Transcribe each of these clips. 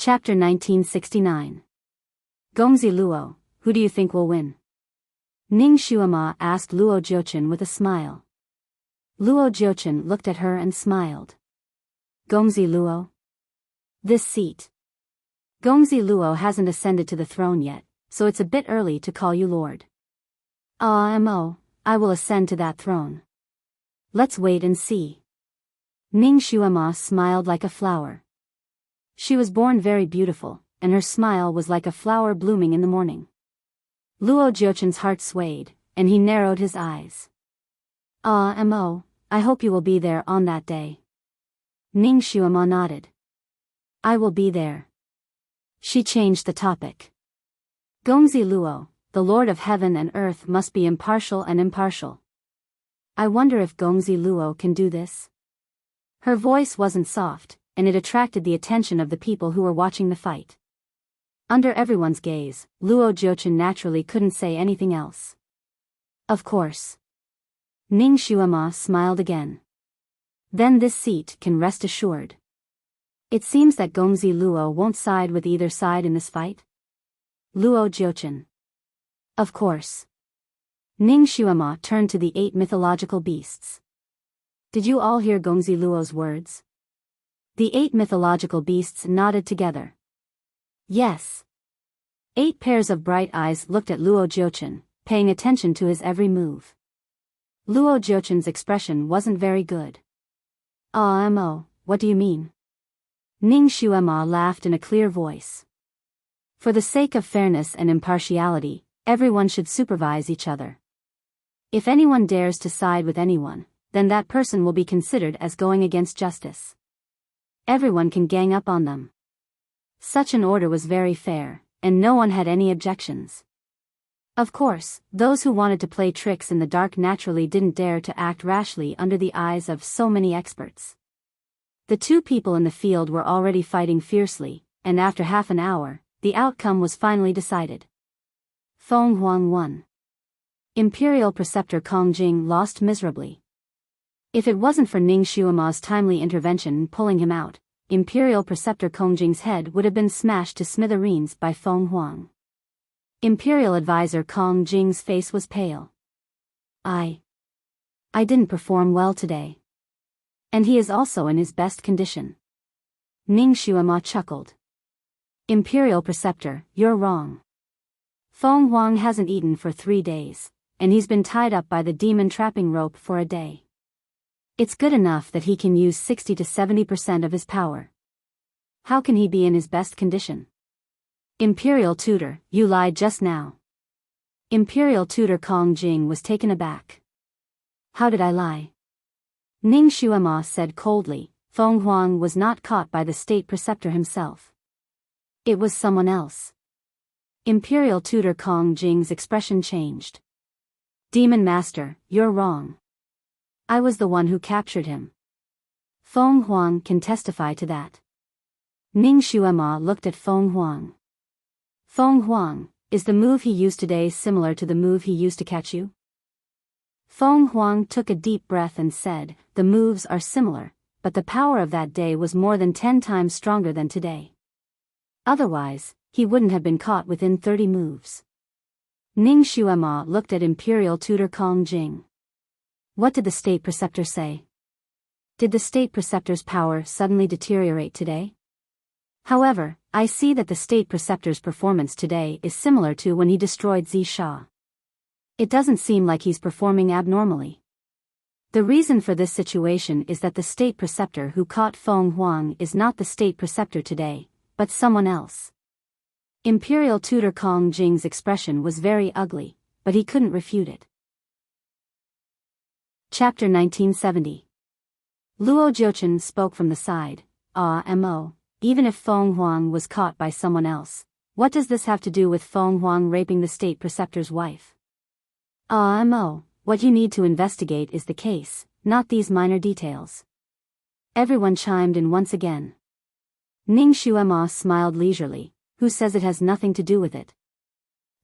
Chapter 1969. Gongzi Luo, who do you think will win? Ning Shuama asked Luo Jiuchen with a smile. Luo Jiuchen looked at her and smiled. Gongzi Luo? This seat. Gongzi Luo hasn't ascended to the throne yet, so it's a bit early to call you lord. I will ascend to that throne. Let's wait and see. Ning Shuama smiled like a flower. She was born very beautiful, and her smile was like a flower blooming in the morning. Luo Jiuchen's heart swayed, and he narrowed his eyes. I hope you will be there on that day. Ning Shuama nodded. I will be there. She changed the topic. Gongzi Luo, the Lord of Heaven and Earth, must be impartial and impartial. I wonder if Gongzi Luo can do this? Her voice wasn't soft, and it attracted the attention of the people who were watching the fight. Under everyone's gaze, Luo Jiuchen naturally couldn't say anything else. Of course. Ning Shuama smiled again. Then this seat can rest assured. It seems that Gongzi Luo won't side with either side in this fight? Luo Jiuchen. Of course. Ning Shuama turned to the 8 mythological beasts. Did you all hear Gongzi Luo's words? The 8 mythological beasts nodded together. Yes. 8 pairs of bright eyes looked at Luo Jiuchen, paying attention to his every move. Luo Jiuchen's expression wasn't very good. What do you mean? Ning Shuama laughed in a clear voice. For the sake of fairness and impartiality, everyone should supervise each other. If anyone dares to side with anyone, then that person will be considered as going against justice. Everyone can gang up on them. Such an order was very fair, and no one had any objections. Of course, those who wanted to play tricks in the dark naturally didn't dare to act rashly under the eyes of so many experts. The 2 people in the field were already fighting fiercely, and after half an hour, the outcome was finally decided. Feng Huang won. Imperial Preceptor Kong Jing lost miserably. If it wasn't for Ning Shuama's timely intervention in pulling him out, Imperial Preceptor Kong Jing's head would have been smashed to smithereens by Feng Huang. Imperial Advisor Kong Jing's face was pale. I didn't perform well today. And he is also in his best condition. Ning Shuama chuckled. Imperial Preceptor, you're wrong. Feng Huang hasn't eaten for 3 days, and he's been tied up by the demon trapping rope for a day. It's good enough that he can use 60 to 70% of his power. How can he be in his best condition? Imperial Tutor, you lied just now. Imperial Tutor Kong Jing was taken aback. How did I lie? Ning Shuama said coldly, Feng Huang was not caught by the state preceptor himself. It was someone else. Imperial Tutor Kong Jing's expression changed. Demon Master, you're wrong. I was the one who captured him. Feng Huang can testify to that. Ning Shuama looked at Feng Huang. Feng Huang, is the move he used today similar to the move he used to catch you? Feng Huang took a deep breath and said, the moves are similar, but the power of that day was more than 10 times stronger than today. Otherwise, he wouldn't have been caught within 30 moves. Ning Shuama looked at Imperial Tutor Kong Jing. What did the state preceptor say? Did the state preceptor's power suddenly deteriorate today? However, I see that the state preceptor's performance today is similar to when he destroyed Zi Sha. It doesn't seem like he's performing abnormally. The reason for this situation is that the state preceptor who caught Feng Huang is not the state preceptor today, but someone else. Imperial Tutor Kong Jing's expression was very ugly, but he couldn't refute it. Chapter 1970. Luo Jiuchen spoke from the side. Even if Feng Huang was caught by someone else, what does this have to do with Feng Huang raping the state preceptor's wife? What you need to investigate is the case, not these minor details. Everyone chimed in once again. Ning Shuama smiled leisurely, who says it has nothing to do with it.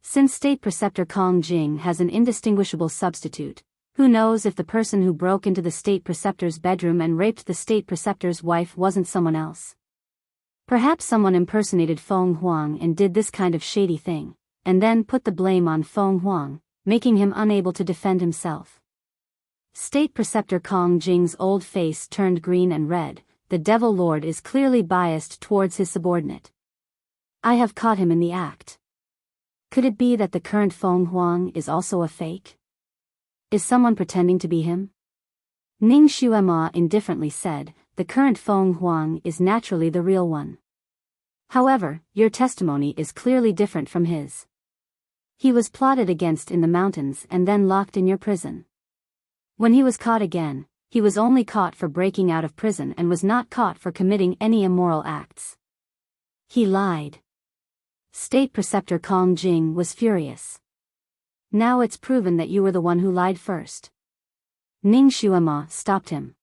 Since State Preceptor Kong Jing has an indistinguishable substitute, who knows if the person who broke into the State Preceptor's bedroom and raped the State Preceptor's wife wasn't someone else? Perhaps someone impersonated Feng Huang and did this kind of shady thing, and then put the blame on Feng Huang, making him unable to defend himself. State Preceptor Kong Jing's old face turned green and red. The Devil Lord is clearly biased towards his subordinate. I have caught him in the act. Could it be that the current Feng Huang is also a fake? Is someone pretending to be him? Ning Xuema indifferently said, the current Feng Huang is naturally the real one. However, your testimony is clearly different from his. He was plotted against in the mountains and then locked in your prison. When he was caught again, he was only caught for breaking out of prison and was not caught for committing any immoral acts. He lied. State Preceptor Kong Jing was furious. Now it's proven that you were the one who lied first. Ning Xuema stopped him.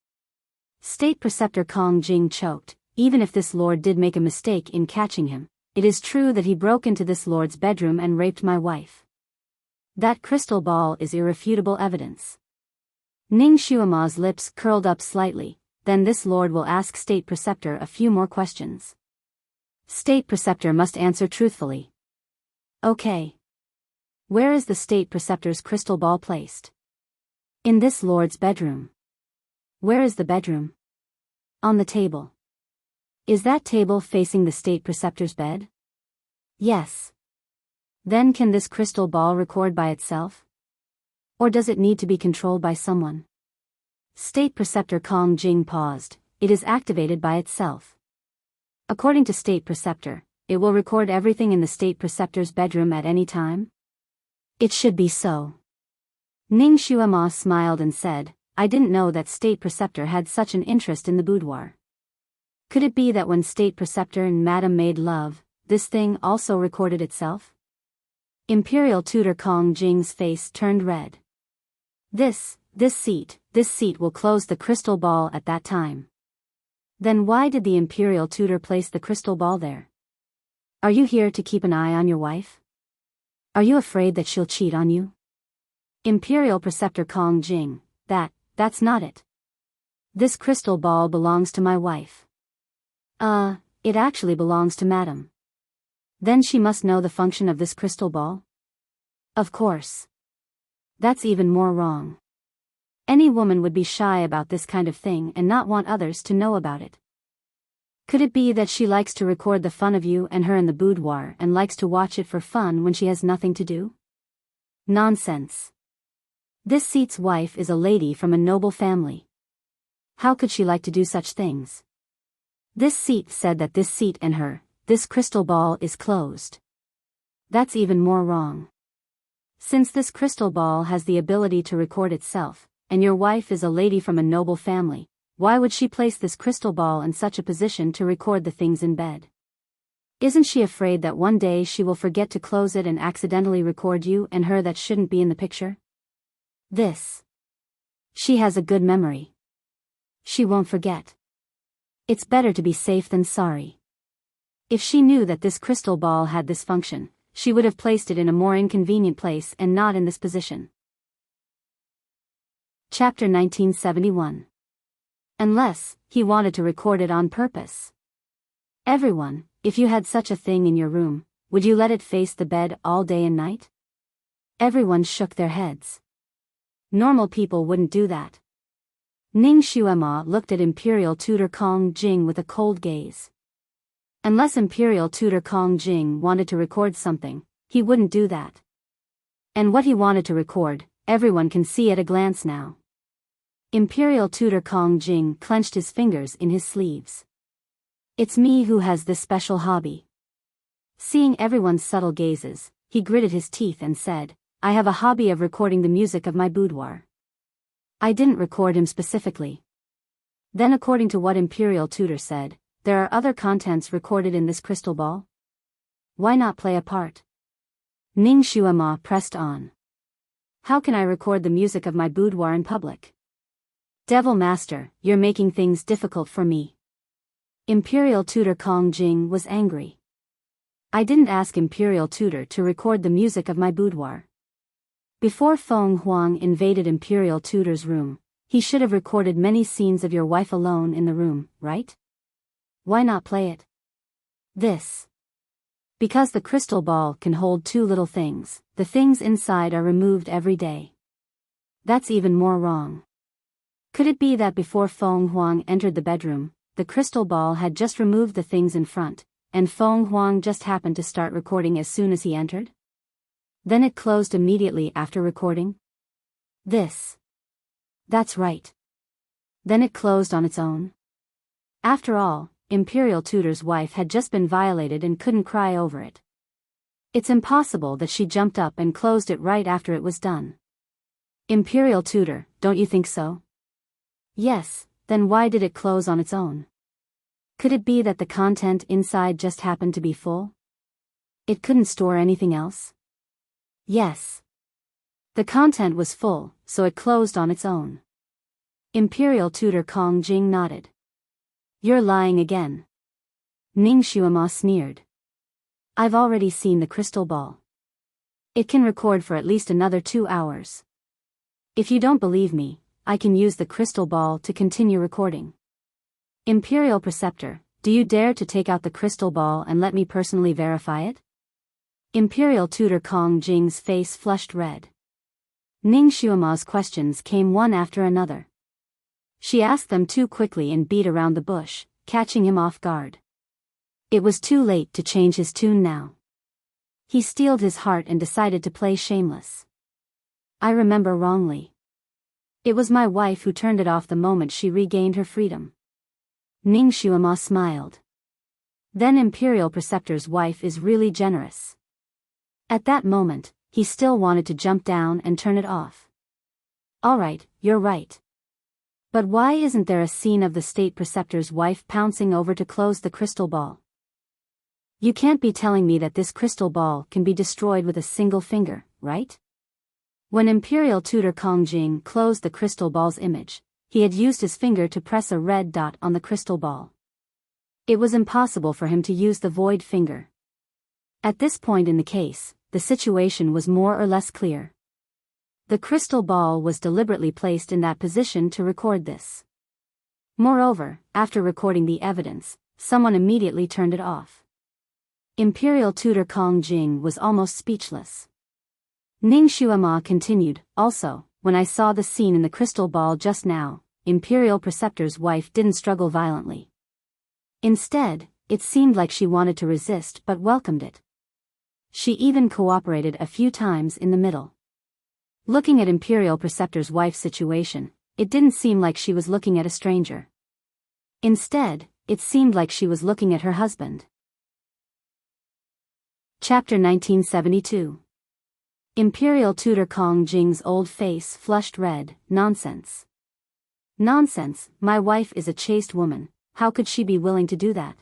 State Preceptor Kong Jing choked. Even if this lord did make a mistake in catching him, it is true that he broke into this lord's bedroom and raped my wife. That crystal ball is irrefutable evidence. Ning Xuema's lips curled up slightly. Then this lord will ask State Preceptor a few more questions. State Preceptor must answer truthfully. Okay. Where is the State Preceptor's crystal ball placed? In this lord's bedroom. Where is the bedroom? On the table. Is that table facing the State Preceptor's bed? Yes. Then can this crystal ball record by itself? Or does it need to be controlled by someone? State Preceptor Kong Jing paused. It is activated by itself. According to State Preceptor, it will record everything in the State Preceptor's bedroom at any time? It should be so. Ning Xuema smiled and said, I didn't know that State Preceptor had such an interest in the boudoir. Could it be that when State Preceptor and Madam made love, this thing also recorded itself? Imperial Tutor Kong Jing's face turned red. This seat will close the crystal ball at that time. Then why did the Imperial Tutor place the crystal ball there? Are you here to keep an eye on your wife? Are you afraid that she'll cheat on you? Imperial Preceptor Kong Jing, that's not it. This crystal ball belongs to my wife. It actually belongs to Madam. Then she must know the function of this crystal ball? Of course. That's even more wrong. Any woman would be shy about this kind of thing and not want others to know about it. Could it be that she likes to record the fun of you and her in the boudoir and likes to watch it for fun when she has nothing to do? Nonsense. This seat's wife is a lady from a noble family. How could she like to do such things? This seat said that this seat and this crystal ball is closed. That's even more wrong. Since this crystal ball has the ability to record itself, and your wife is a lady from a noble family, why would she place this crystal ball in such a position to record the things in bed? Isn't she afraid that one day she will forget to close it and accidentally record you and her that shouldn't be in the picture? She has a good memory. She won't forget. It's better to be safe than sorry. If she knew that this crystal ball had this function, she would have placed it in a more inconvenient place and not in this position. Chapter 1971. Unless he wanted to record it on purpose. Everyone, if you had such a thing in your room, would you let it face the bed all day and night? Everyone shook their heads. Normal people wouldn't do that. Ning Xuema looked at Imperial Tutor Kong Jing with a cold gaze. Unless Imperial Tutor Kong Jing wanted to record something, he wouldn't do that. And what he wanted to record, everyone can see at a glance now. Imperial Tutor Kong Jing clenched his fingers in his sleeves. It's me who has this special hobby. Seeing everyone's subtle gazes, he gritted his teeth and said, I have a hobby of recording the music of my boudoir. I didn't record him specifically. Then according to what Imperial Tutor said, there are other contents recorded in this crystal ball? Why not play a part? Ning Xuema pressed on. How can I record the music of my boudoir in public? Devil Master, you're making things difficult for me. Imperial Tutor Kong Jing was angry. I didn't ask Imperial Tutor to record the music of my boudoir. Before Feng Huang invaded Imperial Tutor's room, he should have recorded many scenes of your wife alone in the room, right? Why not play it? This. Because the crystal ball can hold two little things, the things inside are removed every day. That's even more wrong. Could it be that before Feng Huang entered the bedroom, the crystal ball had just removed the things in front, and Feng Huang just happened to start recording as soon as he entered? Then it closed immediately after recording? This. That's right. Then it closed on its own? After all, Imperial Tutor's wife had just been violated and couldn't cry over it. It's impossible that she jumped up and closed it right after it was done. Imperial Tutor, don't you think so? Yes, then why did it close on its own? Could it be that the content inside just happened to be full? It couldn't store anything else? Yes. The content was full, so it closed on its own. Imperial Tutor Kong Jing nodded. You're lying again. Ning Xuema sneered. I've already seen the crystal ball. It can record for at least another 2 hours. If you don't believe me, I can use the crystal ball to continue recording. Imperial Preceptor, do you dare to take out the crystal ball and let me personally verify it? Imperial Tutor Kong Jing's face flushed red. Ning Xuema's questions came one after another. She asked them too quickly and beat around the bush, catching him off guard. It was too late to change his tune now. He steeled his heart and decided to play shameless. I remember wrongly. It was my wife who turned it off the moment she regained her freedom. Ning Xuema smiled. Then Imperial Preceptor's wife is really generous. At that moment, he still wanted to jump down and turn it off. Alright, you're right. But why isn't there a scene of the State Preceptor's wife pouncing over to close the crystal ball? You can't be telling me that this crystal ball can be destroyed with a single finger, right? When Imperial Tutor Kong Jing closed the crystal ball's image, he had used his finger to press a red dot on the crystal ball. It was impossible for him to use the void finger. At this point in the case, the situation was more or less clear. The crystal ball was deliberately placed in that position to record this. Moreover, after recording the evidence, someone immediately turned it off. Imperial Tutor Kong Jing was almost speechless. Ning Xuema continued, also, when I saw the scene in the crystal ball just now, Imperial Preceptor's wife didn't struggle violently. Instead, it seemed like she wanted to resist but welcomed it. She even cooperated a few times in the middle. Looking at Imperial Preceptor's wife's situation, it didn't seem like she was looking at a stranger. Instead, it seemed like she was looking at her husband. Chapter 1972. Imperial Tutor Kong Jing's old face flushed red. Nonsense. Nonsense, my wife is a chaste woman, how could she be willing to do that?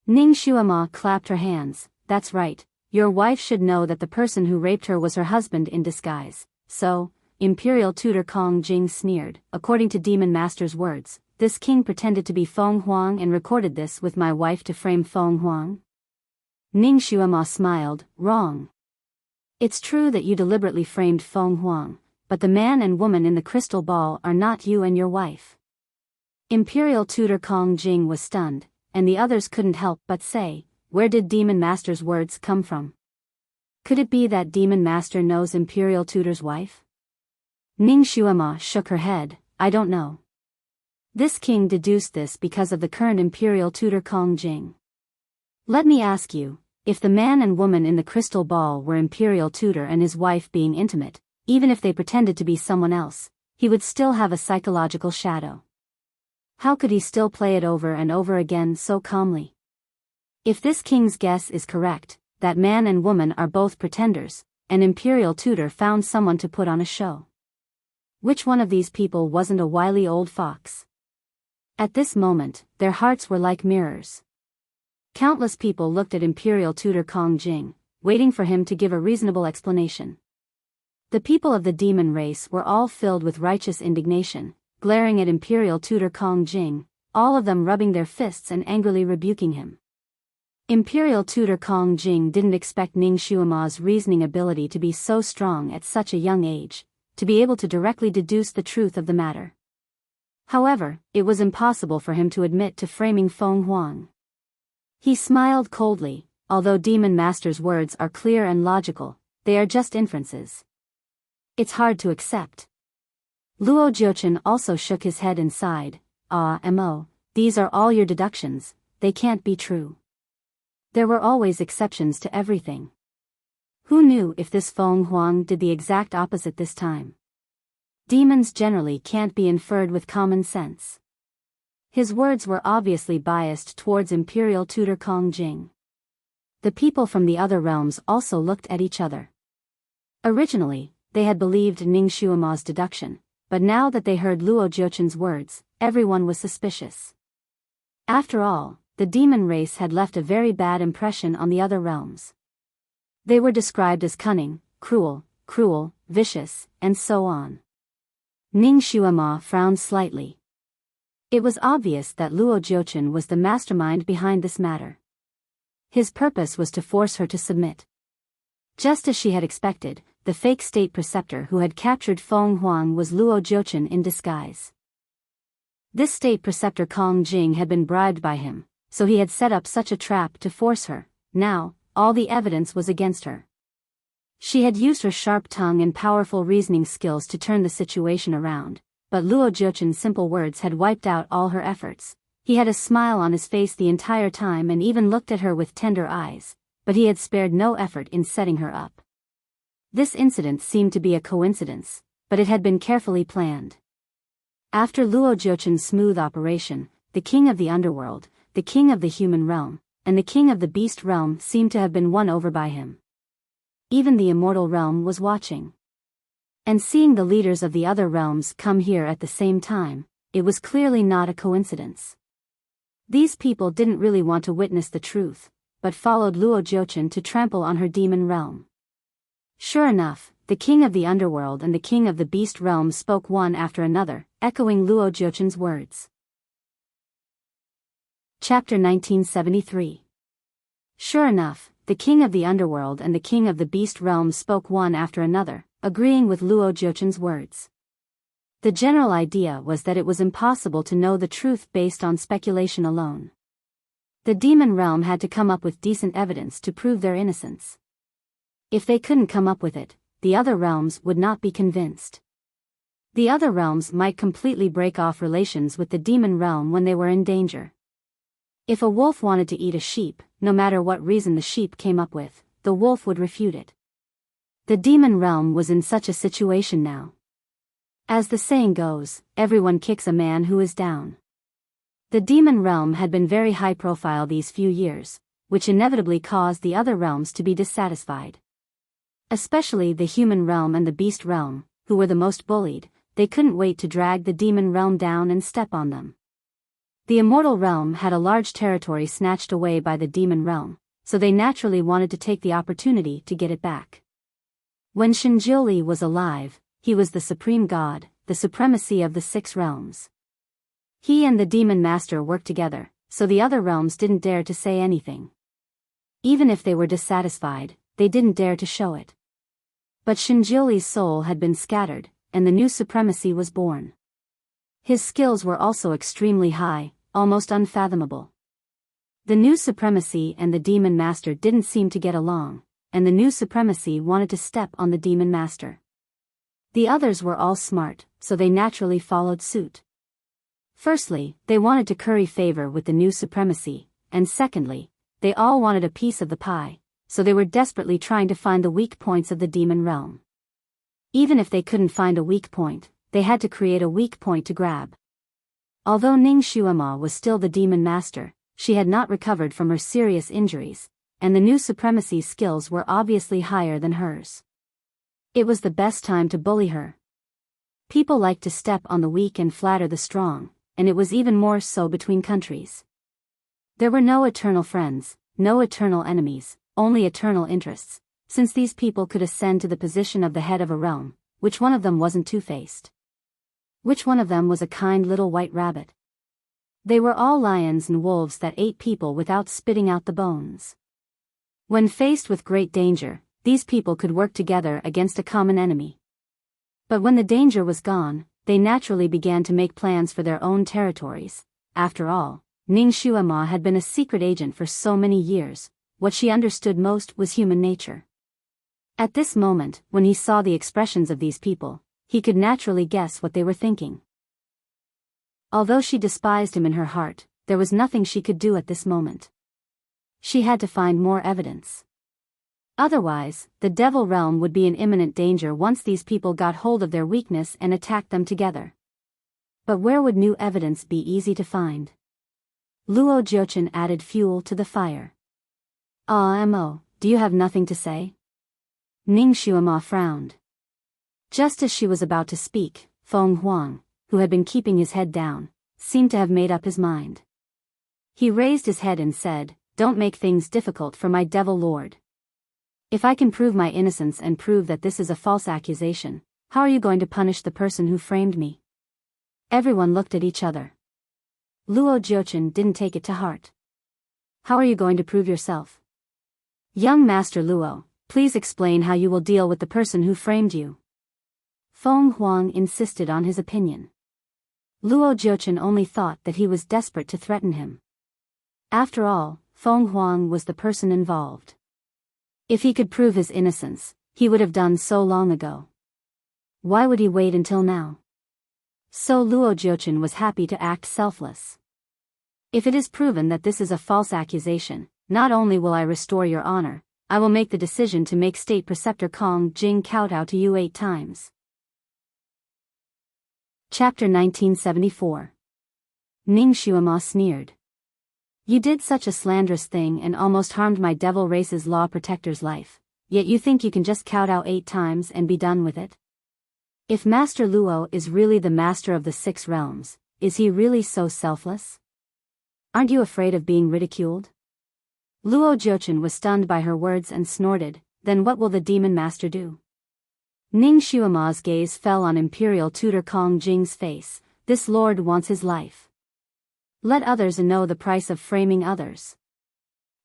Ning Xuema clapped her hands. That's right, your wife should know that the person who raped her was her husband in disguise. So, Imperial Tutor Kong Jing sneered, according to Demon Master's words, this king pretended to be Feng Huang and recorded this with my wife to frame Feng Huang? Ning Xuema smiled. Wrong. It's true that you deliberately framed Feng Huang, but the man and woman in the crystal ball are not you and your wife. Imperial Tutor Kong Jing was stunned, and the others couldn't help but say, where did Demon Master's words come from? Could it be that Demon Master knows Imperial Tutor's wife? Ning Xuema shook her head. I don't know. This king deduced this because of the current Imperial Tutor Kong Jing. Let me ask you, if the man and woman in the crystal ball were Imperial Tutor and his wife being intimate, even if they pretended to be someone else, he would still have a psychological shadow. How could he still play it over and over again so calmly? If this king's guess is correct, that man and woman are both pretenders, and Imperial Tutor found someone to put on a show. Which one of these people wasn't a wily old fox? At this moment, their hearts were like mirrors. Countless people looked at Imperial Tutor Kong Jing, waiting for him to give a reasonable explanation. The people of the demon race were all filled with righteous indignation, glaring at Imperial Tutor Kong Jing, all of them rubbing their fists and angrily rebuking him. Imperial Tutor Kong Jing didn't expect Ning Xuema's reasoning ability to be so strong at such a young age, to be able to directly deduce the truth of the matter. However, it was impossible for him to admit to framing Feng Huang. He smiled coldly. Although Demon Master's words are clear and logical, they are just inferences. It's hard to accept. Luo Jiuchen also shook his head and sighed. These are all your deductions, they can't be true. There were always exceptions to everything. Who knew if this Feng Huang did the exact opposite this time? Demons generally can't be inferred with common sense. His words were obviously biased towards Imperial tutor Kong Jing. The people from the other realms also looked at each other. Originally, they had believed Ning Shuima's deduction, but now that they heard Luo Jiuchen's words, everyone was suspicious. After all, the demon race had left a very bad impression on the other realms. They were described as cunning, cruel, vicious, and so on. Ning Shuima frowned slightly. It was obvious that Luo Jiuchen was the mastermind behind this matter. His purpose was to force her to submit. Just as she had expected, the fake state preceptor who had captured Feng Huang was Luo Jiuchen in disguise. This state preceptor Kong Jing had been bribed by him, so he had set up such a trap to force her. Now, all the evidence was against her. She had used her sharp tongue and powerful reasoning skills to turn the situation around, but Luo Jiuchen's simple words had wiped out all her efforts. He had a smile on his face the entire time and even looked at her with tender eyes, but he had spared no effort in setting her up. This incident seemed to be a coincidence, but it had been carefully planned. After Luo Jiuchen's smooth operation, the king of the underworld, the king of the human realm, and the king of the beast realm seemed to have been won over by him. Even the immortal realm was watching. And seeing the leaders of the other realms come here at the same time, it was clearly not a coincidence. These people didn't really want to witness the truth, but followed Luo Jiuchen to trample on her demon realm. Sure enough, the king of the underworld and the king of the beast realm spoke one after another, echoing Luo Jiuchen's words. Chapter 1973. Sure enough, the king of the underworld and the king of the beast realm spoke one after another, agreeing with Luo Jiuchen's words. The general idea was that it was impossible to know the truth based on speculation alone. The demon realm had to come up with decent evidence to prove their innocence. If they couldn't come up with it, the other realms would not be convinced. The other realms might completely break off relations with the demon realm when they were in danger. If a wolf wanted to eat a sheep, no matter what reason the sheep came up with, the wolf would refute it. The demon realm was in such a situation now. As the saying goes, everyone kicks a man who is down. The demon realm had been very high profile these few years, which inevitably caused the other realms to be dissatisfied. Especially the human realm and the beast realm, who were the most bullied. They couldn't wait to drag the demon realm down and step on them. The immortal realm had a large territory snatched away by the demon realm, so they naturally wanted to take the opportunity to get it back. When Shinjiuli was alive, he was the supreme god, the supremacy of the 6 realms. He and the demon master worked together, so the other realms didn't dare to say anything. Even if they were dissatisfied, they didn't dare to show it. But Shinjiuli's soul had been scattered, and the new supremacy was born. His skills were also extremely high, almost unfathomable. The new supremacy and the demon master didn't seem to get along, and the new supremacy wanted to step on the demon master. The others were all smart, so they naturally followed suit. Firstly, they wanted to curry favor with the new supremacy, and secondly, they all wanted a piece of the pie, so they were desperately trying to find the weak points of the demon realm. Even if they couldn't find a weak point, they had to create a weak point to grab. Although Ning Shuima was still the demon master, she had not recovered from her serious injuries, and the new supremacy's skills were obviously higher than hers. It was the best time to bully her. People like to step on the weak and flatter the strong, and it was even more so between countries. There were no eternal friends, no eternal enemies, only eternal interests, since these people could ascend to the position of the head of a realm. Which one of them wasn't two-faced? Which one of them was a kind little white rabbit? They were all lions and wolves that ate people without spitting out the bones. When faced with great danger, these people could work together against a common enemy. But when the danger was gone, they naturally began to make plans for their own territories. After all, Ning Shuama had been a secret agent for so many years. What she understood most was human nature. At this moment, when he saw the expressions of these people, he could naturally guess what they were thinking. Although she despised him in her heart, there was nothing she could do at this moment. She had to find more evidence. Otherwise, the Devil Realm would be in imminent danger once these people got hold of their weakness and attacked them together. But where would new evidence be easy to find? Luo Jiuchen added fuel to the fire. Mo, do you have nothing to say? Ning Shuama frowned. Just as she was about to speak, Feng Huang, who had been keeping his head down, seemed to have made up his mind. He raised his head and said, "Don't make things difficult for my devil lord. If I can prove my innocence and prove that this is a false accusation, how are you going to punish the person who framed me?" Everyone looked at each other. Luo Jiuchen didn't take it to heart. "How are you going to prove yourself? Young Master Luo, please explain how you will deal with the person who framed you." Feng Huang insisted on his opinion. Luo Jiuchen only thought that he was desperate to threaten him. After all, Feng Huang was the person involved. If he could prove his innocence, he would have done so long ago. Why would he wait until now? So Luo Jiuchen was happy to act selfless. "If it is proven that this is a false accusation, not only will I restore your honor, I will make the decision to make State Preceptor Kong Jing kowtow to you 8 times. Chapter 1974. Ning Shuama sneered. "You did such a slanderous thing and almost harmed my devil race's law protector's life, yet you think you can just kowtow 8 times and be done with it? If Master Luo is really the master of the 6 realms, is he really so selfless? Aren't you afraid of being ridiculed?" Luo Jiuchen was stunned by her words and snorted, "Then what will the demon master do?" Ning Shuama's gaze fell on Imperial Tutor Kong Jing's face. "This lord wants his life. Let others know the price of framing others."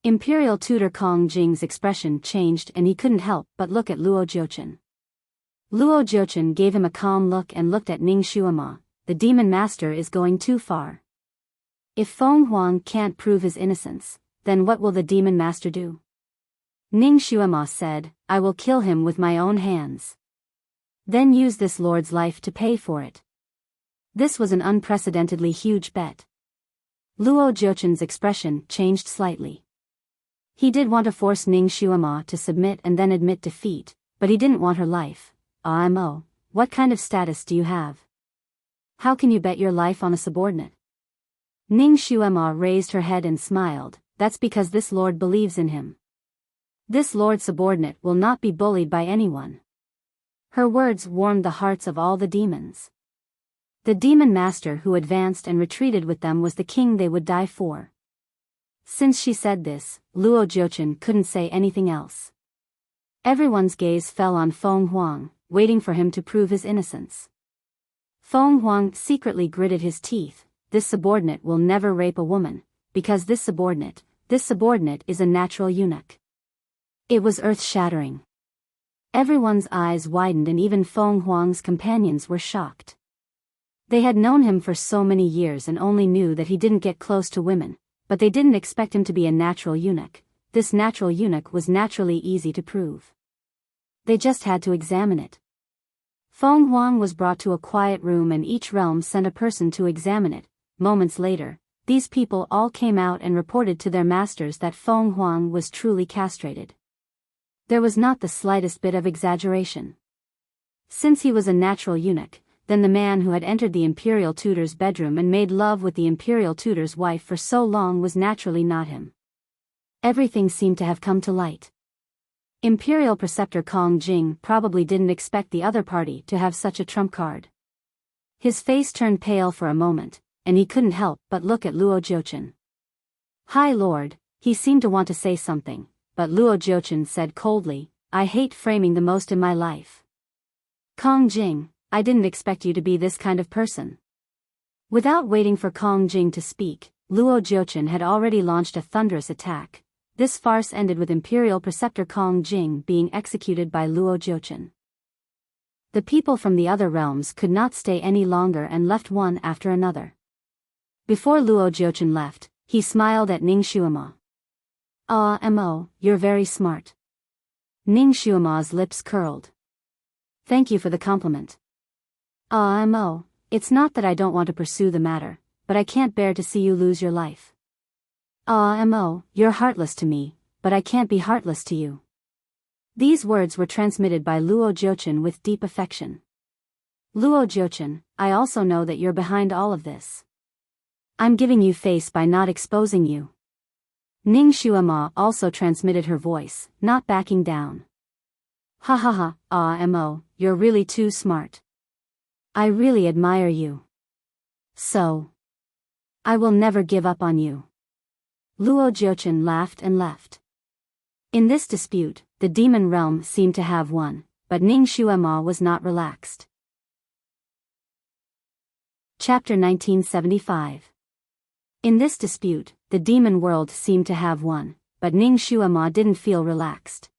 Imperial Tutor Kong Jing's expression changed and he couldn't help but look at Luo Jiuchen. Luo Jiuchen gave him a calm look and looked at Ning Shuama. "The demon master is going too far. If Feng Huang can't prove his innocence, then what will the demon master do?" Ning Shuama said, "I will kill him with my own hands. Then use this lord's life to pay for it." This was an unprecedentedly huge bet. Luo Jiuchen's expression changed slightly. He did want to force Ning Shuama to submit and then admit defeat, but he didn't want her life. Mo, what kind of status do you have? How can you bet your life on a subordinate?" Ning Shuama raised her head and smiled. "That's because this lord believes in him. This lord's subordinate will not be bullied by anyone." Her words warmed the hearts of all the demons. The demon master who advanced and retreated with them was the king they would die for. Since she said this, Luo Jiuchen couldn't say anything else. Everyone's gaze fell on Feng Huang, waiting for him to prove his innocence. Feng Huang secretly gritted his teeth. This subordinate will never rape a woman, because this subordinate is a natural eunuch. It was earth-shattering. Everyone's eyes widened and even Feng Huang's companions were shocked. They had known him for so many years and only knew that he didn't get close to women, but they didn't expect him to be a natural eunuch. This natural eunuch was naturally easy to prove. They just had to examine it. Feng Huang was brought to a quiet room and each realm sent a person to examine it. Moments later, these people all came out and reported to their masters that Feng Huang was truly castrated. There was not the slightest bit of exaggeration. Since he was a natural eunuch, then the man who had entered the imperial tutor's bedroom and made love with the imperial tutor's wife for so long was naturally not him. Everything seemed to have come to light. Imperial Preceptor Kong Jing probably didn't expect the other party to have such a trump card. His face turned pale for a moment, and he couldn't help but look at Luo Jiuchen. "Hi Lord," he seemed to want to say something, but Luo Jiuchen said coldly, "I hate framing the most in my life. Kong Jing, I didn't expect you to be this kind of person." Without waiting for Kong Jing to speak, Luo Jiuchen had already launched a thunderous attack. This farce ended with Imperial Preceptor Kong Jing being executed by Luo Jiuchen. The people from the other realms could not stay any longer and left one after another. Before Luo Jiuchen left, He smiled at Ning Shuama. Ah, Mo, you're very smart. Ning Shuama's lips curled. Thank you for the compliment. Ah, Mo, it's not that I don't want to pursue the matter, but I can't bear to see you lose your life. Ah, Mo, you're heartless to me, but I can't be heartless to you. These words were transmitted by Luo Jiuchen with deep affection. Luo Jiuchen, I also know that you're behind all of this. I'm giving you face by not exposing you. Ning Shuama also transmitted her voice, not backing down. Ha ha ha, ah Mo, you're really too smart. I really admire you. So, I will never give up on you. Luo Jiuchen laughed and left. In this dispute, the demon realm seemed to have won, but Ning Shuama was not relaxed. Chapter 1975. In this dispute, the demon world seemed to have won, but Ning Shuama didn't feel relaxed.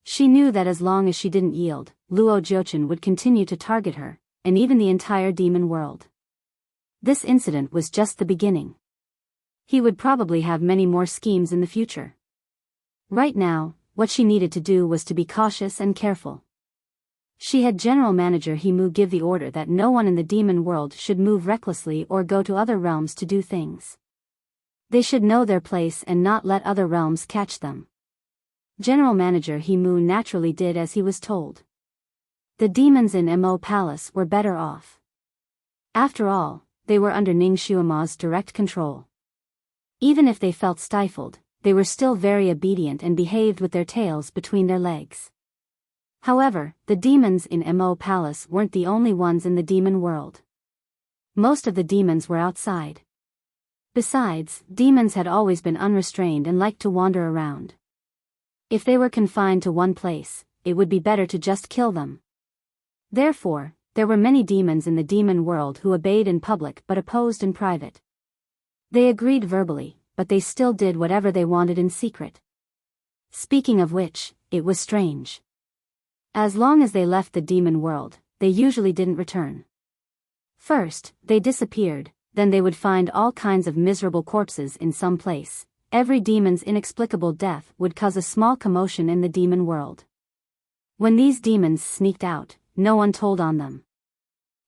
She knew that as long as she didn't yield, Luo Jiuchen would continue to target her, and even the entire demon world. This incident was just the beginning. He would probably have many more schemes in the future. Right now, what she needed to do was to be cautious and careful. She had General Manager Himu give the order that no one in the demon world should move recklessly or go to other realms to do things. They should know their place and not let other realms catch them. General Manager Himu naturally did as he was told. The demons in Mo Palace were better off. After all, they were under Ning Shuama's direct control. Even if they felt stifled, they were still very obedient and behaved with their tails between their legs. However, the demons in Mo Palace weren't the only ones in the demon world. Most of the demons were outside. Besides, demons had always been unrestrained and liked to wander around. If they were confined to one place, it would be better to just kill them. Therefore, there were many demons in the demon world who obeyed in public but opposed in private. They agreed verbally, but they still did whatever they wanted in secret. Speaking of which, it was strange. As long as they left the demon world, they usually didn't return. First, they disappeared, then they would find all kinds of miserable corpses in some place. Every demon's inexplicable death would cause a small commotion in the demon world. When these demons sneaked out, no one told on them.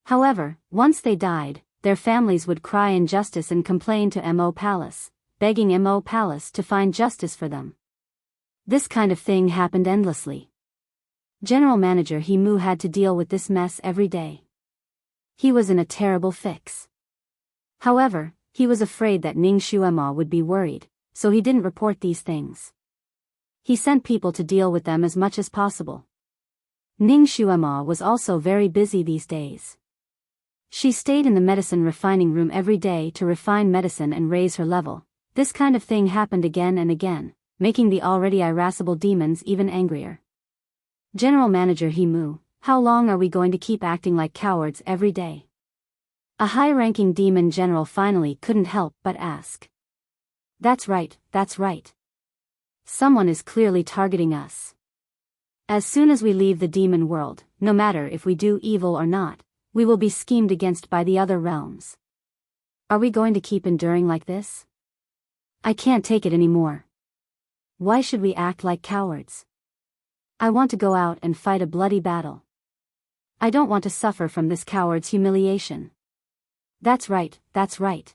However, once they died, their families would cry injustice and complain to Mo Palace, begging Mo Palace to find justice for them. This kind of thing happened endlessly. General Manager Himu had to deal with this mess every day. He was in a terrible fix. However, he was afraid that Ning Shuama would be worried, so he didn't report these things. He sent people to deal with them as much as possible. Ning Shuama was also very busy these days. She stayed in the medicine refining room every day to refine medicine and raise her level. This kind of thing happened again and again, making the already irascible demons even angrier. General Manager Himu, how long are we going to keep acting like cowards every day? A high-ranking demon general finally couldn't help but ask. That's right, that's right. Someone is clearly targeting us. As soon as we leave the demon world, no matter if we do evil or not, we will be schemed against by the other realms. Are we going to keep enduring like this? I can't take it anymore. Why should we act like cowards? I want to go out and fight a bloody battle. I don't want to suffer from this coward's humiliation. That's right, that's right.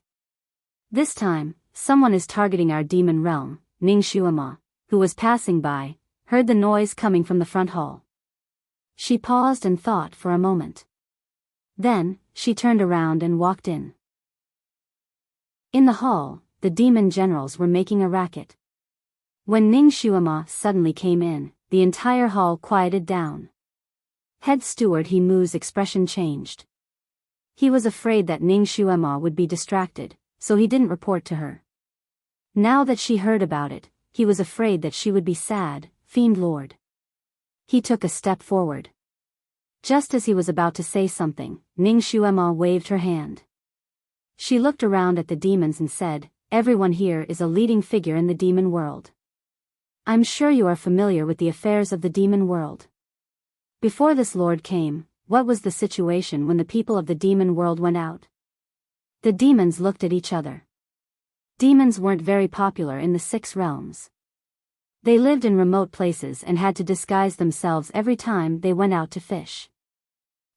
This time, someone is targeting our demon realm. Ning Shuama, who was passing by, heard the noise coming from the front hall. She paused and thought for a moment. Then, she turned around and walked in. In the hall, the demon generals were making a racket. When Ning Shuama suddenly came in, the entire hall quieted down. Head steward Himu's expression changed. He was afraid that Ning Shuama would be distracted, so he didn't report to her. Now that she heard about it, he was afraid that she would be sad. Fiend Lord. He took a step forward. Just as he was about to say something, Ning Shuama waved her hand. She looked around at the demons and said, "Everyone here is a leading figure in the demon world. I'm sure you are familiar with the affairs of the demon world. Before this lord came, what was the situation when the people of the demon world went out?" The demons looked at each other. Demons weren't very popular in the 6 realms. They lived in remote places and had to disguise themselves every time they went out to fish.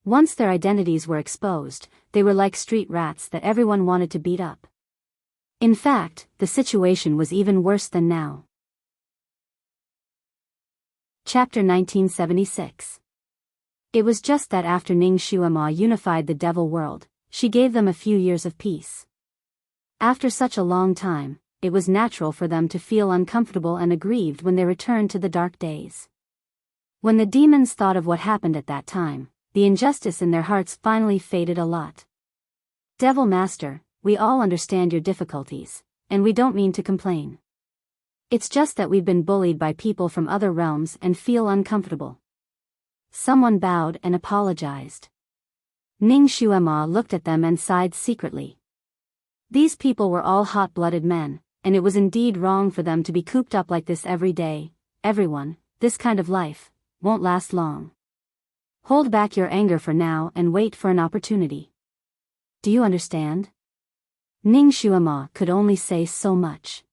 Once their identities were exposed, they were like street rats that everyone wanted to beat up. In fact, the situation was even worse than now. Chapter 1976. It was just that after Ning Shuama unified the devil world, she gave them a few years of peace. After such a long time, it was natural for them to feel uncomfortable and aggrieved when they returned to the dark days. When the demons thought of what happened at that time, the injustice in their hearts finally faded a lot. Devil Master, we all understand your difficulties, and we don't mean to complain. It's just that we've been bullied by people from other realms and feel uncomfortable. Someone bowed and apologized. Ning Shuama looked at them and sighed secretly. These people were all hot-blooded men, and it was indeed wrong for them to be cooped up like this every day. Everyone, this kind of life won't last long. Hold back your anger for now and wait for an opportunity. Do you understand? Ning Shuama could only say so much.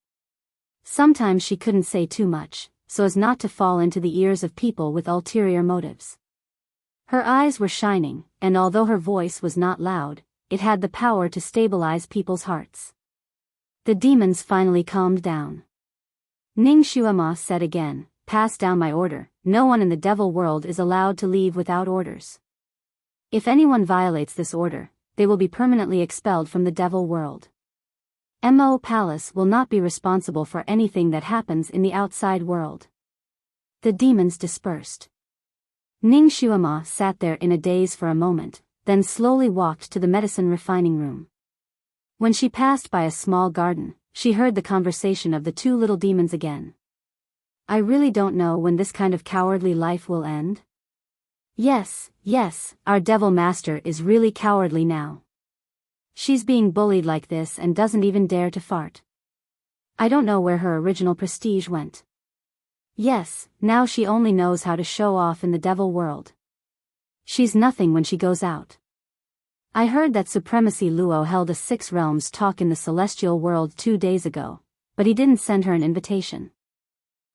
Sometimes she couldn't say too much, so as not to fall into the ears of people with ulterior motives. Her eyes were shining, and although her voice was not loud, it had the power to stabilize people's hearts. The demons finally calmed down. Ning Shuama said again, "Pass down my order. No one in the devil world is allowed to leave without orders. If anyone violates this order, they will be permanently expelled from the devil world. Mo Palace will not be responsible for anything that happens in the outside world." The demons dispersed. Ning Shuama sat there in a daze for a moment, then slowly walked to the medicine refining room. When she passed by a small garden, she heard the conversation of the 2 little demons again. "I really don't know when this kind of cowardly life will end. Yes, our devil master is really cowardly now. She's being bullied like this and doesn't even dare to fart. I don't know where her original prestige went. Yes, now she only knows how to show off in the devil world. She's nothing when she goes out. I heard that Supremacy Luo held a 6 realms talk in the celestial world 2 days ago, but he didn't send her an invitation.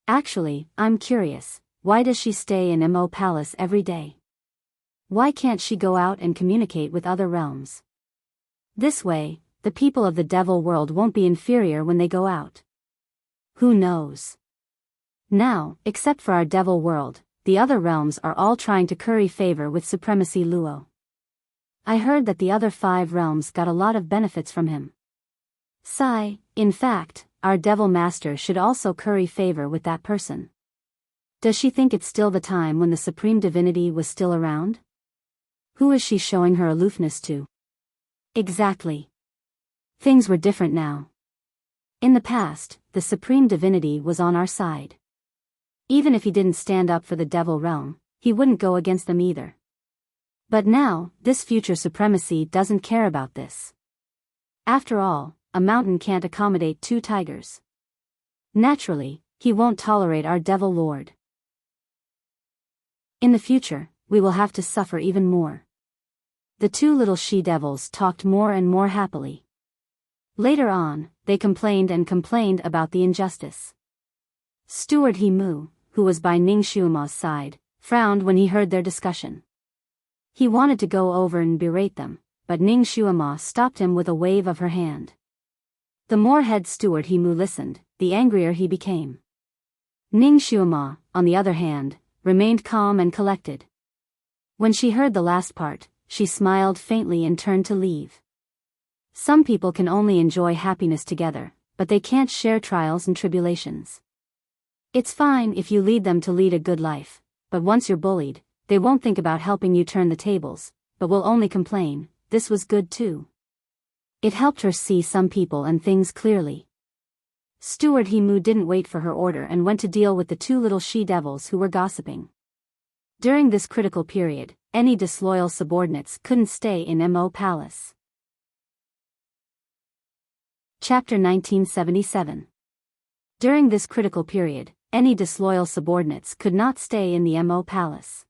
Actually, I'm curious, why does she stay in Mo Palace every day? Why can't she go out and communicate with other realms? This way, the people of the devil world won't be inferior when they go out. Who knows? Now, except for our devil world, the other realms are all trying to curry favor with Supremacy Luo. I heard that the other 5 realms got a lot of benefits from him. Sigh, in fact, our devil master should also curry favor with that person. Does she think it's still the time when the supreme divinity was still around? Who is she showing her aloofness to? Exactly. Things were different now. In the past, the supreme divinity was on our side. Even if he didn't stand up for the devil realm, he wouldn't go against them either. But now, this future supremacy doesn't care about this. After all, a mountain can't accommodate 2 tigers. Naturally, he won't tolerate our devil lord. In the future, we will have to suffer even more. The 2 little she-devils talked more and more happily. Later on, they complained about the injustice. Steward Himu, who was by Ning Shuama's side, frowned when he heard their discussion. He wanted to go over and berate them, but Ning Shuama stopped him with a wave of her hand. The more head steward Himu listened, the angrier he became. Ning Shuama, on the other hand, remained calm and collected. When she heard the last part, she smiled faintly and turned to leave. Some people can only enjoy happiness together, but they can't share trials and tribulations. It's fine if you lead them to lead a good life, but once you're bullied, they won't think about helping you turn the tables, but will only complain. This was good too. It helped her see some people and things clearly. Steward Himu didn't wait for her order and went to deal with the 2 little she-devils who were gossiping. During this critical period, any disloyal subordinates couldn't stay in Mo Palace. Chapter 1977. During this critical period, any disloyal subordinates could not stay in the Mo Palace.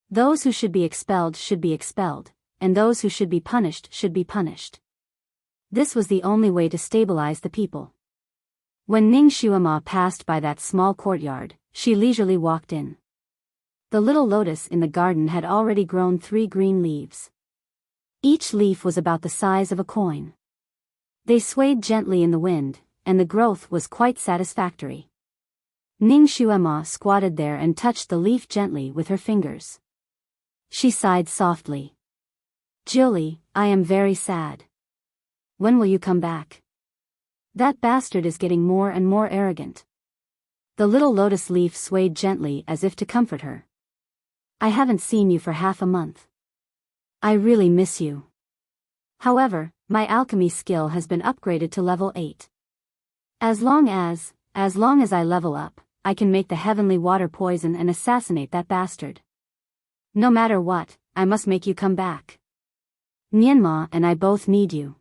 Those who should be expelled, and those who should be punished should be punished. This was the only way to stabilize the people. When Ning Shuama passed by that small courtyard, she leisurely walked in. The little lotus in the garden had already grown 3 green leaves. Each leaf was about the size of a coin. They swayed gently in the wind, and the growth was quite satisfactory. Ning Shuama squatted there and touched the leaf gently with her fingers. She sighed softly. "Julie, I am very sad. When will you come back? That bastard is getting more and more arrogant." The little lotus leaf swayed gently as if to comfort her. "I haven't seen you for half a month. I really miss you. However, my alchemy skill has been upgraded to level 8. As long as I level up, I can make the heavenly water poison and assassinate that bastard. No matter what, I must make you come back. Nianma and I both need you."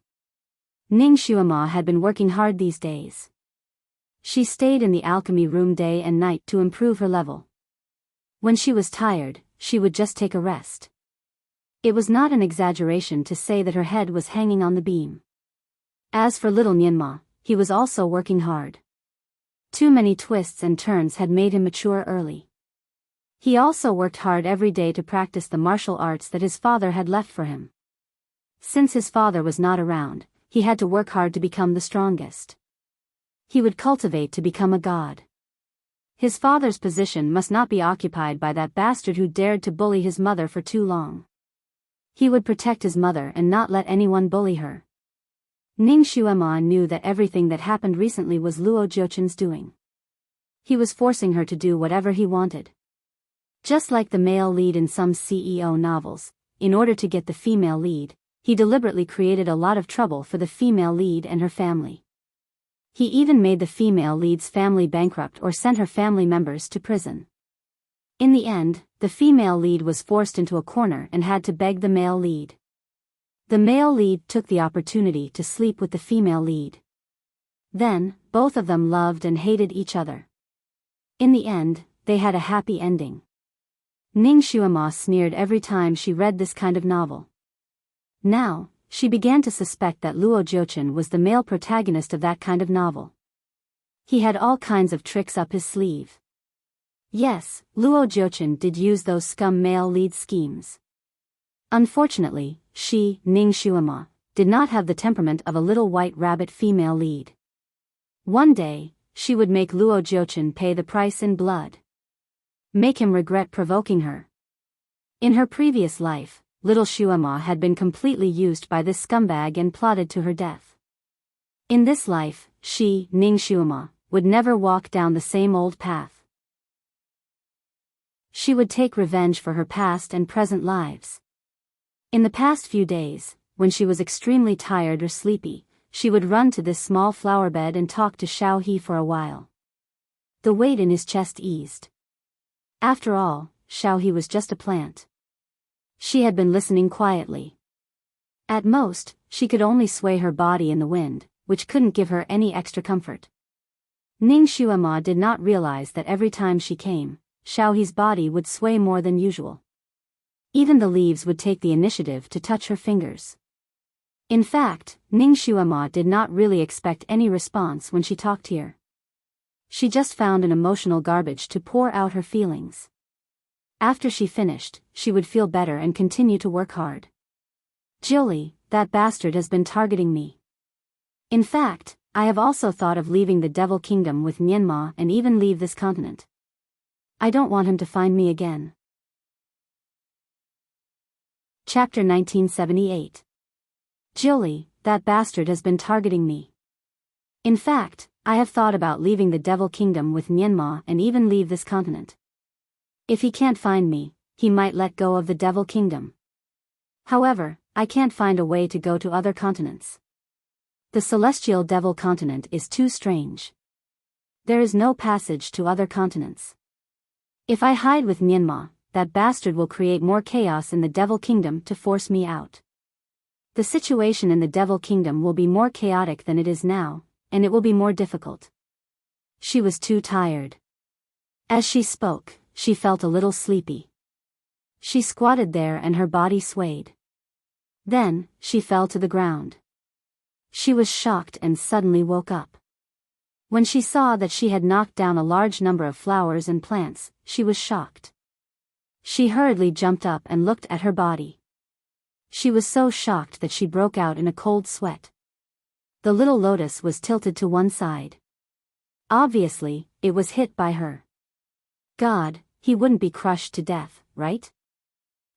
Ning Shuama had been working hard these days. She stayed in the alchemy room day and night to improve her level. When she was tired, she would just take a rest. It was not an exaggeration to say that her head was hanging on the beam. As for little Nianma, he was also working hard. Too many twists and turns had made him mature early. He also worked hard every day to practice the martial arts that his father had left for him. Since his father was not around, he had to work hard to become the strongest. He would cultivate to become a god. His father's position must not be occupied by that bastard who dared to bully his mother for too long. He would protect his mother and not let anyone bully her. Ning Shuama knew that everything that happened recently was Luo Jiuchen's doing. He was forcing her to do whatever he wanted. Just like the male lead in some CEO novels, in order to get the female lead, he deliberately created a lot of trouble for the female lead and her family. He even made the female lead's family bankrupt or sent her family members to prison. In the end, the female lead was forced into a corner and had to beg the male lead. The male lead took the opportunity to sleep with the female lead. Then, both of them loved and hated each other. In the end, they had a happy ending. Ning Shuama sneered every time she read this kind of novel. Now, she began to suspect that Luo Jiuchen was the male protagonist of that kind of novel. He had all kinds of tricks up his sleeve. Yes, Luo Jiuchen did use those scum male lead schemes. Unfortunately, she, Ning Shuama, did not have the temperament of a little white rabbit female lead. One day, she would make Luo Jiuchen pay the price in blood. Make him regret provoking her. In her previous life, little Shuama had been completely used by this scumbag and plotted to her death. In this life, she, Ning Shuama, would never walk down the same old path. She would take revenge for her past and present lives. In the past few days, when she was extremely tired or sleepy, she would run to this small flower bed and talk to Xiao He for a while. The weight in his chest eased. After all, Xiao He was just a plant. She had been listening quietly. At most, she could only sway her body in the wind, which couldn't give her any extra comfort. Ning Shuama did not realize that every time she came, Xiao He's body would sway more than usual. Even the leaves would take the initiative to touch her fingers. In fact, Ning Shuama did not really expect any response when she talked here. She just found an emotional garbage to pour out her feelings. After she finished, she would feel better and continue to work hard. "Julie, that bastard has been targeting me. In fact, I have also thought of leaving the Devil Kingdom with Nianma and even leave this continent. I don't want him to find me again." Chapter 1978. Julie, that bastard has been targeting me. In fact, I have thought about leaving the Devil Kingdom with Nianma and even leave this continent. If he can't find me, he might let go of the Devil Kingdom. However, I can't find a way to go to other continents. The Celestial Devil Continent is too strange. There is no passage to other continents. If I hide with Nianma, that bastard will create more chaos in the Devil Kingdom to force me out. The situation in the Devil Kingdom will be more chaotic than it is now, and it will be more difficult. She was too tired. As she spoke, she felt a little sleepy. She squatted there and her body swayed. Then, she fell to the ground. She was shocked and suddenly woke up. When she saw that she had knocked down a large number of flowers and plants, she was shocked. She hurriedly jumped up and looked at her body. She was so shocked that she broke out in a cold sweat. The little lotus was tilted to one side. Obviously, it was hit by her. God, he wouldn't be crushed to death, right?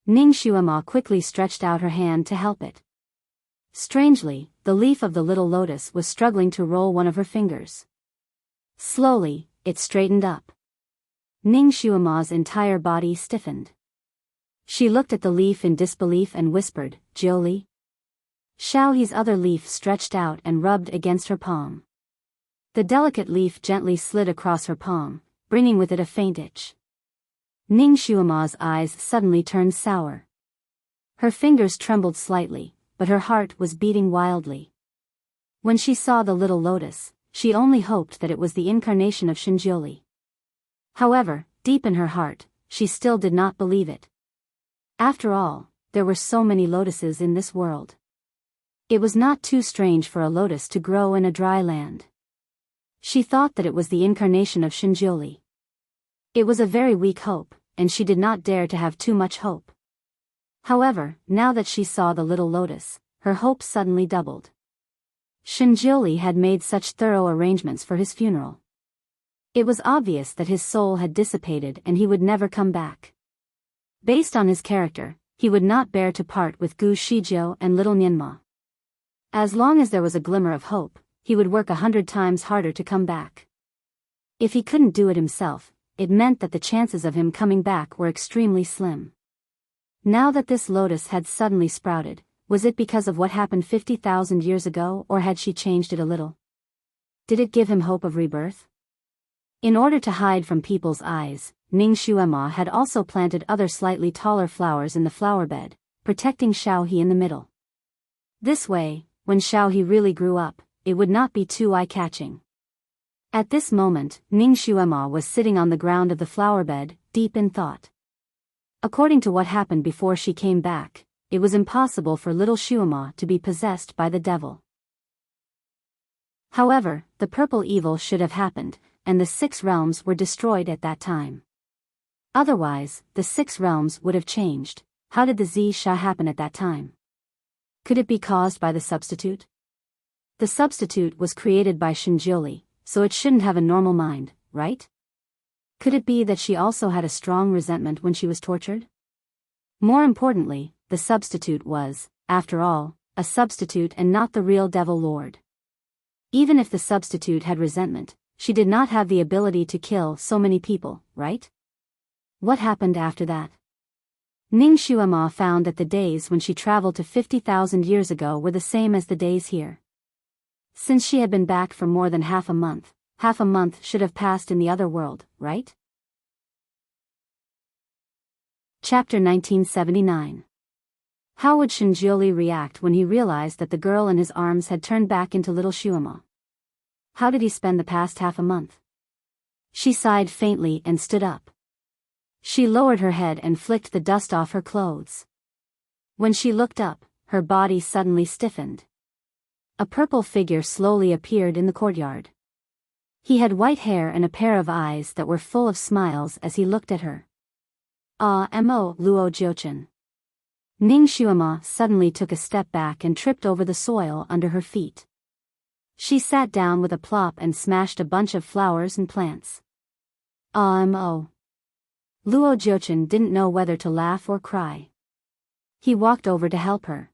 Ning Xuema quickly stretched out her hand to help it. Strangely, the leaf of the little lotus was struggling to roll one of her fingers. Slowly, it straightened up. Ning Xuema's entire body stiffened. She looked at the leaf in disbelief and whispered, "Jiuli." Xiaohe's other leaf stretched out and rubbed against her palm. The delicate leaf gently slid across her palm, bringing with it a faint itch. Ning Xuema's eyes suddenly turned sour. Her fingers trembled slightly, but her heart was beating wildly. When she saw the little lotus, she only hoped that it was the incarnation of Shinjiuli. However, deep in her heart, she still did not believe it. After all, there were so many lotuses in this world. It was not too strange for a lotus to grow in a dry land. She thought that it was the incarnation of Shinjiuli. It was a very weak hope, and she did not dare to have too much hope. However, now that she saw the little lotus, her hope suddenly doubled. Shinjiuli had made such thorough arrangements for his funeral. It was obvious that his soul had dissipated and he would never come back. Based on his character, he would not bear to part with Gu Shijiu and little Nianma. As long as there was a glimmer of hope, he would work 100 times harder to come back. If he couldn't do it himself, it meant that the chances of him coming back were extremely slim. Now that this lotus had suddenly sprouted, was it because of what happened 50,000 years ago, or had she changed it a little? Did it give him hope of rebirth? In order to hide from people's eyes, Ning Xuema had also planted other slightly taller flowers in the flower bed, protecting Xiaohe in the middle. This way, when Xiaohe really grew up, it would not be too eye-catching. At this moment, Ning Xuema was sitting on the ground of the flower bed, deep in thought. According to what happened before she came back, it was impossible for little Xuema to be possessed by the devil. However, the purple evil should have happened, and the 6 realms were destroyed at that time. Otherwise, the 6 realms would have changed. How did the Xia happen at that time? Could it be caused by the substitute? The substitute was created by Shinjiuli, so it shouldn't have a normal mind, right? Could it be that she also had a strong resentment when she was tortured? More importantly, the substitute was, after all, a substitute and not the real devil lord. Even if the substitute had resentment, she did not have the ability to kill so many people, right? What happened after that? Ning Xuema found that the days when she traveled to 50,000 years ago were the same as the days here. Since she had been back for more than half a month should have passed in the other world, right? Chapter 1979. How would Shinjiuli react when he realized that the girl in his arms had turned back into little Xuema? How did he spend the past half a month? She sighed faintly and stood up. She lowered her head and flicked the dust off her clothes. When she looked up, her body suddenly stiffened. A purple figure slowly appeared in the courtyard. He had white hair and a pair of eyes that were full of smiles as he looked at her. Mo Luo Jiuchen. Ning Xuema suddenly took a step back and tripped over the soil under her feet. She sat down with a plop and smashed a bunch of flowers and plants. Mo. Luo Jiuchen didn't know whether to laugh or cry. He walked over to help her.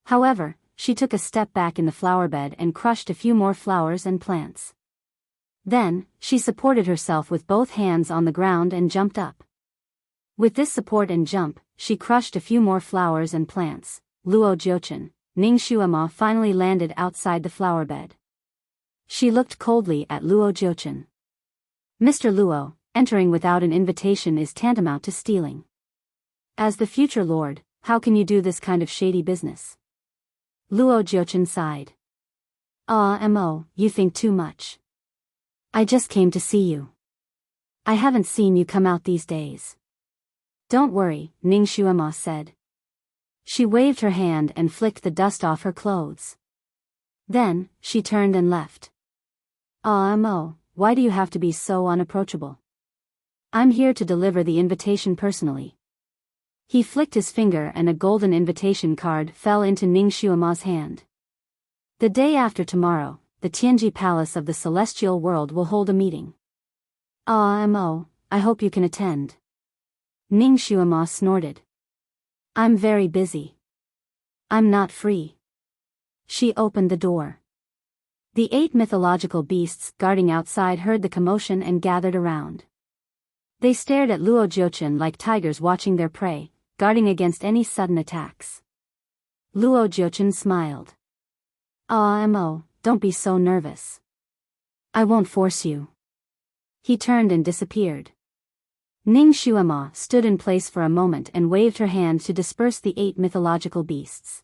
However, she took a step back in the flower bed and crushed a few more flowers and plants. Then, she supported herself with both hands on the ground and jumped up. With this support and jump, she crushed a few more flowers and plants. Luo Jiuchen, Ning Xuema finally landed outside the flower bed. She looked coldly at Luo Jiuchen. Mr. Luo, entering without an invitation is tantamount to stealing. As the future lord, how can you do this kind of shady business? Luo Jiuchen sighed. Mo, you think too much. I just came to see you. I haven't seen you come out these days. Don't worry, Ning Xuema said. She waved her hand and flicked the dust off her clothes. Then, she turned and left. Mo, why do you have to be so unapproachable? I'm here to deliver the invitation personally. He flicked his finger and a golden invitation card fell into Ning Xuema's hand. The day after tomorrow, the Tianji Palace of the Celestial World will hold a meeting. Mo, I hope you can attend. Ning Xuema snorted. I'm very busy. I'm not free. She opened the door. The 8 mythological beasts guarding outside heard the commotion and gathered around. They stared at Luo Jiuchen like tigers watching their prey, guarding against any sudden attacks. Luo Jiuchen smiled. Mo, don't be so nervous. I won't force you. He turned and disappeared. Ning Xuema stood in place for a moment and waved her hand to disperse the 8 mythological beasts.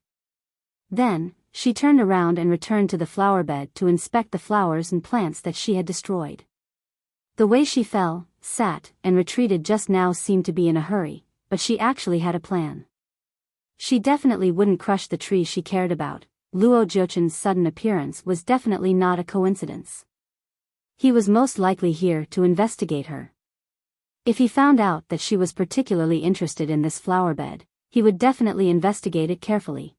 Then, she turned around and returned to the flower bed to inspect the flowers and plants that she had destroyed. The way she fell, sat, and retreated just now seemed to be in a hurry, but she actually had a plan. She definitely wouldn't crush the tree she cared about. Luo Jiuchen's sudden appearance was definitely not a coincidence. He was most likely here to investigate her. If he found out that she was particularly interested in this flower bed, he would definitely investigate it carefully.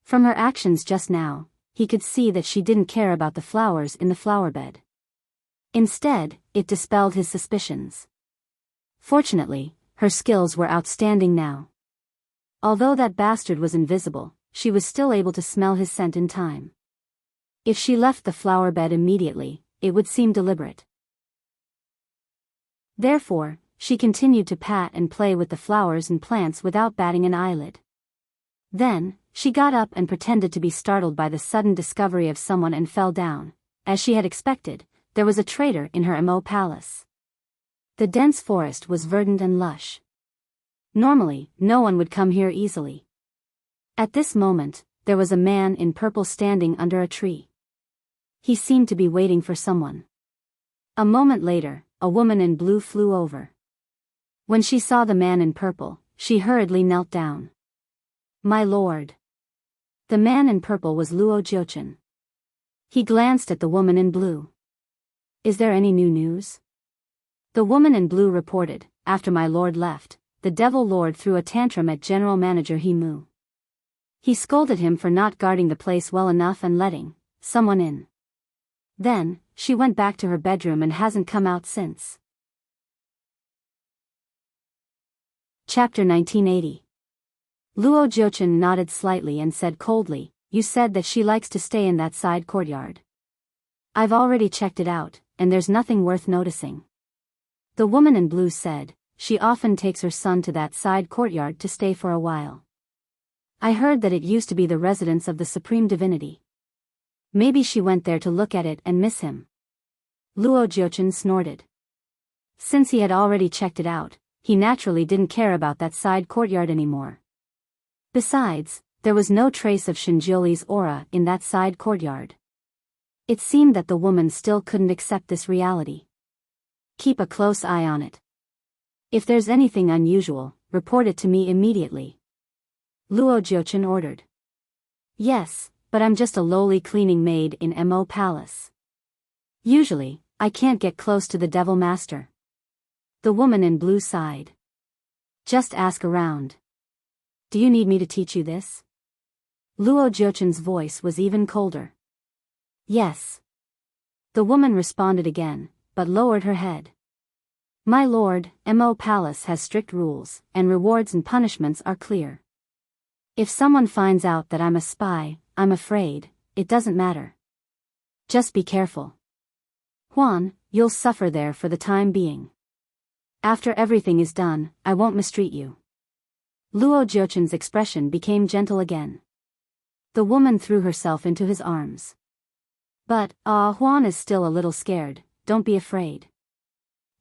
From her actions just now, he could see that she didn't care about the flowers in the flower bed. Instead, it dispelled his suspicions. Fortunately, her skills were outstanding now. Although that bastard was invisible, she was still able to smell his scent in time. If she left the flower bed immediately, it would seem deliberate. Therefore, she continued to pat and play with the flowers and plants without batting an eyelid. Then, she got up and pretended to be startled by the sudden discovery of someone and fell down. As she had expected, there was a traitor in her Mo palace. The dense forest was verdant and lush. Normally, no one would come here easily. At this moment, there was a man in purple standing under a tree. He seemed to be waiting for someone. A moment later, a woman in blue flew over. When she saw the man in purple, she hurriedly knelt down. My lord. The man in purple was Luo Jiuchen. He glanced at the woman in blue. Is there any new news? The woman in blue reported, after my lord left, the devil lord threw a tantrum at General Manager He Mu. He scolded him for not guarding the place well enough and letting someone in. Then, she went back to her bedroom and hasn't come out since. Chapter 1980. Luo Jiuchen nodded slightly and said coldly, You said that she likes to stay in that side courtyard. I've already checked it out, and there's nothing worth noticing. The woman in blue said, She often takes her son to that side courtyard to stay for a while. I heard that it used to be the residence of the Supreme Divinity. Maybe she went there to look at it and miss him. Luo Jiuchen snorted. Since he had already checked it out, he naturally didn't care about that side courtyard anymore. Besides, there was no trace of Shinjiuli's aura in that side courtyard. It seemed that the woman still couldn't accept this reality. Keep a close eye on it. If there's anything unusual, report it to me immediately. Luo Jiuchen ordered. Yes, but I'm just a lowly cleaning maid in Mo Palace. Usually, I can't get close to the Devil Master. The woman in blue sighed. Just ask around. Do you need me to teach you this? Luo Jiuchen's voice was even colder. Yes. The woman responded again, but lowered her head. My lord, Mo Palace has strict rules, and rewards and punishments are clear. If someone finds out that I'm a spy, I'm afraid, it doesn't matter. Just be careful. Huan, you'll suffer there for the time being. After everything is done, I won't mistreat you. Luo Jiuchen's expression became gentle again. The woman threw herself into his arms. But, Huan is still a little scared, don't be afraid.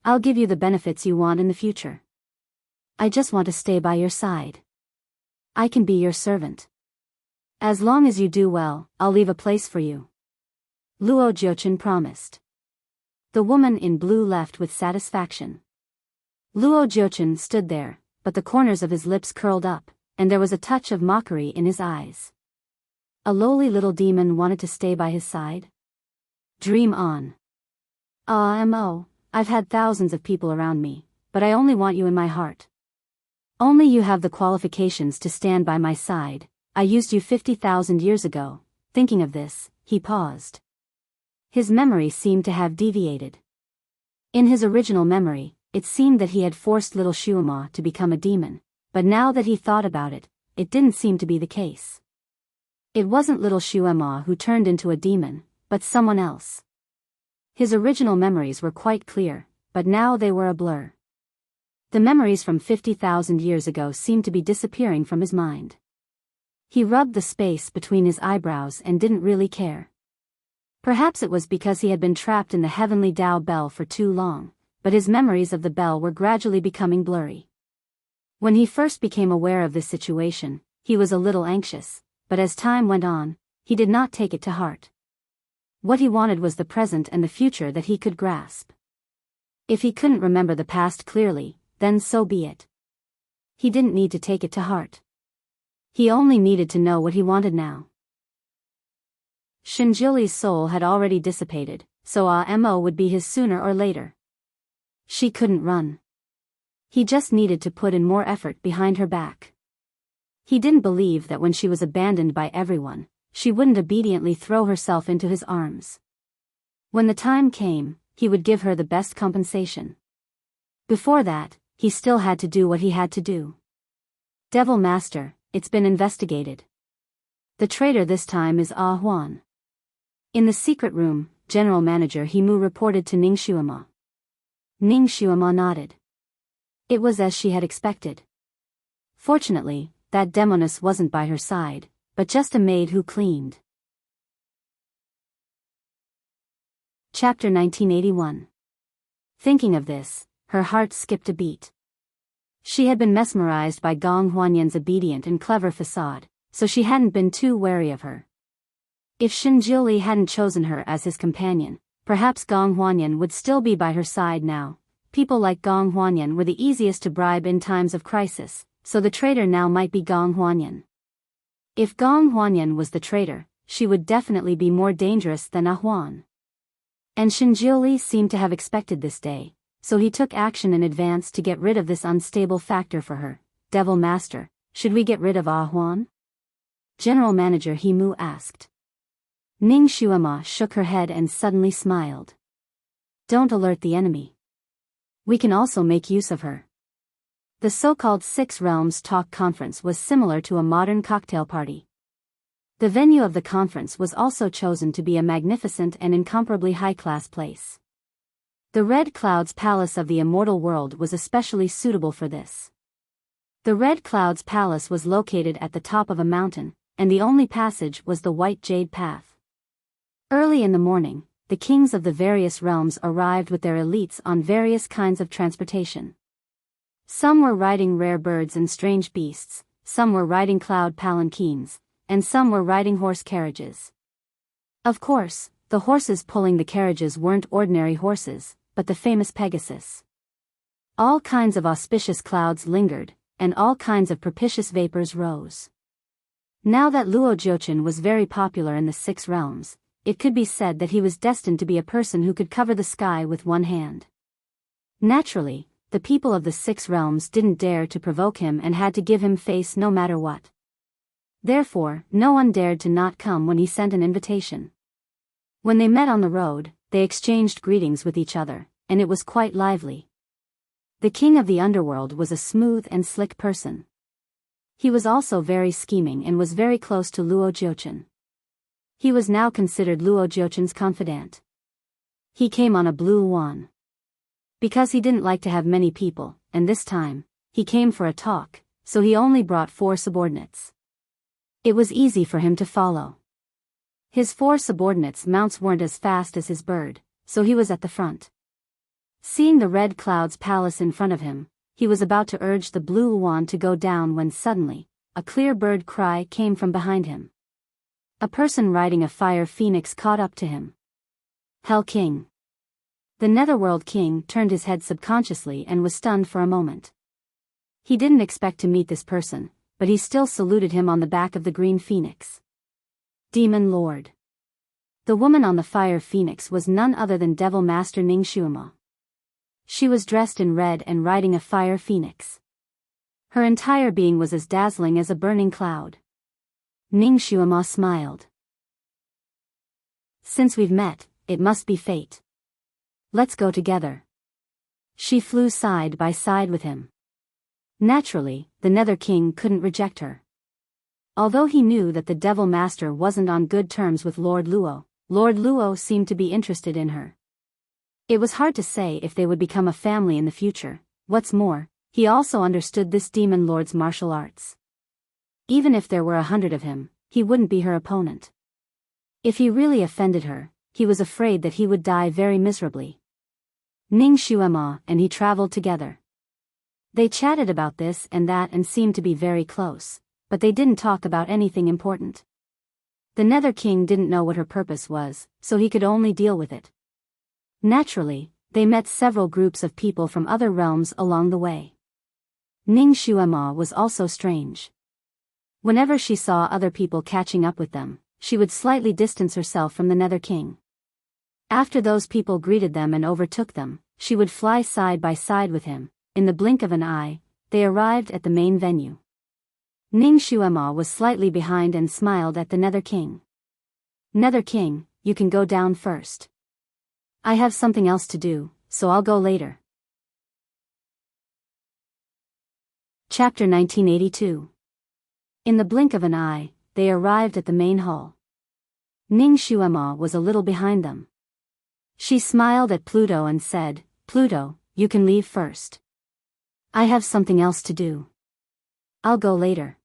I'll give you the benefits you want in the future. I just want to stay by your side. I can be your servant. As long as you do well, I'll leave a place for you. Luo Jiuchen promised. The woman in blue left with satisfaction. Luo Jiuchen stood there, but the corners of his lips curled up, and there was a touch of mockery in his eyes. A lowly little demon wanted to stay by his side? Dream on. I've had thousands of people around me, but I only want you in my heart. Only you have the qualifications to stand by my side. I used you 50,000 years ago. Thinking of this, he paused. His memory seemed to have deviated. In his original memory, it seemed that he had forced little Shuama to become a demon, but now that he thought about it, it didn't seem to be the case. It wasn't little Shuama who turned into a demon, but someone else. His original memories were quite clear, but now they were a blur. The memories from 50,000 years ago seemed to be disappearing from his mind. He rubbed the space between his eyebrows and didn't really care. Perhaps it was because he had been trapped in the heavenly Tao bell for too long, but his memories of the bell were gradually becoming blurry. When he first became aware of this situation, he was a little anxious, but as time went on, he did not take it to heart. What he wanted was the present and the future that he could grasp. If he couldn't remember the past clearly, then so be it. He didn't need to take it to heart. He only needed to know what he wanted now. Shinjili's soul had already dissipated, so Amo would be his sooner or later. She couldn't run. He just needed to put in more effort behind her back. He didn't believe that when she was abandoned by everyone, she wouldn't obediently throw herself into his arms. When the time came, he would give her the best compensation. Before that, he still had to do what he had to do. Devil Master, it's been investigated. The traitor this time is Ah Huan. In the secret room, General Manager Himu reported to Ning Shuama. Ning Shuama nodded. It was as she had expected. Fortunately, that demoness wasn't by her side, but just a maid who cleaned. Chapter 1981. Thinking of this, her heart skipped a beat. She had been mesmerized by Gong Huanyan's obedient and clever facade, so she hadn't been too wary of her. If Shinjili hadn't chosen her as his companion, perhaps Gong Huanyan would still be by her side now. People like Gong Huanyan were the easiest to bribe in times of crisis, so the traitor now might be Gong Huanyan. If Gong Huanyan was the traitor, she would definitely be more dangerous than Ah Huan. And Shinjili seemed to have expected this day, so he took action in advance to get rid of this unstable factor for her. Devil Master, should we get rid of Ah Huan? General Manager Himu asked. Ning Shuama shook her head and suddenly smiled. Don't alert the enemy. We can also make use of her. The so-called Six Realms Talk Conference was similar to a modern cocktail party. The venue of the conference was also chosen to be a magnificent and incomparably high-class place. The Red Clouds Palace of the Immortal World was especially suitable for this. The Red Clouds Palace was located at the top of a mountain, and the only passage was the White Jade Path. Early in the morning, the kings of the various realms arrived with their elites on various kinds of transportation. Some were riding rare birds and strange beasts, some were riding cloud palanquins, and some were riding horse carriages. Of course, the horses pulling the carriages weren't ordinary horses, but the famous Pegasus. All kinds of auspicious clouds lingered, and all kinds of propitious vapors rose. Now that Luo Jiuchen was very popular in the Six Realms, it could be said that he was destined to be a person who could cover the sky with one hand. Naturally, the people of the Six Realms didn't dare to provoke him and had to give him face no matter what. Therefore, no one dared to not come when he sent an invitation. When they met on the road, they exchanged greetings with each other, and it was quite lively. The king of the underworld was a smooth and slick person. He was also very scheming and was very close to Luo Jiuchen. He was now considered Luo Jiuchen's confidant. He came on a blue wand. Because he didn't like to have many people, and this time, he came for a talk, so he only brought 4 subordinates. It was easy for him to follow. His 4 subordinates' mounts weren't as fast as his bird, so he was at the front. Seeing the Red Clouds Palace in front of him, he was about to urge the blue wand to go down when suddenly, a clear bird cry came from behind him. A person riding a fire phoenix caught up to him. Hell King. The Netherworld King turned his head subconsciously and was stunned for a moment. He didn't expect to meet this person, but he still saluted him on the back of the green phoenix. Demon Lord. The woman on the fire phoenix was none other than Devil Master Ning Shuama. She was dressed in red and riding a fire phoenix. Her entire being was as dazzling as a burning cloud. Ning Shuama smiled. Since we've met, it must be fate. Let's go together. She flew side by side with him. Naturally, the Nether King couldn't reject her. Although he knew that the Devil Master wasn't on good terms with Lord Luo seemed to be interested in her. It was hard to say if they would become a family in the future. What's more, he also understood this Demon Lord's martial arts. Even if there were 100 of him, he wouldn't be her opponent. If he really offended her, he was afraid that he would die very miserably. Ning Shuama and he traveled together. They chatted about this and that and seemed to be very close, but they didn't talk about anything important. The Nether King didn't know what her purpose was, so he could only deal with it. Naturally, they met several groups of people from other realms along the way. Ning Shuama was also strange. Whenever she saw other people catching up with them, she would slightly distance herself from the Nether King. After those people greeted them and overtook them, she would fly side by side with him. In the blink of an eye, they arrived at the main venue. Ning Shuama was slightly behind and smiled at the Nether King. Nether King, you can go down first. I have something else to do, so I'll go later. Chapter 1982. In the blink of an eye, they arrived at the main hall. Ning Shuama was a little behind them. She smiled at Pluto and said, Pluto, you can leave first. I have something else to do. I'll go later.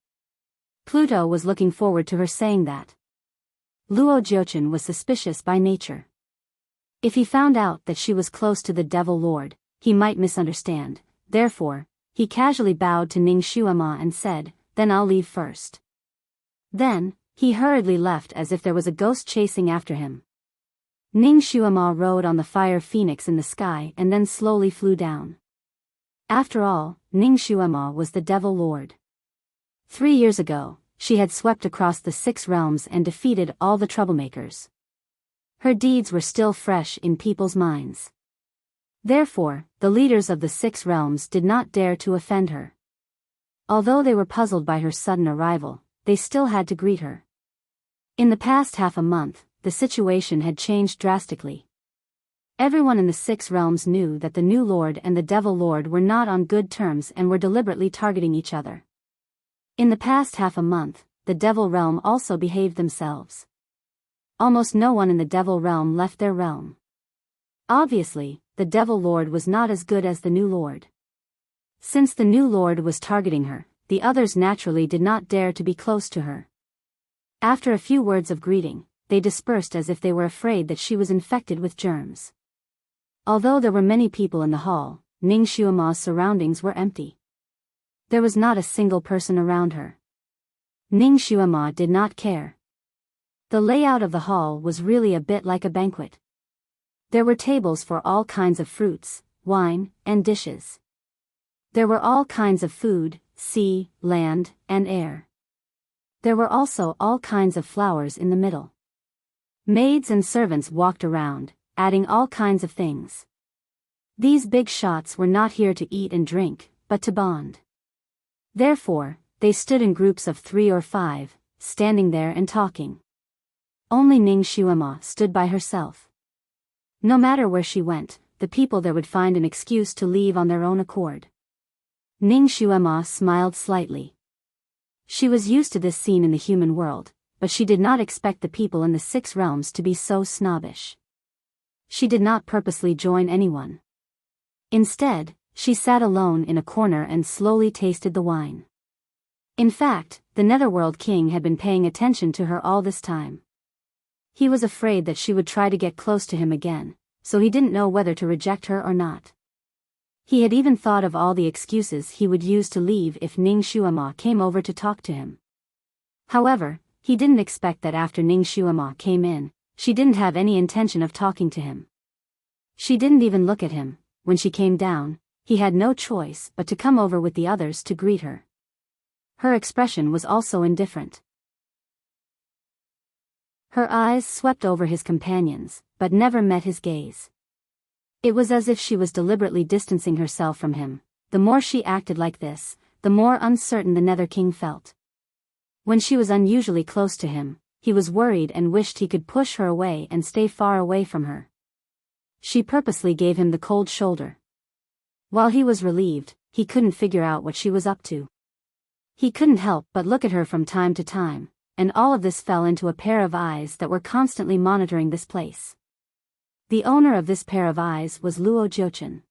Pluto was looking forward to her saying that. Luo Jiuchen was suspicious by nature. If he found out that she was close to the Devil Lord, he might misunderstand. Therefore, he casually bowed to Ning Shuama and said, then I'll leave first. Then, he hurriedly left as if there was a ghost chasing after him. Ning Shuama rode on the fire phoenix in the sky and then slowly flew down. After all, Ning Shuama was the Devil Lord. 3 years ago, she had swept across the 6 realms and defeated all the troublemakers. Her deeds were still fresh in people's minds. Therefore, the leaders of the 6 realms did not dare to offend her. Although they were puzzled by her sudden arrival, they still had to greet her. In the past half a month, the situation had changed drastically. Everyone in the 6 realms knew that the new Lord and the Devil Lord were not on good terms and were deliberately targeting each other. In the past half a month, the Devil Realm also behaved themselves. Almost no one in the Devil Realm left their realm. Obviously, the Devil Lord was not as good as the new Lord. Since the new Lord was targeting her, the others naturally did not dare to be close to her. After a few words of greeting, they dispersed as if they were afraid that she was infected with germs. Although there were many people in the hall, Ning Shuama's surroundings were empty. There was not a single person around her. Ning Shuama did not care. The layout of the hall was really a bit like a banquet. There were tables for all kinds of fruits, wine, and dishes. There were all kinds of food, sea, land, and air. There were also all kinds of flowers in the middle. Maids and servants walked around, adding all kinds of things. These big shots were not here to eat and drink, but to bond. Therefore, they stood in groups of 3 or 5, standing there and talking. Only Ning Shuama stood by herself. No matter where she went, the people there would find an excuse to leave on their own accord. Ning Shuama smiled slightly. She was used to this scene in the human world, but she did not expect the people in the 6 realms to be so snobbish. She did not purposely join anyone. Instead, she sat alone in a corner and slowly tasted the wine. In fact, the Netherworld King had been paying attention to her all this time. He was afraid that she would try to get close to him again, so he didn't know whether to reject her or not. He had even thought of all the excuses he would use to leave if Ning Shuama came over to talk to him. However, he didn't expect that after Ning Shuama came in, she didn't have any intention of talking to him. She didn't even look at him. When she came down, he had no choice but to come over with the others to greet her. Her expression was also indifferent. Her eyes swept over his companions, but never met his gaze. It was as if she was deliberately distancing herself from him. The more she acted like this, the more uncertain the Nether King felt. When she was unusually close to him, he was worried and wished he could push her away and stay far away from her. She purposely gave him the cold shoulder. While he was relieved, he couldn't figure out what she was up to. He couldn't help but look at her from time to time, and all of this fell into a pair of eyes that were constantly monitoring this place. The owner of this pair of eyes was Luo Jiuchen.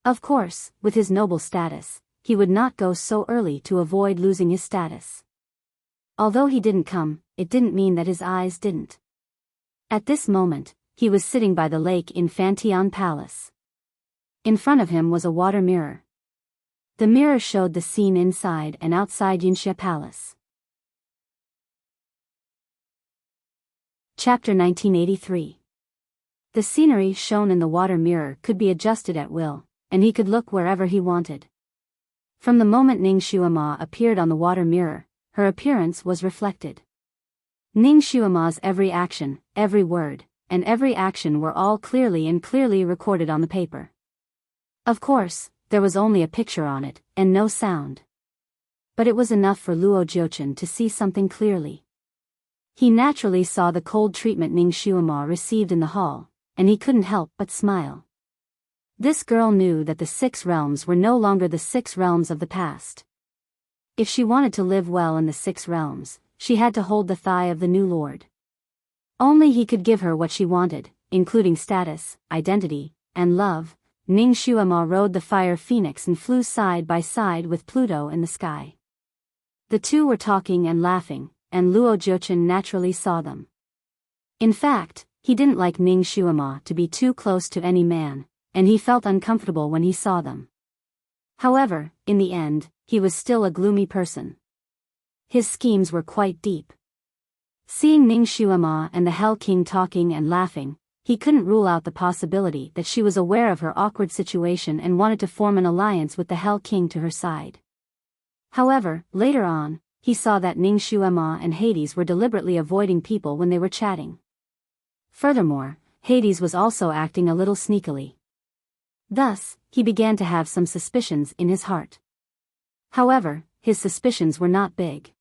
Of course, with his noble status, he would not go so early to avoid losing his status. Although he didn't come, it didn't mean that his eyes didn't. At this moment, he was sitting by the lake in Fantian Palace. In front of him was a water mirror. The mirror showed the scene inside and outside Yinxia Palace. Chapter 1983. The scenery shown in the water mirror could be adjusted at will, and he could look wherever he wanted. From the moment Ning Xuema appeared on the water mirror, her appearance was reflected. Ning Xuema's every action, every word, and every action were all clearly recorded on the paper. Of course, there was only a picture on it, and no sound. But it was enough for Luo Jiuchen to see something clearly. He naturally saw the cold treatment Ning Xuema received in the hall, and he couldn't help but smile. This girl knew that the 6 realms were no longer the 6 realms of the past. If she wanted to live well in the 6 realms, she had to hold the thigh of the new lord. Only he could give her what she wanted, including status, identity, and love. Ning Xuema rode the fire phoenix and flew side by side with Pluto in the sky. The two were talking and laughing, and Luo Jiuchen naturally saw them. In fact, he didn't like Ning Xuema to be too close to any man, and he felt uncomfortable when he saw them. However, in the end, he was still a gloomy person. His schemes were quite deep. Seeing Ning Xuema and the Hell King talking and laughing, he couldn't rule out the possibility that she was aware of her awkward situation and wanted to form an alliance with the Hell King to her side. However, later on, he saw that Ning Xuema and Hades were deliberately avoiding people when they were chatting. Furthermore, Hades was also acting a little sneakily. Thus, he began to have some suspicions in his heart. However, his suspicions were not big.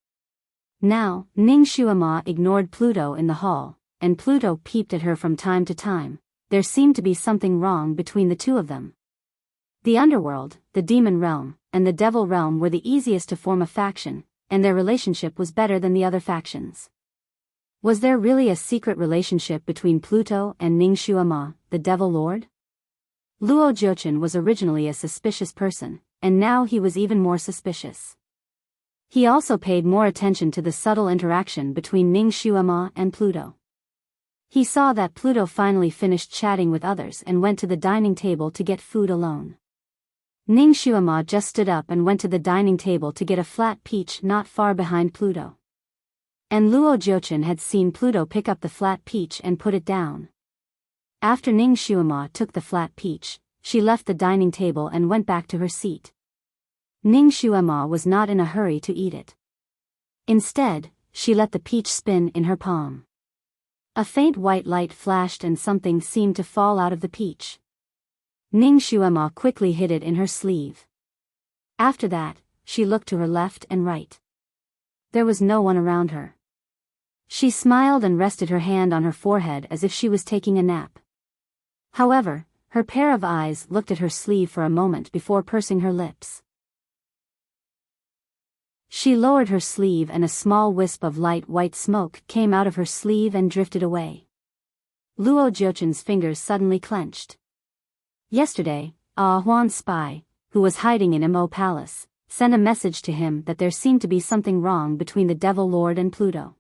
Now, Ning Xuema ignored Pluto in the hall, and Pluto peeped at her from time to time. There seemed to be something wrong between the two of them. The underworld, the demon realm, and the devil realm were the easiest to form a faction, and their relationship was better than the other factions. Was there really a secret relationship between Pluto and Ning Xuema, the devil lord? Luo Jiuchen was originally a suspicious person, and now he was even more suspicious. He also paid more attention to the subtle interaction between Ning Xuema and Pluto. He saw that Pluto finally finished chatting with others and went to the dining table to get food alone. Ning Xuema just stood up and went to the dining table to get a flat peach not far behind Pluto. And Luo Jiuchen had seen Pluto pick up the flat peach and put it down. After Ning Xuema took the flat peach, she left the dining table and went back to her seat. Ning Xuema was not in a hurry to eat it. Instead, she let the peach spin in her palm. A faint white light flashed and something seemed to fall out of the peach. Ning Xuema quickly hid it in her sleeve. After that, she looked to her left and right. There was no one around her. She smiled and rested her hand on her forehead as if she was taking a nap. However, her pair of eyes looked at her sleeve for a moment before pursing her lips. She lowered her sleeve and a small wisp of light white smoke came out of her sleeve and drifted away. Luo Jiuchen's fingers suddenly clenched. Yesterday, a Huan spy, who was hiding in Mo Palace, sent a message to him that there seemed to be something wrong between the Devil Lord and Pluto.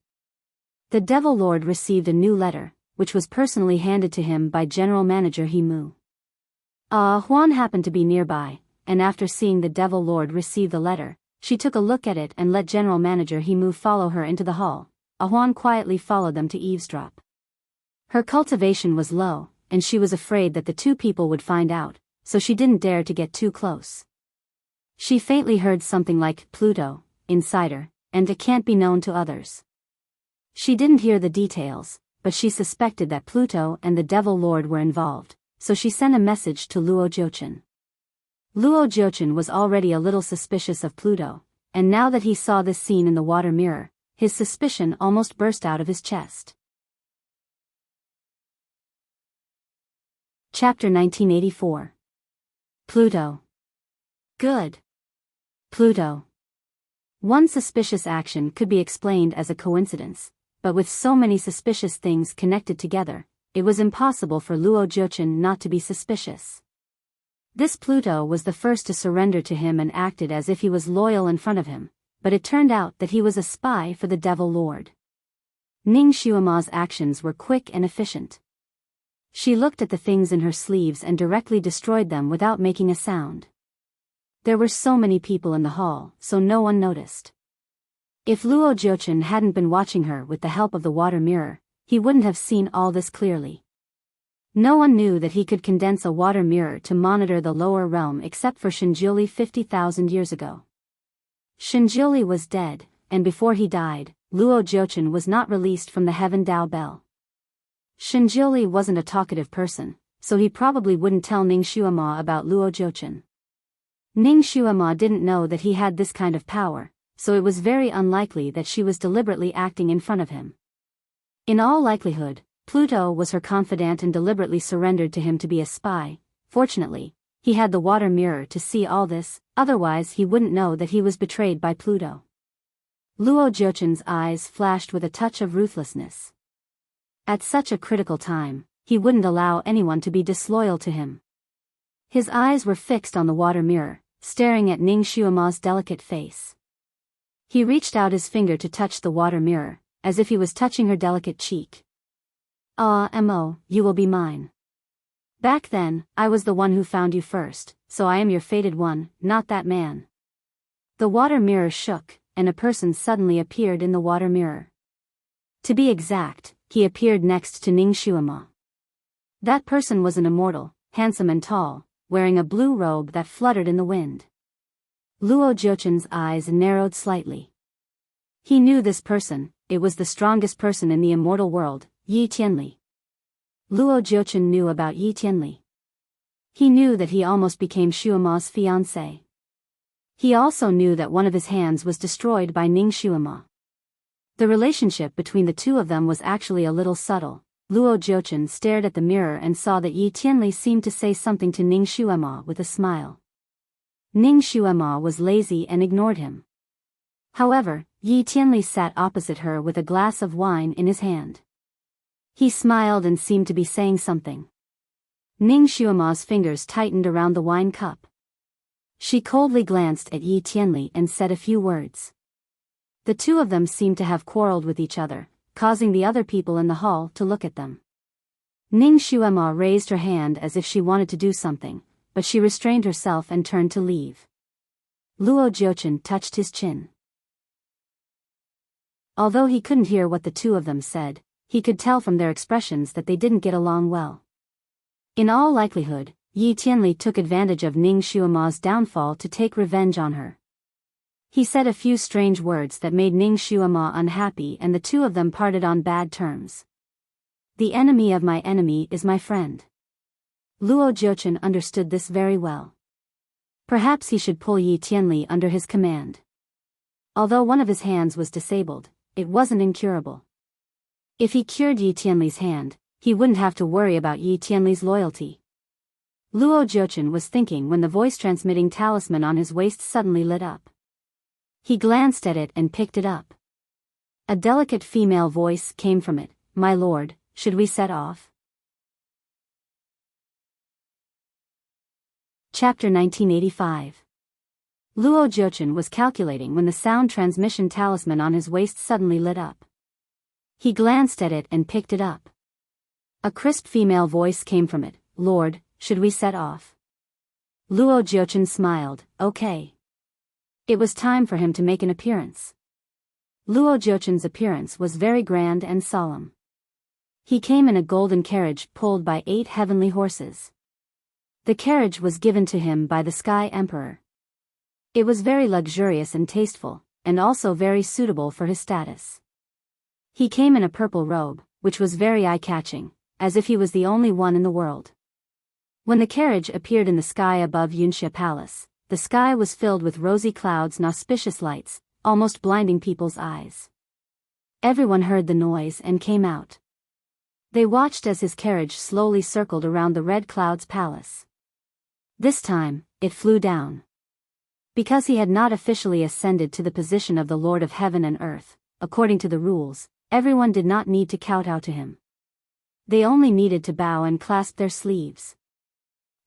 The Devil Lord received a new letter, which was personally handed to him by General Manager He Mu. Huan happened to be nearby, and after seeing the Devil Lord receive the letter, she took a look at it and let General Manager He Mu follow her into the hall. Huan quietly followed them to eavesdrop. Her cultivation was low, and she was afraid that the two people would find out, so she didn't dare to get too close. She faintly heard something like, "Pluto, insider, and it can't be known to others." She didn't hear the details, but she suspected that Pluto and the Devil Lord were involved, so she sent a message to Luo Jiuchen. Luo Jiuchen was already a little suspicious of Pluto, and now that he saw this scene in the water mirror, his suspicion almost burst out of his chest. Chapter 1984. Pluto. Good. Pluto. One suspicious action could be explained as a coincidence, but with so many suspicious things connected together, it was impossible for Luo Jiuchen not to be suspicious. This Pluto was the first to surrender to him and acted as if he was loyal in front of him, but it turned out that he was a spy for the Devil Lord. Ning Xuema's actions were quick and efficient. She looked at the things in her sleeves and directly destroyed them without making a sound. There were so many people in the hall, so no one noticed. If Luo Jiuchen hadn't been watching her with the help of the water mirror, he wouldn't have seen all this clearly. No one knew that he could condense a water mirror to monitor the lower realm except for Shinjuli 50,000 years ago. Shinjuli was dead, and before he died, Luo Jiuchen was not released from the Heaven Dao Bell. Shinjuli wasn't a talkative person, so he probably wouldn't tell Ning Xuema about Luo Jiuchen. Ning Xuema didn't know that he had this kind of power, so it was very unlikely that she was deliberately acting in front of him. In all likelihood, Pluto was her confidant and deliberately surrendered to him to be a spy. Fortunately, he had the water mirror to see all this, otherwise he wouldn't know that he was betrayed by Pluto. Luo Jiuchen's eyes flashed with a touch of ruthlessness. At such a critical time, he wouldn't allow anyone to be disloyal to him. His eyes were fixed on the water mirror, staring at Ning Xuema's delicate face. He reached out his finger to touch the water mirror, as if he was touching her delicate cheek. Ah, Mo, you will be mine. Back then, I was the one who found you first, so I am your fated one, not that man. The water mirror shook, and a person suddenly appeared in the water mirror. To be exact, he appeared next to Ning Xuema. That person was an immortal, handsome and tall, wearing a blue robe that fluttered in the wind. Luo Jiuchen's eyes narrowed slightly. He knew this person, it was the strongest person in the immortal world, Yi Tianli. Luo Jiuchen knew about Yi Tianli. He knew that he almost became Xuema's fiancé. He also knew that one of his hands was destroyed by Ning Xuema. The relationship between the two of them was actually a little subtle. Luo Jiuchen stared at the mirror and saw that Yi Tianli seemed to say something to Ning Xuema with a smile. Ning Xuema was lazy and ignored him. However, Yi Tianli sat opposite her with a glass of wine in his hand. He smiled and seemed to be saying something. Ning Xuema's fingers tightened around the wine cup. She coldly glanced at Yi Tianli and said a few words. The two of them seemed to have quarreled with each other, causing the other people in the hall to look at them. Ning Xuema raised her hand as if she wanted to do something, but she restrained herself and turned to leave. Luo Jiuchen touched his chin. Although he couldn't hear what the two of them said, he could tell from their expressions that they didn't get along well. In all likelihood, Yi Tianli took advantage of Ning Xuema's downfall to take revenge on her. He said a few strange words that made Ning Xuema unhappy and the two of them parted on bad terms. The enemy of my enemy is my friend. Luo Jiuchen understood this very well. Perhaps he should pull Yi Tianli under his command. Although one of his hands was disabled, it wasn't incurable. If he cured Yi Tianli's hand, he wouldn't have to worry about Yi Tianli's loyalty. Luo Jiuchen was thinking when the voice-transmitting talisman on his waist suddenly lit up. He glanced at it and picked it up. A delicate female voice came from it. My lord, should we set off? Chapter 1985. Luo Jiuchen was calculating when the sound transmission talisman on his waist suddenly lit up. He glanced at it and picked it up. A crisp female voice came from it. Lord, should we set off? Luo Jiuchen smiled. Okay. It was time for him to make an appearance. Luo Jiuchen's appearance was very grand and solemn. He came in a golden carriage pulled by 8 heavenly horses. The carriage was given to him by the Sky Emperor. It was very luxurious and tasteful, and also very suitable for his status. He came in a purple robe, which was very eye-catching, as if he was the only one in the world. When the carriage appeared in the sky above Yunxia Palace, the sky was filled with rosy clouds and auspicious lights, almost blinding people's eyes. Everyone heard the noise and came out. They watched as his carriage slowly circled around the Red Cloud's palace. This time, it flew down. Because he had not officially ascended to the position of the Lord of Heaven and Earth, according to the rules, everyone did not need to kowtow to him. They only needed to bow and clasp their sleeves.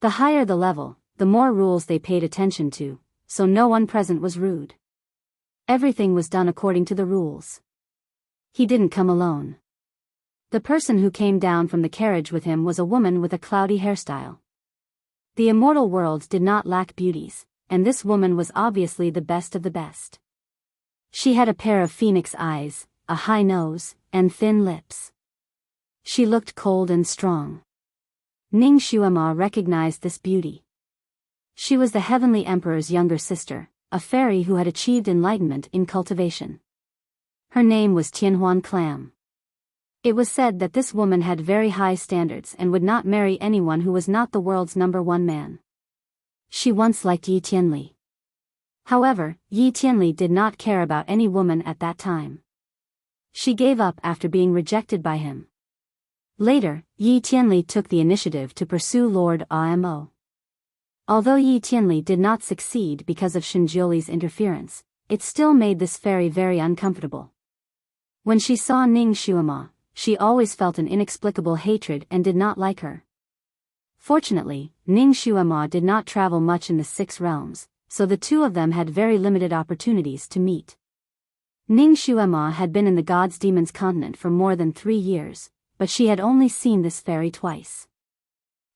The higher the level, the more rules they paid attention to, so no one present was rude. Everything was done according to the rules. He didn't come alone. The person who came down from the carriage with him was a woman with a cloudy hairstyle. The immortal world did not lack beauties, and this woman was obviously the best of the best. She had a pair of phoenix eyes, a high nose, and thin lips. She looked cold and strong. Ning Xuema recognized this beauty. She was the Heavenly Emperor's younger sister, a fairy who had achieved enlightenment in cultivation. Her name was Tianhuan Clam. It was said that this woman had very high standards and would not marry anyone who was not the world's #1 man. She once liked Yi Tianli. However, Yi Tianli did not care about any woman at that time. She gave up after being rejected by him. Later, Yi Tianli took the initiative to pursue Lord Amo. Although Yi Tianli did not succeed because of Shinjiuli's interference, it still made this fairy very uncomfortable. When she saw Ning Xuema, she always felt an inexplicable hatred and did not like her. Fortunately, Ning Xuema did not travel much in the 6 realms, so the two of them had very limited opportunities to meet. Ning Xuema had been in the God's Demons continent for more than 3 years, but she had only seen this fairy twice.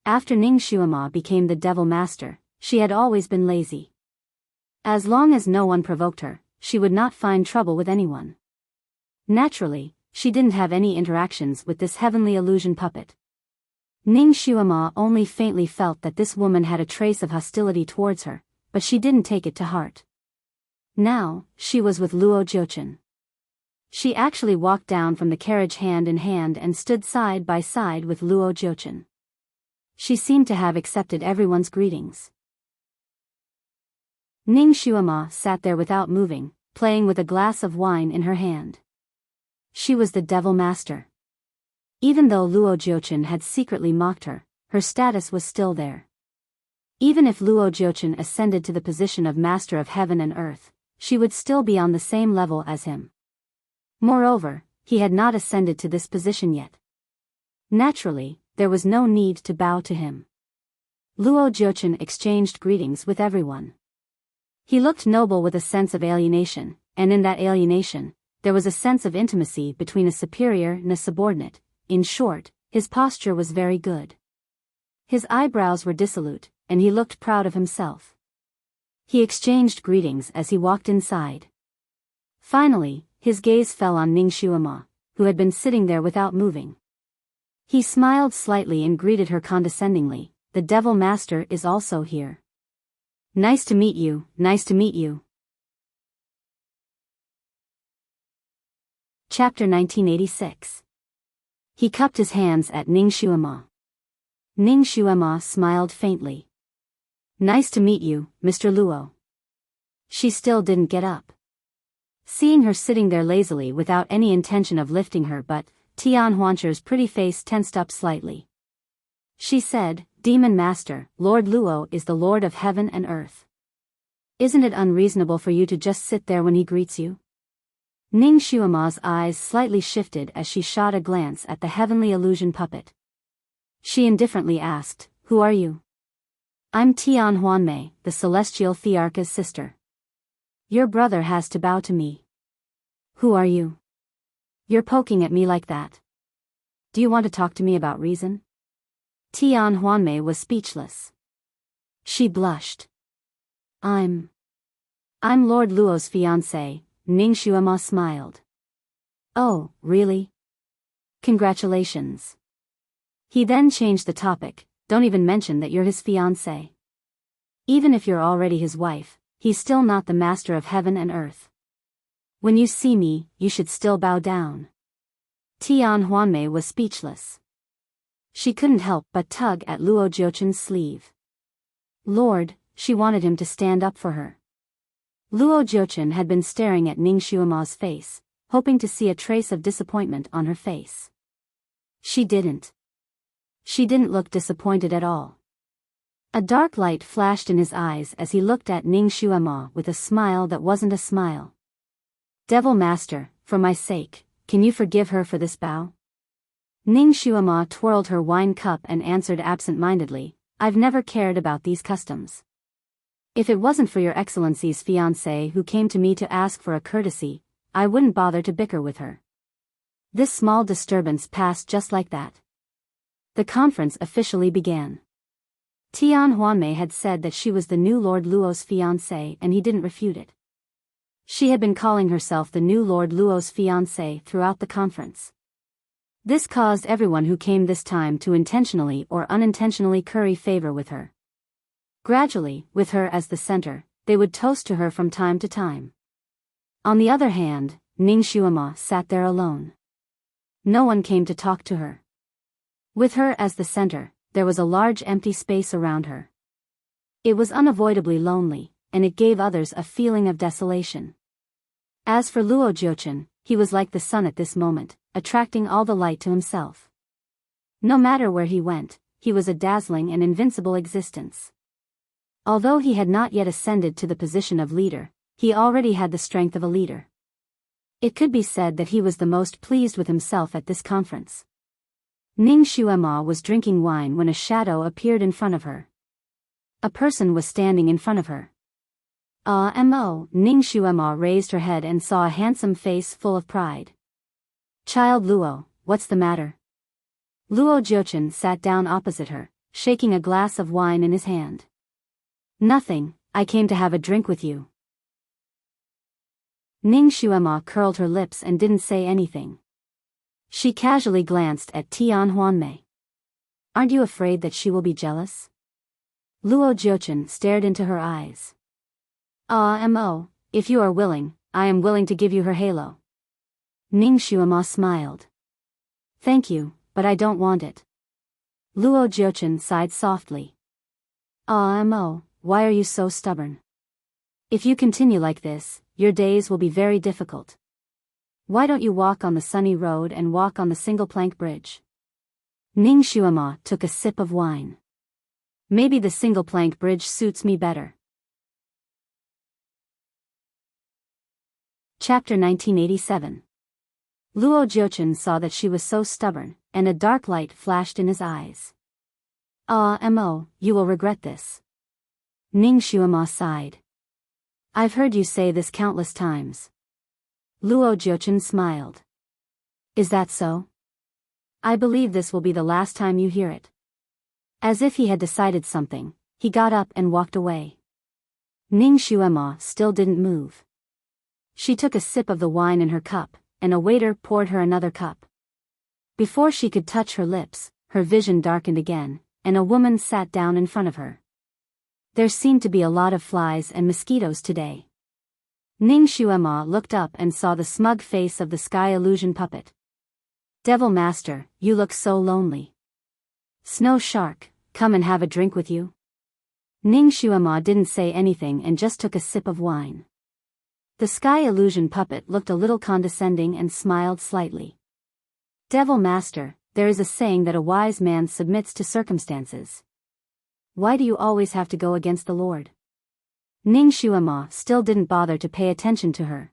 After Ning Xuema became the Devil Master, she had always been lazy. As long as no one provoked her, she would not find trouble with anyone. Naturally, she didn't have any interactions with this heavenly illusion puppet. Ning Xuema only faintly felt that this woman had a trace of hostility towards her, but she didn't take it to heart. Now, she was with Luo Jiuchen. She actually walked down from the carriage hand in hand and stood side by side with Luo Jiuchen. She seemed to have accepted everyone's greetings. Ning Xuema sat there without moving, playing with a glass of wine in her hand. She was the Devil Master. Even though Luo Jiuchen had secretly mocked her, her status was still there. Even if Luo Jiuchen ascended to the position of Master of Heaven and Earth, she would still be on the same level as him. Moreover, he had not ascended to this position yet. Naturally, there was no need to bow to him. Luo Jiuchen exchanged greetings with everyone. He looked noble with a sense of alienation, and in that alienation, there was a sense of intimacy between a superior and a subordinate. In short, his posture was very good. His eyebrows were dissolute, and he looked proud of himself. He exchanged greetings as he walked inside. Finally, his gaze fell on Ning Xuema, who had been sitting there without moving. He smiled slightly and greeted her condescendingly. "The Devil Master is also here. Nice to meet you, nice to meet you." Chapter 1986. He cupped his hands at Ning Xuema. Ning Xuema smiled faintly. "Nice to meet you, Mr. Luo." She still didn't get up. Seeing her sitting there lazily without any intention of lifting her but, Tian Huancher's pretty face tensed up slightly. She said, "Demon Master, Lord Luo is the Lord of Heaven and Earth. Isn't it unreasonable for you to just sit there when he greets you?" Ning Xuema's eyes slightly shifted as she shot a glance at the heavenly illusion puppet. She indifferently asked, "Who are you?" "I'm Tian Huanmei, the celestial Thearcha's sister. Your brother has to bow to me." "Who are you? You're poking at me like that. Do you want to talk to me about reason?" Tian Huanmei was speechless. She blushed. I'm Lord Luo's fiancé." Ning Xuema smiled. "Oh, really? Congratulations." He then changed the topic. "Don't even mention that you're his fiancé. Even if you're already his wife, he's still not the Master of Heaven and Earth. When you see me, you should still bow down." Tian Huanmei was speechless. She couldn't help but tug at Luo Jiuchen's sleeve. Lord, she wanted him to stand up for her. Luo Jiuchen had been staring at Ning Xuema's face, hoping to see a trace of disappointment on her face. She didn't. She didn't look disappointed at all. A dark light flashed in his eyes as he looked at Ning Xuema with a smile that wasn't a smile. Devil Master, for my sake, can you forgive her for this bow? Ning Xuema twirled her wine cup and answered absent-mindedly, I've never cared about these customs. If it wasn't for your excellency's fiancé who came to me to ask for a courtesy, I wouldn't bother to bicker with her. This small disturbance passed just like that. The conference officially began. Tian Huanmei had said that she was the new Lord Luo's fiancé and he didn't refute it. She had been calling herself the new Lord Luo's fiancé throughout the conference. This caused everyone who came this time to intentionally or unintentionally curry favor with her. Gradually, with her as the center, they would toast to her from time to time. On the other hand, Ning Xuema sat there alone. No one came to talk to her. With her as the center, there was a large empty space around her. It was unavoidably lonely, and it gave others a feeling of desolation. As for Luo Jiuchen, he was like the sun at this moment, attracting all the light to himself. No matter where he went, he was a dazzling and invincible existence. Although he had not yet ascended to the position of leader, he already had the strength of a leader. It could be said that he was the most pleased with himself at this conference. Ning Xuema was drinking wine when a shadow appeared in front of her. A person was standing in front of her. Ning Xuema raised her head and saw a handsome face full of pride. Child Luo, what's the matter? Luo Jiuchen sat down opposite her, shaking a glass of wine in his hand. Nothing, I came to have a drink with you. Ning Xuema curled her lips and didn't say anything. She casually glanced at Tian Huanmei. Aren't you afraid that she will be jealous? Luo Jiuchen stared into her eyes. If you are willing, I am willing to give you her halo. Ning Xuema smiled. Thank you, but I don't want it. Luo Jiuchen sighed softly. Why are you so stubborn? If you continue like this, your days will be very difficult. Why don't you walk on the sunny road and walk on the single-plank bridge? Ning Xuema took a sip of wine. Maybe the single-plank bridge suits me better. Chapter 1987. Luo Jiuchen saw that she was so stubborn, and a dark light flashed in his eyes. You will regret this. Ning Xuema sighed. I've heard you say this countless times. Luo Jiuchen smiled. Is that so? I believe this will be the last time you hear it. As if he had decided something, he got up and walked away. Ning Xuema still didn't move. She took a sip of the wine in her cup, and a waiter poured her another cup. Before she could touch her lips, her vision darkened again, and a woman sat down in front of her. There seemed to be a lot of flies and mosquitoes today. Ning Xuema looked up and saw the smug face of the sky illusion puppet. Devil Master, you look so lonely. Snow Shark, come and have a drink with you? Ning Xuema didn't say anything and just took a sip of wine. The sky illusion puppet looked a little condescending and smiled slightly. Devil Master, there is a saying that a wise man submits to circumstances. Why do you always have to go against the Lord? Ning Xuema still didn't bother to pay attention to her.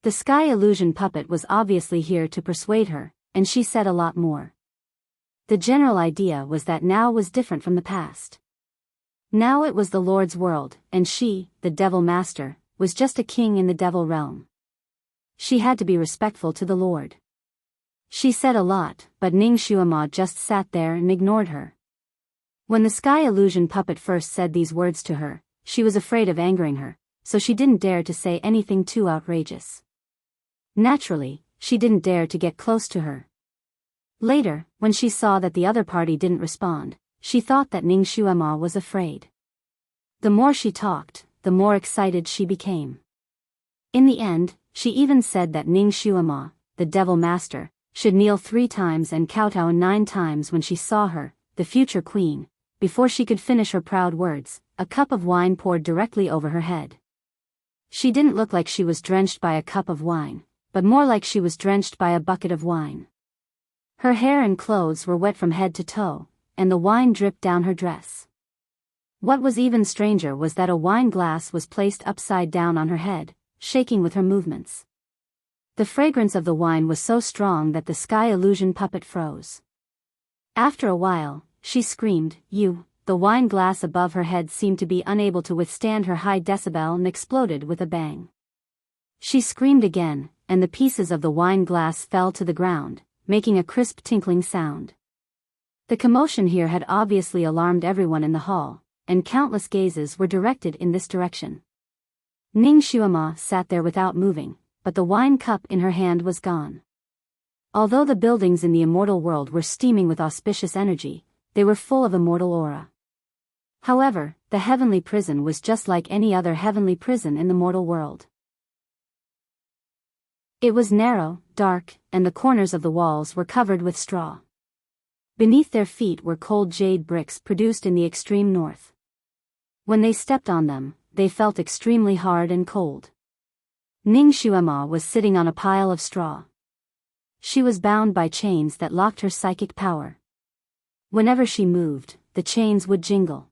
The sky illusion puppet was obviously here to persuade her, and she said a lot more. The general idea was that now was different from the past. Now it was the Lord's world, and she, the Devil Master, was just a king in the Devil realm. She had to be respectful to the Lord. She said a lot, but Ning Xuema just sat there and ignored her. When the sky illusion puppet first said these words to her, she was afraid of angering her, so she didn't dare to say anything too outrageous. Naturally, she didn't dare to get close to her. Later, when she saw that the other party didn't respond, she thought that Ning Xuema was afraid. The more she talked, the more excited she became. In the end, she even said that Ning Xuema, the Devil Master, should kneel 3 times and kowtow 9 times when she saw her, the future queen. Before she could finish her proud words, a cup of wine poured directly over her head. She didn't look like she was drenched by a cup of wine, but more like she was drenched by a bucket of wine. Her hair and clothes were wet from head to toe, and the wine dripped down her dress. What was even stranger was that a wine glass was placed upside down on her head, shaking with her movements. The fragrance of the wine was so strong that the sky illusion puppet froze. After a while, she screamed, "You!" The wine glass above her head seemed to be unable to withstand her high decibel and exploded with a bang. She screamed again, and the pieces of the wine glass fell to the ground, making a crisp tinkling sound. The commotion here had obviously alarmed everyone in the hall, and countless gazes were directed in this direction. Ning Xuema sat there without moving, but the wine cup in her hand was gone. Although the buildings in the immortal world were steaming with auspicious energy, they were full of immortal aura. However, the heavenly prison was just like any other heavenly prison in the mortal world. It was narrow, dark, and the corners of the walls were covered with straw. Beneath their feet were cold jade bricks produced in the extreme north. When they stepped on them, they felt extremely hard and cold. Ning Xuema was sitting on a pile of straw. She was bound by chains that locked her psychic power. Whenever she moved, the chains would jingle.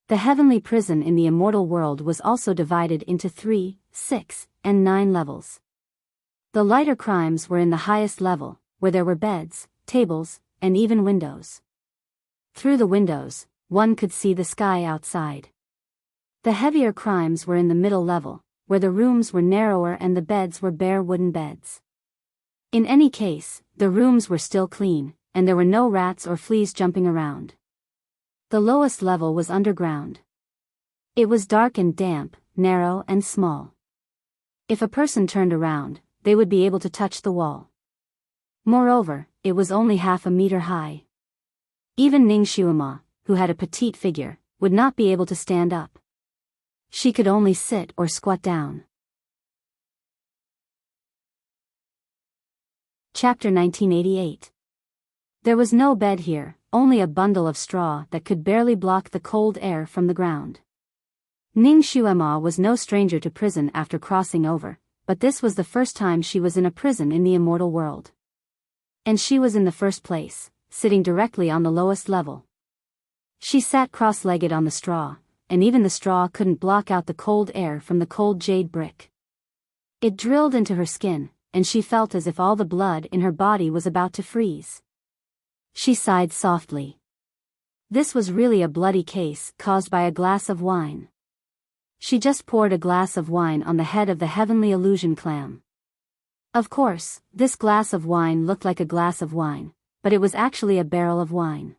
The heavenly prison in the immortal world was also divided into 3, 6, and 9 levels. The lighter crimes were in the highest level, where there were beds, tables, and even windows. Through the windows, one could see the sky outside. The heavier crimes were in the middle level, where the rooms were narrower and the beds were bare wooden beds. In any case, the rooms were still clean, and there were no rats or fleas jumping around. The lowest level was underground. It was dark and damp, narrow and small. If a person turned around, they would be able to touch the wall. Moreover, it was only half a meter high. Even Ning Xuema, who had a petite figure, would not be able to stand up. She could only sit or squat down. Chapter 1988. There was no bed here, only a bundle of straw that could barely block the cold air from the ground. Ning Xuema was no stranger to prison after crossing over, but this was the first time she was in a prison in the immortal world. And she was in the first place, sitting directly on the lowest level. She sat cross-legged on the straw, and even the straw couldn't block out the cold air from the cold jade brick. It drilled into her skin, and she felt as if all the blood in her body was about to freeze. She sighed softly. This was really a bloody case caused by a glass of wine. She just poured a glass of wine on the head of the heavenly illusion clam. Of course, this glass of wine looked like a glass of wine, but it was actually a barrel of wine.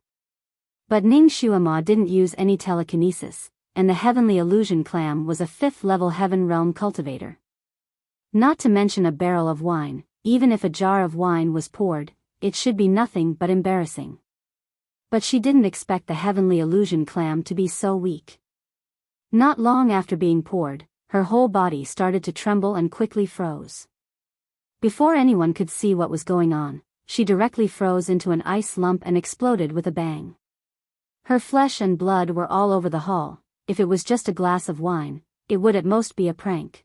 But Ning Xuema didn't use any telekinesis, and the heavenly illusion clam was a 5th-level heaven realm cultivator. Not to mention a barrel of wine, even if a jar of wine was poured, it should be nothing but embarrassing. But she didn't expect the heavenly illusion clam to be so weak. Not long after being poured, her whole body started to tremble and quickly froze. Before anyone could see what was going on, she directly froze into an ice lump and exploded with a bang. Her flesh and blood were all over the hall. If it was just a glass of wine, it would at most be a prank.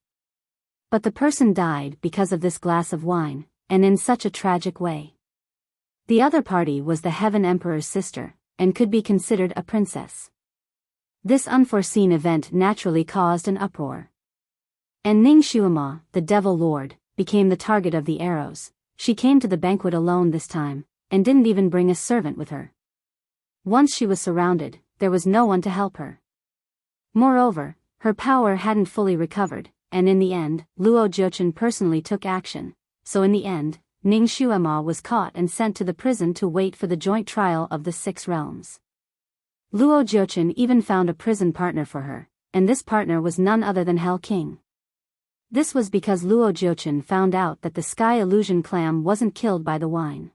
But the person died because of this glass of wine, and in such a tragic way. The other party was the Heaven Emperor's sister, and could be considered a princess. This unforeseen event naturally caused an uproar. And Ning Xuema, the Devil Lord, became the target of the arrows. She came to the banquet alone this time, and didn't even bring a servant with her. Once she was surrounded, there was no one to help her. Moreover, her power hadn't fully recovered, and in the end, Luo Jiuchen personally took action, so in the end, Ning Xuema was caught and sent to the prison to wait for the joint trial of the 6 realms. Luo Jiuchen even found a prison partner for her, and this partner was none other than Hell King. This was because Luo Jiuchen found out that the sky illusion clam wasn't killed by the wine.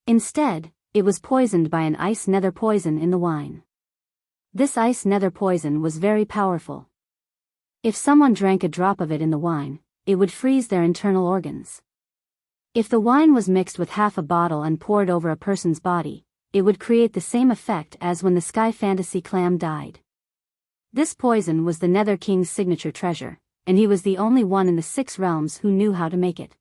Instead, it was poisoned by an ice nether poison in the wine. This ice nether poison was very powerful. If someone drank a drop of it in the wine, it would freeze their internal organs. If the wine was mixed with half a bottle and poured over a person's body, it would create the same effect as when the sky fantasy clam died. This poison was the Nether King's signature treasure, and he was the only one in the 6 realms who knew how to make it.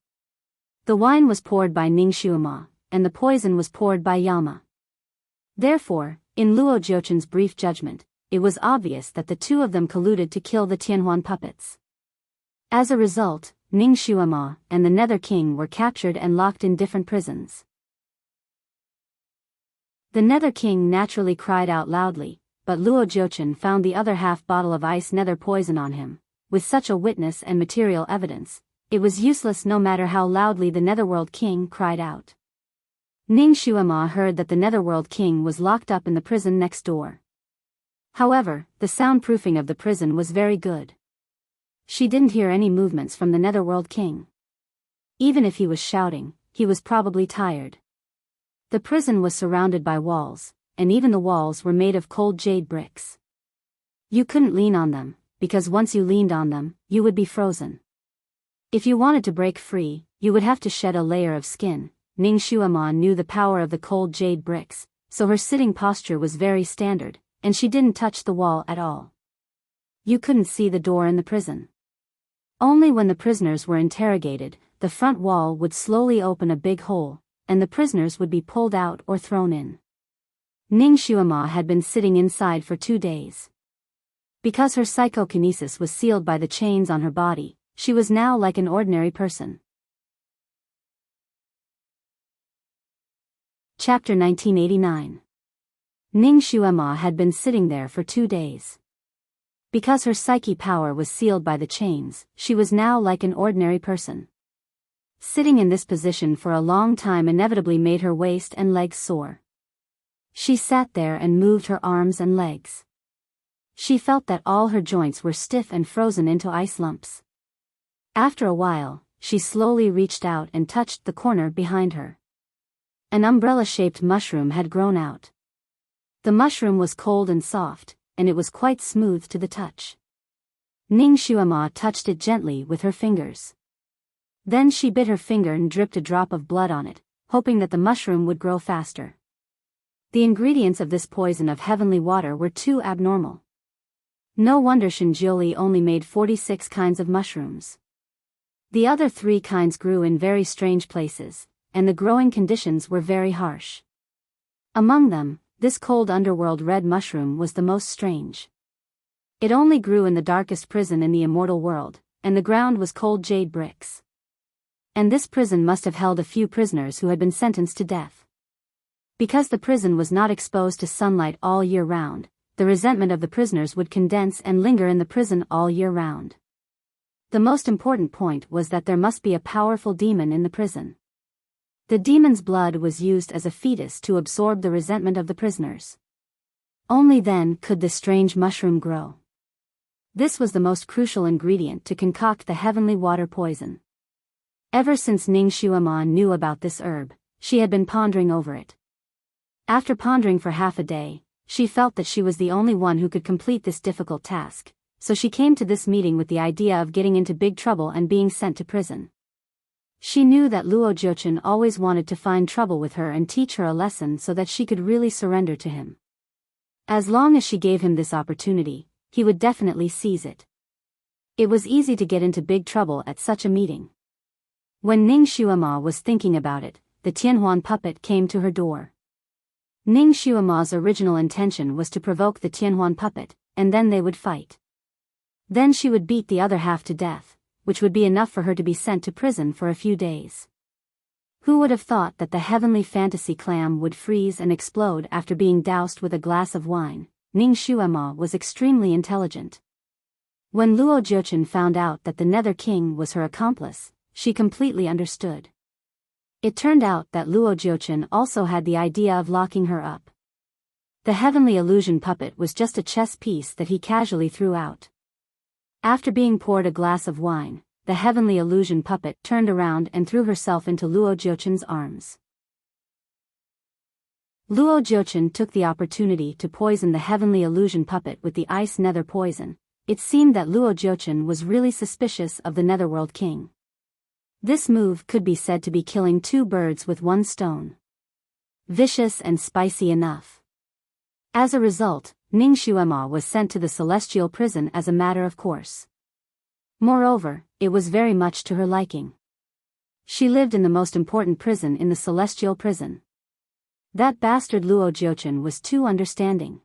The wine was poured by Ning Xuema, and the poison was poured by Yama. Therefore, in Luo Jiuchen's brief judgment, it was obvious that the two of them colluded to kill the Tianhuan puppets. As a result, Ning Xuema and the Nether King were captured and locked in different prisons. The Nether King naturally cried out loudly, but Luo Jiuchen found the other half bottle of ice nether poison on him. With such a witness and material evidence, it was useless no matter how loudly the Netherworld King cried out. Ning Xuema heard that the Netherworld King was locked up in the prison next door. However, the soundproofing of the prison was very good. She didn't hear any movements from the Netherworld King. Even if he was shouting, he was probably tired. The prison was surrounded by walls, and even the walls were made of cold jade bricks. You couldn't lean on them, because once you leaned on them, you would be frozen. If you wanted to break free, you would have to shed a layer of skin. Ning Xuema knew the power of the cold jade bricks, so her sitting posture was very standard, and she didn't touch the wall at all. You couldn't see the door in the prison. Only when the prisoners were interrogated, the front wall would slowly open a big hole, and the prisoners would be pulled out or thrown in. Ning Xuema had been sitting inside for 2 days. Because her psychokinesis was sealed by the chains on her body, she was now like an ordinary person. Chapter 1989. Ning Xuema had been sitting there for 2 days. Because her psyche power was sealed by the chains, she was now like an ordinary person. Sitting in this position for a long time inevitably made her waist and legs sore. She sat there and moved her arms and legs. She felt that all her joints were stiff and frozen into ice lumps. After a while, she slowly reached out and touched the corner behind her. An umbrella-shaped mushroom had grown out. The mushroom was cold and soft, and it was quite smooth to the touch. Ning Xuema touched it gently with her fingers. Then she bit her finger and dripped a drop of blood on it, hoping that the mushroom would grow faster. The ingredients of this poison of heavenly water were too abnormal. No wonder Shinjioli only made 46 kinds of mushrooms. The other 3 kinds grew in very strange places, and the growing conditions were very harsh. Among them, this cold underworld red mushroom was the most strange. It only grew in the darkest prison in the immortal world, and the ground was cold jade bricks. And this prison must have held a few prisoners who had been sentenced to death. Because the prison was not exposed to sunlight all year round, the resentment of the prisoners would condense and linger in the prison all year round. The most important point was that there must be a powerful demon in the prison. The demon's blood was used as a fetus to absorb the resentment of the prisoners. Only then could the strange mushroom grow. This was the most crucial ingredient to concoct the heavenly water poison. Ever since Ning Xuema knew about this herb, she had been pondering over it. After pondering for half a day, she felt that she was the only one who could complete this difficult task, so she came to this meeting with the idea of getting into big trouble and being sent to prison. She knew that Luo Jiuchen always wanted to find trouble with her and teach her a lesson so that she could really surrender to him. As long as she gave him this opportunity, he would definitely seize it. It was easy to get into big trouble at such a meeting. When Ning Xuema was thinking about it, the Tianhuan puppet came to her door. Ning Xuema's original intention was to provoke the Tianhuan puppet, and then they would fight. Then she would beat the other half to death, which would be enough for her to be sent to prison for a few days. Who would have thought that the heavenly fantasy clam would freeze and explode after being doused with a glass of wine? Ning Xuema was extremely intelligent. When Luo Jiuchen found out that the Nether King was her accomplice, she completely understood. It turned out that Luo Jiuchen also had the idea of locking her up. The heavenly illusion puppet was just a chess piece that he casually threw out. After being poured a glass of wine, the heavenly illusion puppet turned around and threw herself into Luo Jiuchen's arms. Luo Jiuchen took the opportunity to poison the heavenly illusion puppet with the ice nether poison. It seemed that Luo Jiuchen was really suspicious of the Netherworld King. This move could be said to be killing two birds with one stone. Vicious and spicy enough. As a result, Ningxue Ma was sent to the celestial prison as a matter of course. Moreover, it was very much to her liking. She lived in the most important prison in the celestial prison. That bastard Luo Jiuchen was too understanding.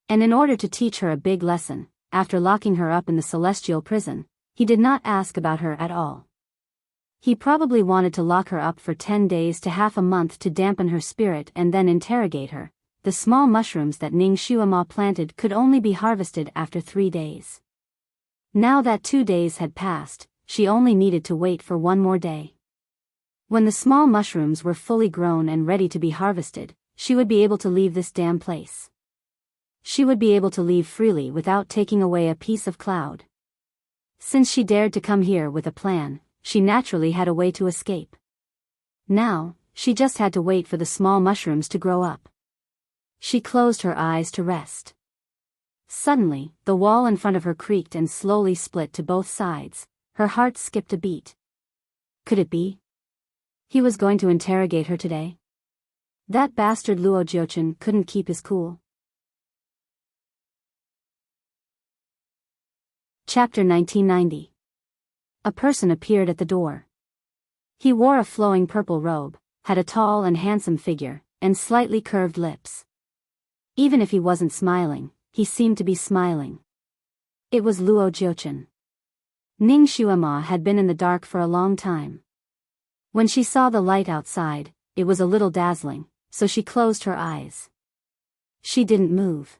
And in order to teach her a big lesson, after locking her up in the celestial prison, he did not ask about her at all. He probably wanted to lock her up for 10 days to half a month to dampen her spirit and then interrogate her. The small mushrooms that Ningxue Ma planted could only be harvested after 3 days. Now that 2 days had passed, she only needed to wait for 1 more day. When the small mushrooms were fully grown and ready to be harvested, she would be able to leave this damn place. She would be able to leave freely without taking away a piece of cloud. Since she dared to come here with a plan, she naturally had a way to escape. Now, she just had to wait for the small mushrooms to grow up. She closed her eyes to rest. Suddenly, the wall in front of her creaked and slowly split to both sides. Her heart skipped a beat. Could it be? He was going to interrogate her today? That bastard Luo Jiuchen couldn't keep his cool. Chapter 1990. A person appeared at the door. He wore a flowing purple robe, had a tall and handsome figure, and slightly curved lips. Even if he wasn't smiling, he seemed to be smiling. It was Luo Jiuchen. Ningxue Ma had been in the dark for a long time. When she saw the light outside, it was a little dazzling, so she closed her eyes. She didn't move.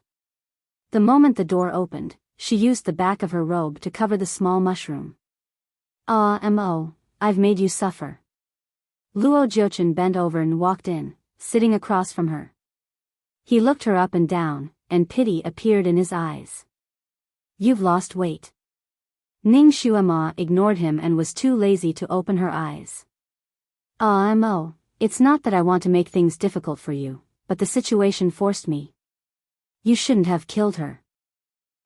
The moment the door opened, she used the back of her robe to cover the small mushroom. I've made you suffer. Luo Jiuchen bent over and walked in, sitting across from her. He looked her up and down, and pity appeared in his eyes. You've lost weight. Ningxue Ma ignored him and was too lazy to open her eyes. It's not that I want to make things difficult for you, but the situation forced me. You shouldn't have killed her.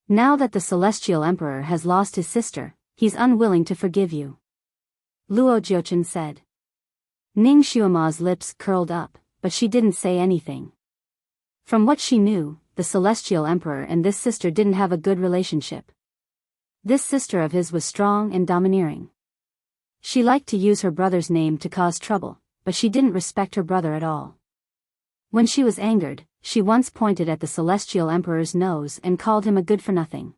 Now that the Celestial Emperor has lost his sister, he's unwilling to forgive you. Luo Jiuchen said. Ningxue Ma's lips curled up, but she didn't say anything. From what she knew, the Celestial Emperor and this sister didn't have a good relationship. This sister of his was strong and domineering. She liked to use her brother's name to cause trouble, but she didn't respect her brother at all. When she was angered, she once pointed at the Celestial Emperor's nose and called him a good-for-nothing.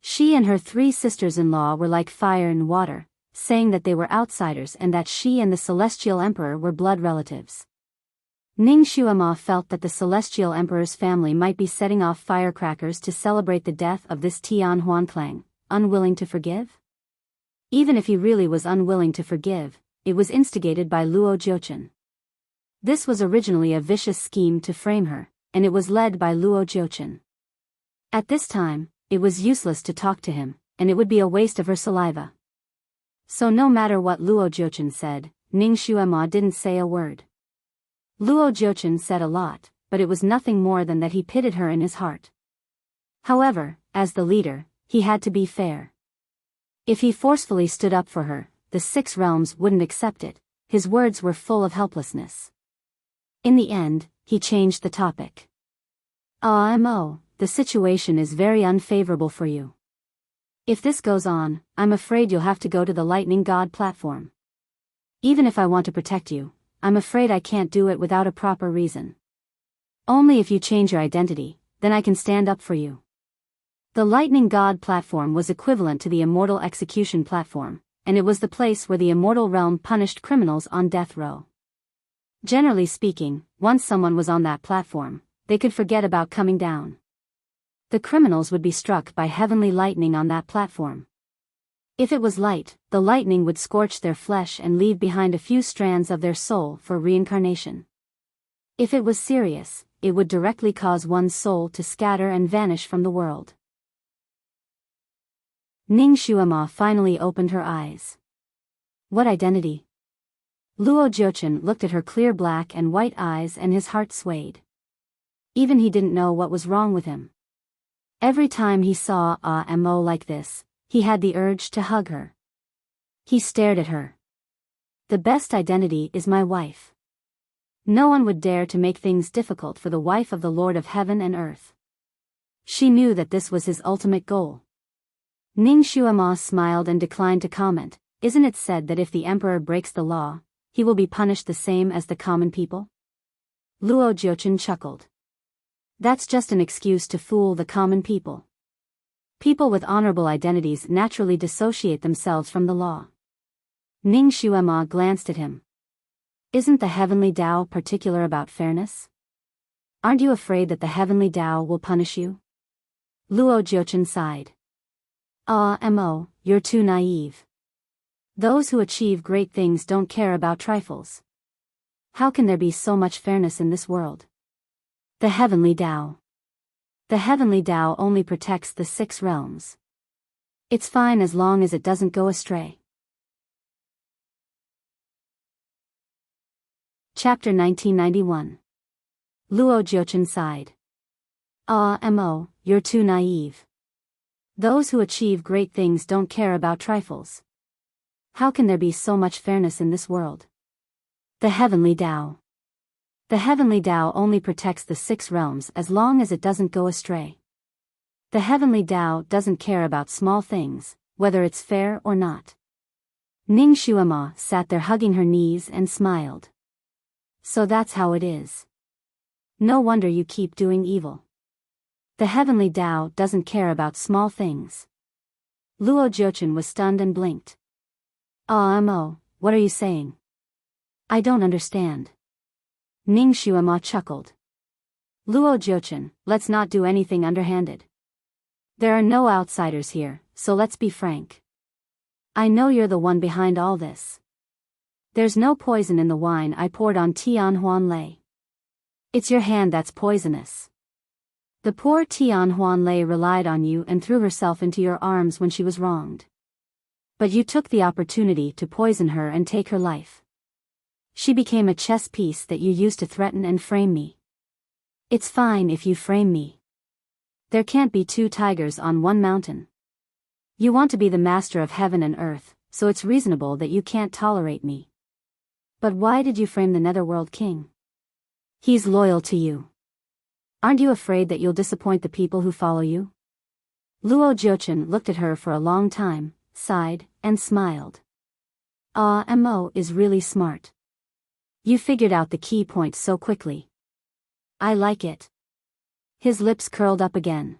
She and her 3 sisters-in-law were like fire and water, saying that they were outsiders and that she and the Celestial Emperor were blood relatives. Ningxue Ma felt that the Celestial Emperor's family might be setting off firecrackers to celebrate the death of this Tian Huanclang, unwilling to forgive? Even if he really was unwilling to forgive, it was instigated by Luo Jiuchen. This was originally a vicious scheme to frame her, and it was led by Luo Jiuchen. At this time, it was useless to talk to him, and it would be a waste of her saliva. So no matter what Luo Jiuchen said, Ningxue Ma didn't say a word. Luo Jiuchen said a lot, but it was nothing more than that he pitied her in his heart. However, as the leader, he had to be fair. If he forcefully stood up for her, the 6 realms wouldn't accept it. His words were full of helplessness. In the end, he changed the topic. The situation is very unfavorable for you. If this goes on, I'm afraid you'll have to go to the Lightning God platform. Even if I want to protect you, I'm afraid I can't do it without a proper reason. Only if you change your identity, then I can stand up for you. The Lightning God platform was equivalent to the Immortal Execution platform, and it was the place where the Immortal Realm punished criminals on death row. Generally speaking, once someone was on that platform, they could forget about coming down. The criminals would be struck by heavenly lightning on that platform. If it was light, the lightning would scorch their flesh and leave behind a few strands of their soul for reincarnation. If it was serious, it would directly cause one's soul to scatter and vanish from the world. Ningxue Ma finally opened her eyes. What identity? Luo Jiuchen looked at her clear black and white eyes and his heart swayed. Even he didn't know what was wrong with him. Every time he saw a mo like this, he had the urge to hug her. He stared at her. The best identity is my wife. No one would dare to make things difficult for the wife of the Lord of heaven and earth. She knew that this was his ultimate goal. Ning Xuema smiled and declined to comment. Isn't it said that if the emperor breaks the law, he will be punished the same as the common people? Luo Jiuchen chuckled. That's just an excuse to fool the common people. People with honorable identities naturally dissociate themselves from the law. Ning Xuema glanced at him. Isn't the heavenly Tao particular about fairness? Aren't you afraid that the heavenly Tao will punish you? Luo Jiuchen sighed. Mo, you're too naive. Those who achieve great things don't care about trifles. How can there be so much fairness in this world? The heavenly Tao. The heavenly Tao only protects the 6 realms. It's fine as long as it doesn't go astray. Chapter 1991. Luo Jiuchen sighed. Mo, you're too naive. Those who achieve great things don't care about trifles. How can there be so much fairness in this world? The heavenly Tao. The heavenly Tao only protects the 6 realms as long as it doesn't go astray. The heavenly Tao doesn't care about small things, whether it's fair or not. Ning Xuema sat there hugging her knees and smiled. So that's how it is. No wonder you keep doing evil. The heavenly Tao doesn't care about small things. Luo Jiuchen was stunned and blinked. Mo, what are you saying? I don't understand. Ning Xuema chuckled. Luo Jiuchen, let's not do anything underhanded. There are no outsiders here, so let's be frank. I know you're the one behind all this. There's no poison in the wine I poured on Tian Huanlei. It's your hand that's poisonous. The poor Tian Huanlei relied on you and threw herself into your arms when she was wronged. But you took the opportunity to poison her and take her life. She became a chess piece that you used to threaten and frame me. It's fine if you frame me. There can't be 2 tigers on one mountain. You want to be the master of heaven and earth, so it's reasonable that you can't tolerate me. But why did you frame the Netherworld King? He's loyal to you. Aren't you afraid that you'll disappoint the people who follow you? Luo Jiuchen looked at her for a long time, sighed, and smiled. Mo is really smart. You figured out the key points so quickly. I like it. His lips curled up again.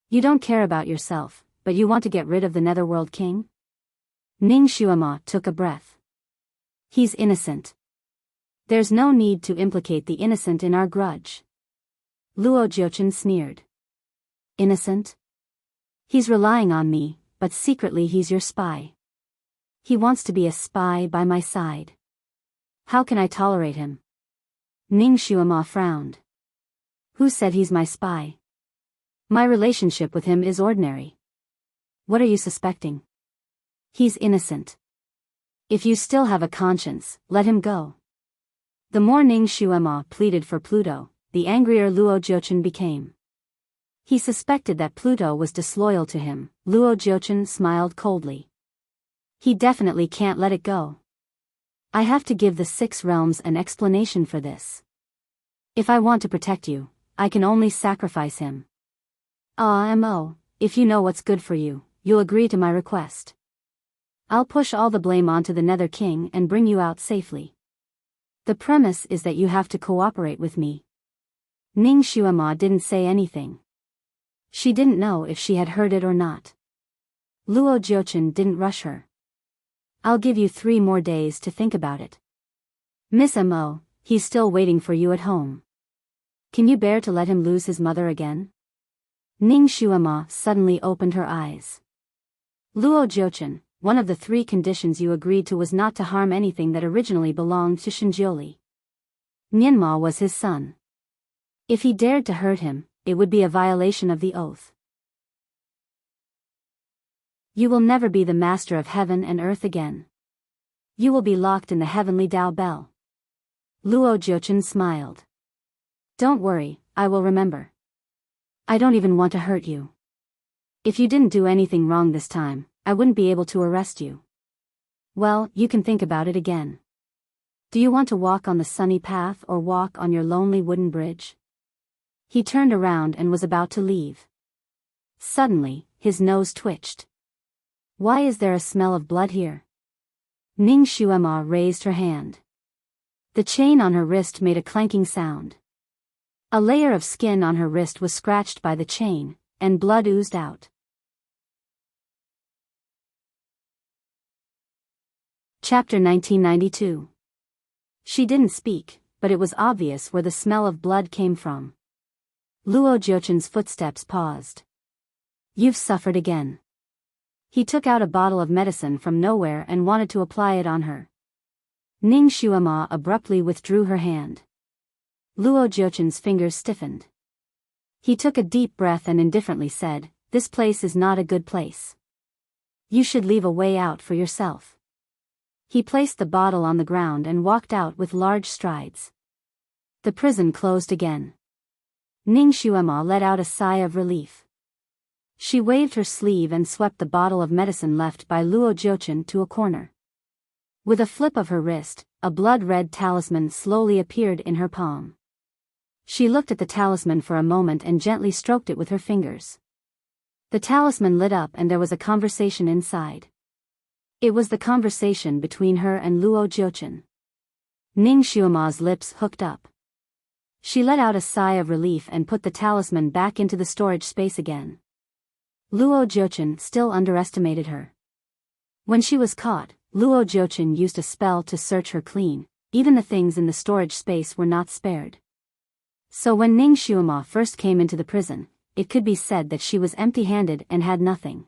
You don't care about yourself, but you want to get rid of the Netherworld King? Ning Xuema took a breath. He's innocent. There's no need to implicate the innocent in our grudge. Luo Jiuchen sneered. Innocent? He's relying on me, but secretly he's your spy. He wants to be a spy by my side. How can I tolerate him? Ning Xuema frowned. Who said he's my spy? My relationship with him is ordinary. What are you suspecting? He's innocent. If you still have a conscience, let him go. The more Ning Xuema pleaded for Pluto, the angrier Luo Jiuchen became. He suspected that Pluto was disloyal to him. Luo Jiuchen smiled coldly. He definitely can't let it go. I have to give the 6 realms an explanation for this. If I want to protect you, I can only sacrifice him. Mo, if you know what's good for you, you'll agree to my request. I'll push all the blame onto the Nether King and bring you out safely. The premise is that you have to cooperate with me. Ning Xuema didn't say anything. She didn't know if she had heard it or not. Luo Jiuchen didn't rush her. I'll give you 3 more days to think about it. Miss Mo, he's still waiting for you at home. Can you bear to let him lose his mother again? Ning Xuema suddenly opened her eyes. Luo Jiuchen, one of the 3 conditions you agreed to was not to harm anything that originally belonged to Shinjioli. Nianma was his son. If he dared to hurt him, it would be a violation of the oath. You will never be the master of heaven and earth again. You will be locked in the heavenly Tao Bell. Luo Jiuchen smiled. Don't worry, I will remember. I don't even want to hurt you. If you didn't do anything wrong this time, I wouldn't be able to arrest you. Well, you can think about it again. Do you want to walk on the sunny path or walk on your lonely wooden bridge? He turned around and was about to leave. Suddenly, his nose twitched. Why is there a smell of blood here? Ning Xuema raised her hand. The chain on her wrist made a clanking sound. A layer of skin on her wrist was scratched by the chain, and blood oozed out. Chapter 1992. She didn't speak, but it was obvious where the smell of blood came from. Luo Jiochen's footsteps paused. You've suffered again. He took out a bottle of medicine from nowhere and wanted to apply it on her. Ning Xuema abruptly withdrew her hand. Luo Jiochen's fingers stiffened. He took a deep breath and indifferently said, "This place is not a good place. You should leave a way out for yourself." He placed the bottle on the ground and walked out with large strides. The prison closed again. Ning Xuema let out a sigh of relief. She waved her sleeve and swept the bottle of medicine left by Luo Jiuchen to a corner. With a flip of her wrist, a blood-red talisman slowly appeared in her palm. She looked at the talisman for a moment and gently stroked it with her fingers. The talisman lit up and there was a conversation inside. It was the conversation between her and Luo Jiuchen. Ning Xuema's lips hooked up. She let out a sigh of relief and put the talisman back into the storage space again. Luo Jiuchen still underestimated her. When she was caught, Luo Jiuchen used a spell to search her clean. Even the things in the storage space were not spared. So when Ning Xuema first came into the prison, it could be said that she was empty-handed and had nothing.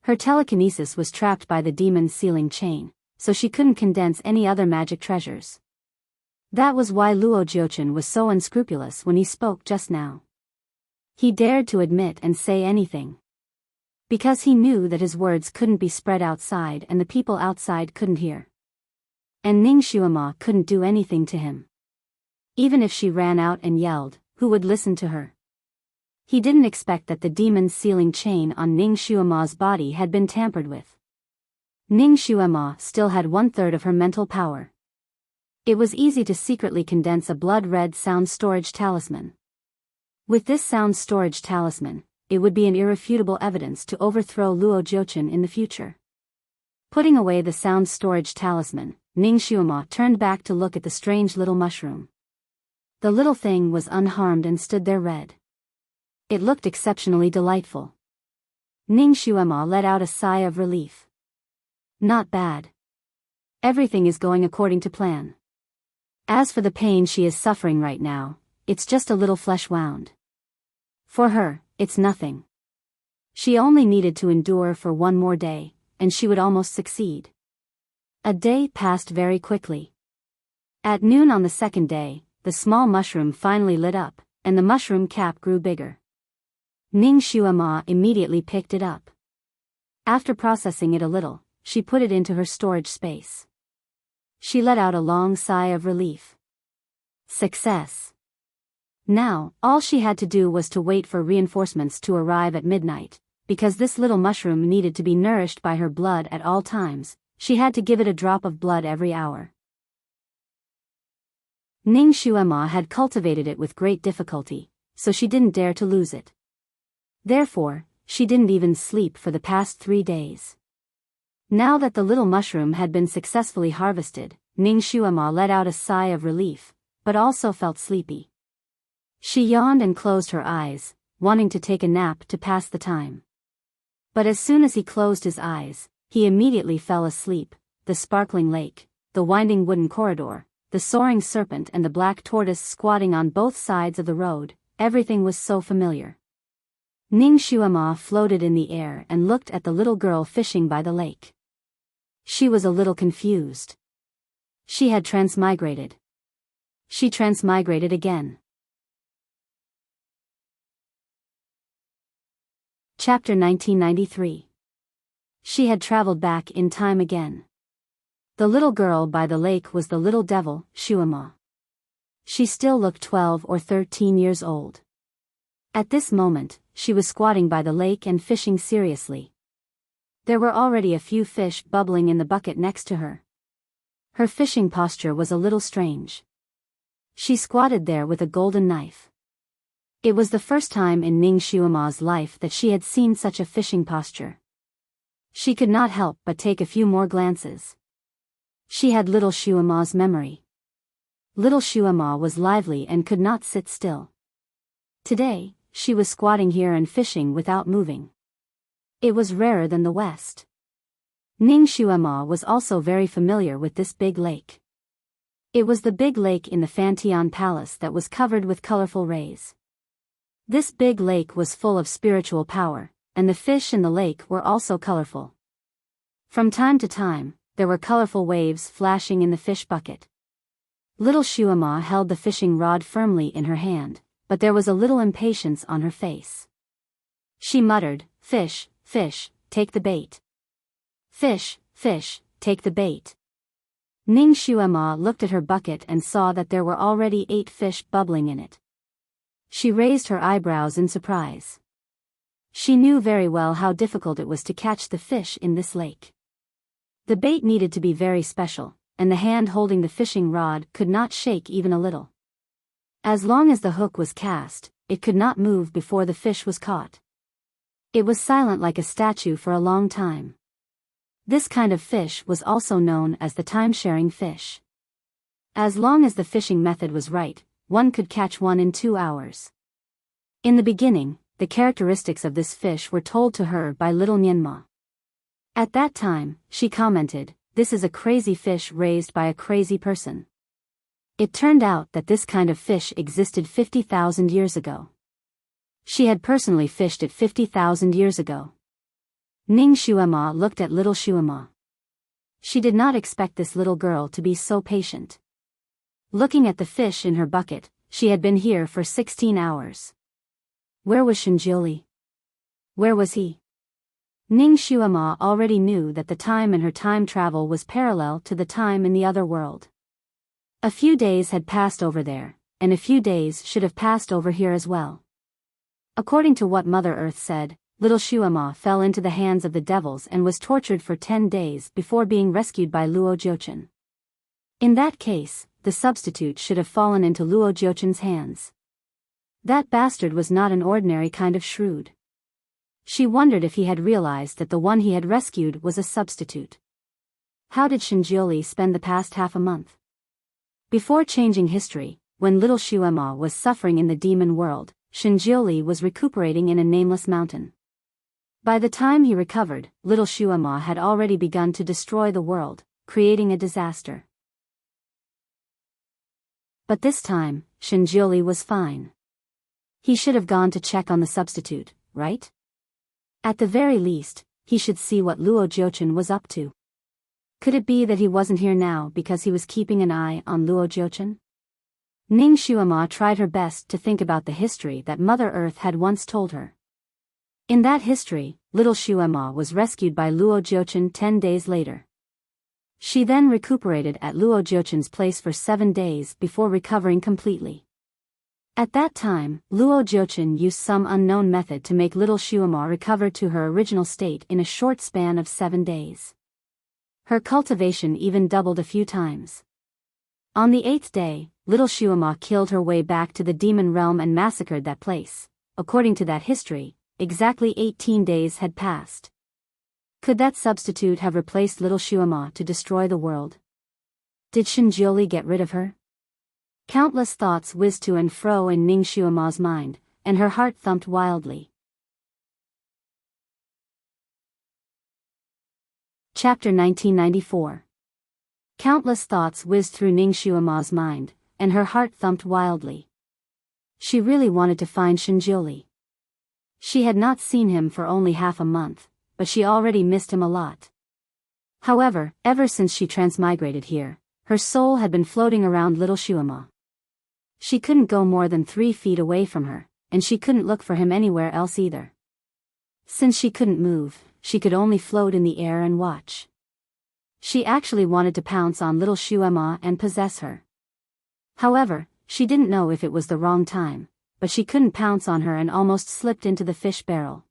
Her telekinesis was trapped by the demon's sealing chain, so she couldn't condense any other magic treasures. That was why Luo Jiuchen was so unscrupulous when he spoke just now. He dared to admit and say anything. Because he knew that his words couldn't be spread outside and the people outside couldn't hear. And Ning Xuema couldn't do anything to him. Even if she ran out and yelled, who would listen to her? He didn't expect that the demon's sealing chain on Ning Xuema's body had been tampered with. Ning Xuema still had 1/3 of her mental power. It was easy to secretly condense a blood-red sound storage talisman. With this sound storage talisman, it would be an irrefutable evidence to overthrow Luo Jiuchen in the future. Putting away the sound storage talisman, Ning Xuema turned back to look at the strange little mushroom. The little thing was unharmed and stood there red. It looked exceptionally delightful. Ning Xuema let out a sigh of relief. Not bad. Everything is going according to plan. As for the pain she is suffering right now, it's just a little flesh wound. For her, it's nothing. She only needed to endure for one more day, and she would almost succeed. A day passed very quickly. At noon on the second day, the small mushroom finally lit up, and the mushroom cap grew bigger. Ning Xuema immediately picked it up. After processing it a little, she put it into her storage space. She let out a long sigh of relief. Success. Now, all she had to do was to wait for reinforcements to arrive at midnight. Because this little mushroom needed to be nourished by her blood at all times, she had to give it a drop of blood every hour. Ning Xuema had cultivated it with great difficulty, so she didn't dare to lose it. Therefore, she didn't even sleep for the past 3 days. Now that the little mushroom had been successfully harvested, Ning Xuema let out a sigh of relief, but also felt sleepy. She yawned and closed her eyes, wanting to take a nap to pass the time. But as soon as he closed his eyes, he immediately fell asleep. The sparkling lake, the winding wooden corridor, the soaring serpent and the black tortoise squatting on both sides of the road, everything was so familiar. Ning Xuema floated in the air and looked at the little girl fishing by the lake. She was a little confused. She had transmigrated. She transmigrated again. Chapter 1993. She had traveled back in time again. The little girl by the lake was the little devil, Xuema. She still looked 12 or 13 years old. At this moment, she was squatting by the lake and fishing seriously. There were already a few fish bubbling in the bucket next to her. Her fishing posture was a little strange. She squatted there with a golden knife. It was the first time in Ning Shuama's life that she had seen such a fishing posture. She could not help but take a few more glances. She had little Shuama's memory. Little Shuama was lively and could not sit still. Today, she was squatting here and fishing without moving. It was rarer than the West. Ning Shuama was also very familiar with this big lake. It was the big lake in the Fantian Palace that was covered with colorful rays. This big lake was full of spiritual power, and the fish in the lake were also colorful. From time to time, there were colorful waves flashing in the fish bucket. Little Shuama held the fishing rod firmly in her hand, but there was a little impatience on her face. She muttered, "Fish, fish, take the bait. Fish, fish, take the bait." Ning Shuama looked at her bucket and saw that there were already 8 fish bubbling in it. She raised her eyebrows in surprise. She knew very well how difficult it was to catch the fish in this lake. The bait needed to be very special, and the hand holding the fishing rod could not shake even a little. As long as the hook was cast, it could not move before the fish was caught. It was silent like a statue for a long time. This kind of fish was also known as the time-sharing fish. As long as the fishing method was right, one could catch one in 2 hours. In the beginning, the characteristics of this fish were told to her by little Nyenma. At that time, she commented, "This is a crazy fish raised by a crazy person." It turned out that this kind of fish existed 50,000 years ago. She had personally fished it 50,000 years ago. Ning Shuama looked at little Shuama. She did not expect this little girl to be so patient. Looking at the fish in her bucket, she had been here for 16 hours. Where was Shinjioli? Where was he? Ning Shuama already knew that the time in her time travel was parallel to the time in the other world. A few days had passed over there, and a few days should have passed over here as well. According to what Mother Earth said, little Shuama fell into the hands of the devils and was tortured for 10 days before being rescued by Luo Jiuchen. In that case, the substitute should have fallen into Luo Jiuchen's hands. That bastard was not an ordinary kind of shrewd. She wondered if he had realized that the one he had rescued was a substitute. How did Shinjioli spend the past half a month? Before changing history, when little Shuama was suffering in the demon world, Shinjioli was recuperating in a nameless mountain. By the time he recovered, little Shuama had already begun to destroy the world, creating a disaster. But this time, Shinjioli was fine. He should have gone to check on the substitute, right? At the very least, he should see what Luo Jiuchen was up to. Could it be that he wasn't here now because he was keeping an eye on Luo Jiuchen? Ning Shuama tried her best to think about the history that Mother Earth had once told her. In that history, little Shuama was rescued by Luo Jiuchen 10 days later. She then recuperated at Luo Jiuchen's place for 7 days before recovering completely. At that time, Luo Jiuchen used some unknown method to make little Shuama recover to her original state in a short span of 7 days. Her cultivation even doubled a few times. On the 8th day, little Shuama killed her way back to the demon realm and massacred that place. According to that history, exactly 18 days had passed. Could that substitute have replaced little Shuama to destroy the world? Did Shinjioli get rid of her? Countless thoughts whizzed to and fro in Ning Shuama's mind, and her heart thumped wildly. Chapter 1994. Countless thoughts whizzed through Ning Shuama's mind, and her heart thumped wildly. She really wanted to find Shinjioli. She had not seen him for only half a month, but she already missed him a lot. However, ever since she transmigrated here, her soul had been floating around little Shuama. She couldn't go more than 3 feet away from her, and she couldn't look for him anywhere else either. Since she couldn't move, she could only float in the air and watch. She actually wanted to pounce on little Shuama and possess her. However, she didn't know if it was the wrong time, but she couldn't pounce on her and almost slipped into the fish barrel.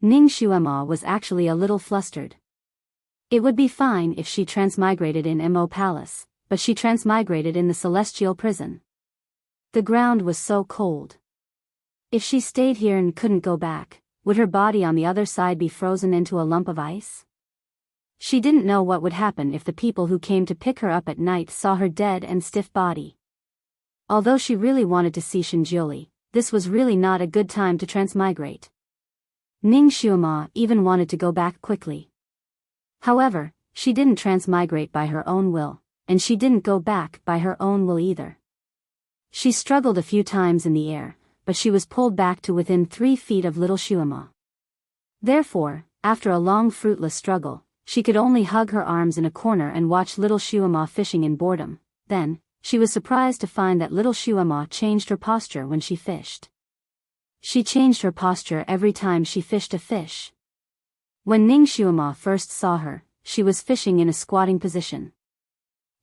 Ning Shuema was actually a little flustered. It would be fine if she transmigrated in Mo Palace, but she transmigrated in the celestial prison. The ground was so cold. If she stayed here and couldn't go back, would her body on the other side be frozen into a lump of ice? She didn't know what would happen if the people who came to pick her up at night saw her dead and stiff body. Although she really wanted to see Shinjioli, this was really not a good time to transmigrate. Ning Shuema even wanted to go back quickly. However, she didn't transmigrate by her own will, and she didn't go back by her own will either. She struggled a few times in the air, but she was pulled back to within 3 feet of little Shuema. Therefore, after a long fruitless struggle, she could only hug her arms in a corner and watch little Shuema fishing in boredom. Then, she was surprised to find that little Shuema changed her posture when she fished. She changed her posture every time she fished a fish. When Ning Shuema first saw her, she was fishing in a squatting position.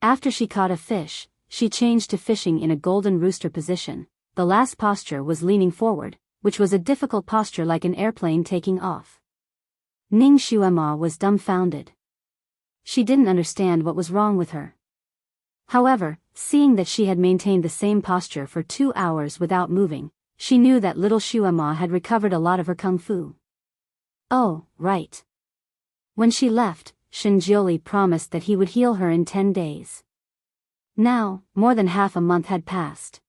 After she caught a fish, she changed to fishing in a golden rooster position. The last posture was leaning forward, which was a difficult posture like an airplane taking off. Ning Shuema was dumbfounded. She didn't understand what was wrong with her. However, seeing that she had maintained the same posture for 2 hours without moving, she knew that little Shuema had recovered a lot of her kung fu. Oh, right. When she left, Shinjioli promised that he would heal her in 10 days. Now, more than half a month had passed.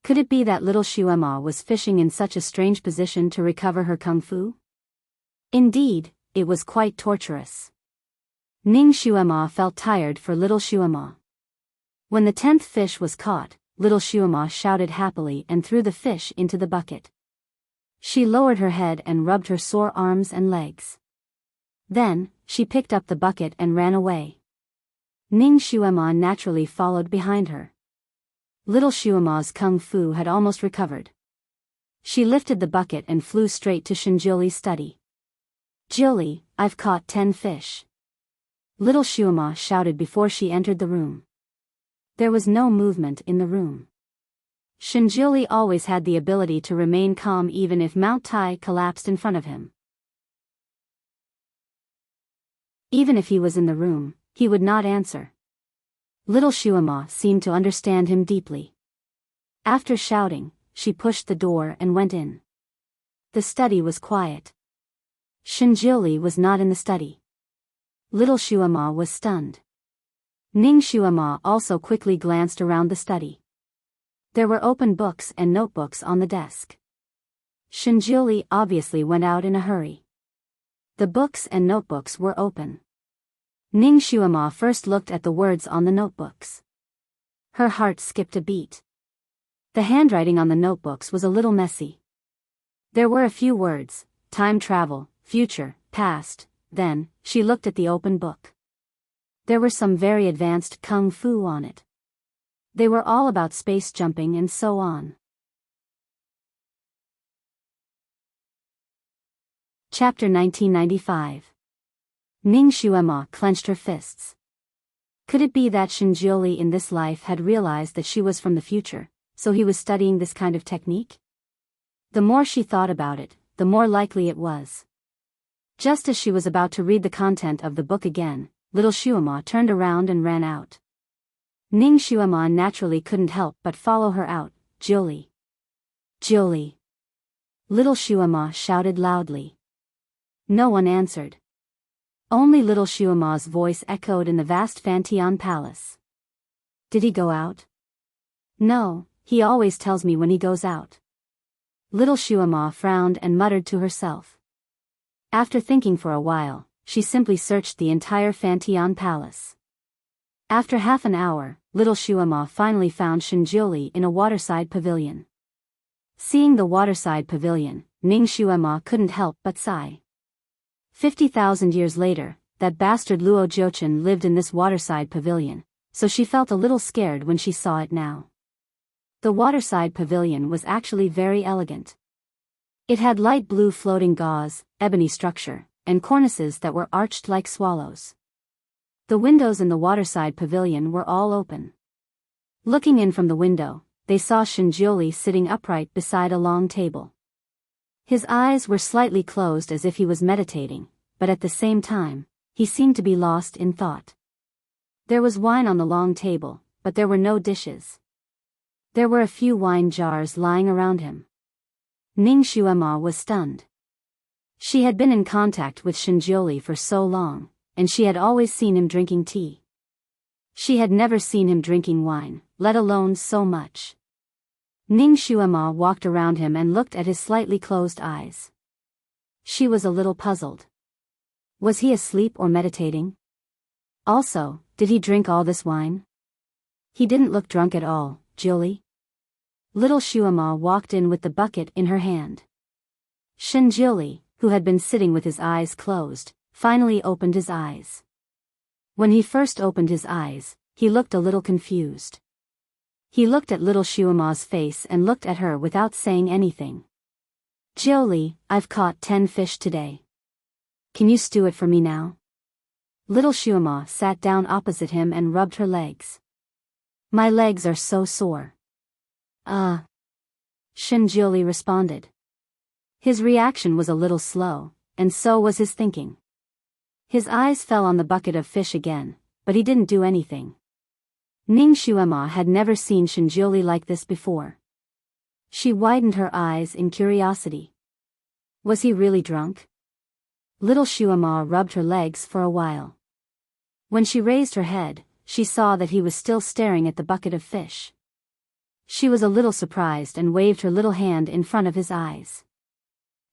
Could it be that little Shuema was fishing in such a strange position to recover her kung fu? Indeed, it was quite torturous. Ning Shuema felt tired for little Shuema. When the 10th fish was caught, little Shuema shouted happily and threw the fish into the bucket. She lowered her head and rubbed her sore arms and legs. Then, she picked up the bucket and ran away. Ning Shuema naturally followed behind her. Little Shuema's kung fu had almost recovered. She lifted the bucket and flew straight to Shinjioli's study. "Jioli, I've caught 10 fish." Little Shuema shouted before she entered the room. There was no movement in the room. Shinjioli always had the ability to remain calm even if Mount Tai collapsed in front of him. Even if he was in the room, he would not answer. Little Shuema seemed to understand him deeply. After shouting, she pushed the door and went in. The study was quiet. Shinjioli was not in the study. Little Shuema was stunned. Ning Shuema also quickly glanced around the study. There were open books and notebooks on the desk. Shinjioli obviously went out in a hurry. The books and notebooks were open. Ning Shuema first looked at the words on the notebooks. Her heart skipped a beat. The handwriting on the notebooks was a little messy. There were a few words: time travel, future, past. Then, she looked at the open book. There were some very advanced kung fu on it. They were all about space jumping and so on. Chapter 1995. Ning Shuema clenched her fists. Could it be that Shinjioli in this life had realized that she was from the future, so he was studying this kind of technique? The more she thought about it, the more likely it was. Just as she was about to read the content of the book again, little Shuema turned around and ran out. Ning Shuema naturally couldn't help but follow her out. "Jioli! Jioli!" Little Shuema shouted loudly. No one answered. Only little Shuema's voice echoed in the vast Fantian palace. "Did he go out?" "No, he always tells me when he goes out." Little Shuema frowned and muttered to herself. After thinking for a while, she simply searched the entire Fantian palace. After half an hour, little Shuema finally found Shinjioli in a waterside pavilion. Seeing the waterside pavilion, Ning Shuema couldn't help but sigh. 50,000 years later, that bastard Luo Jiuchen lived in this waterside pavilion, so she felt a little scared when she saw it now. The waterside pavilion was actually very elegant. It had light blue floating gauze, ebony structure, and cornices that were arched like swallows. The windows in the waterside pavilion were all open. Looking in from the window, they saw Shinjioli sitting upright beside a long table. His eyes were slightly closed as if he was meditating, but at the same time, he seemed to be lost in thought. There was wine on the long table, but there were no dishes. There were a few wine jars lying around him. Ning Xuema was stunned. She had been in contact with Shinjioli for so long, and she had always seen him drinking tea. She had never seen him drinking wine, let alone so much. Ning Xuema walked around him and looked at his slightly closed eyes. She was a little puzzled. Was he asleep or meditating? Also, did he drink all this wine? He didn't look drunk at all, Julie. Little Xuema walked in with the bucket in her hand. Shinjioli, who had been sitting with his eyes closed, finally opened his eyes. When he first opened his eyes, he looked a little confused. He looked at little Xuema's face and looked at her without saying anything. Jiuli, I've caught 10 fish today. Can you stew it for me now? Little Xuema sat down opposite him and rubbed her legs. My legs are so sore. Shinjioli responded. His reaction was a little slow, and so was his thinking. His eyes fell on the bucket of fish again, but he didn't do anything. Ning Xuema had never seen Shinjioli like this before. She widened her eyes in curiosity. Was he really drunk? Little Xuema rubbed her legs for a while. When she raised her head, she saw that he was still staring at the bucket of fish. She was a little surprised and waved her little hand in front of his eyes.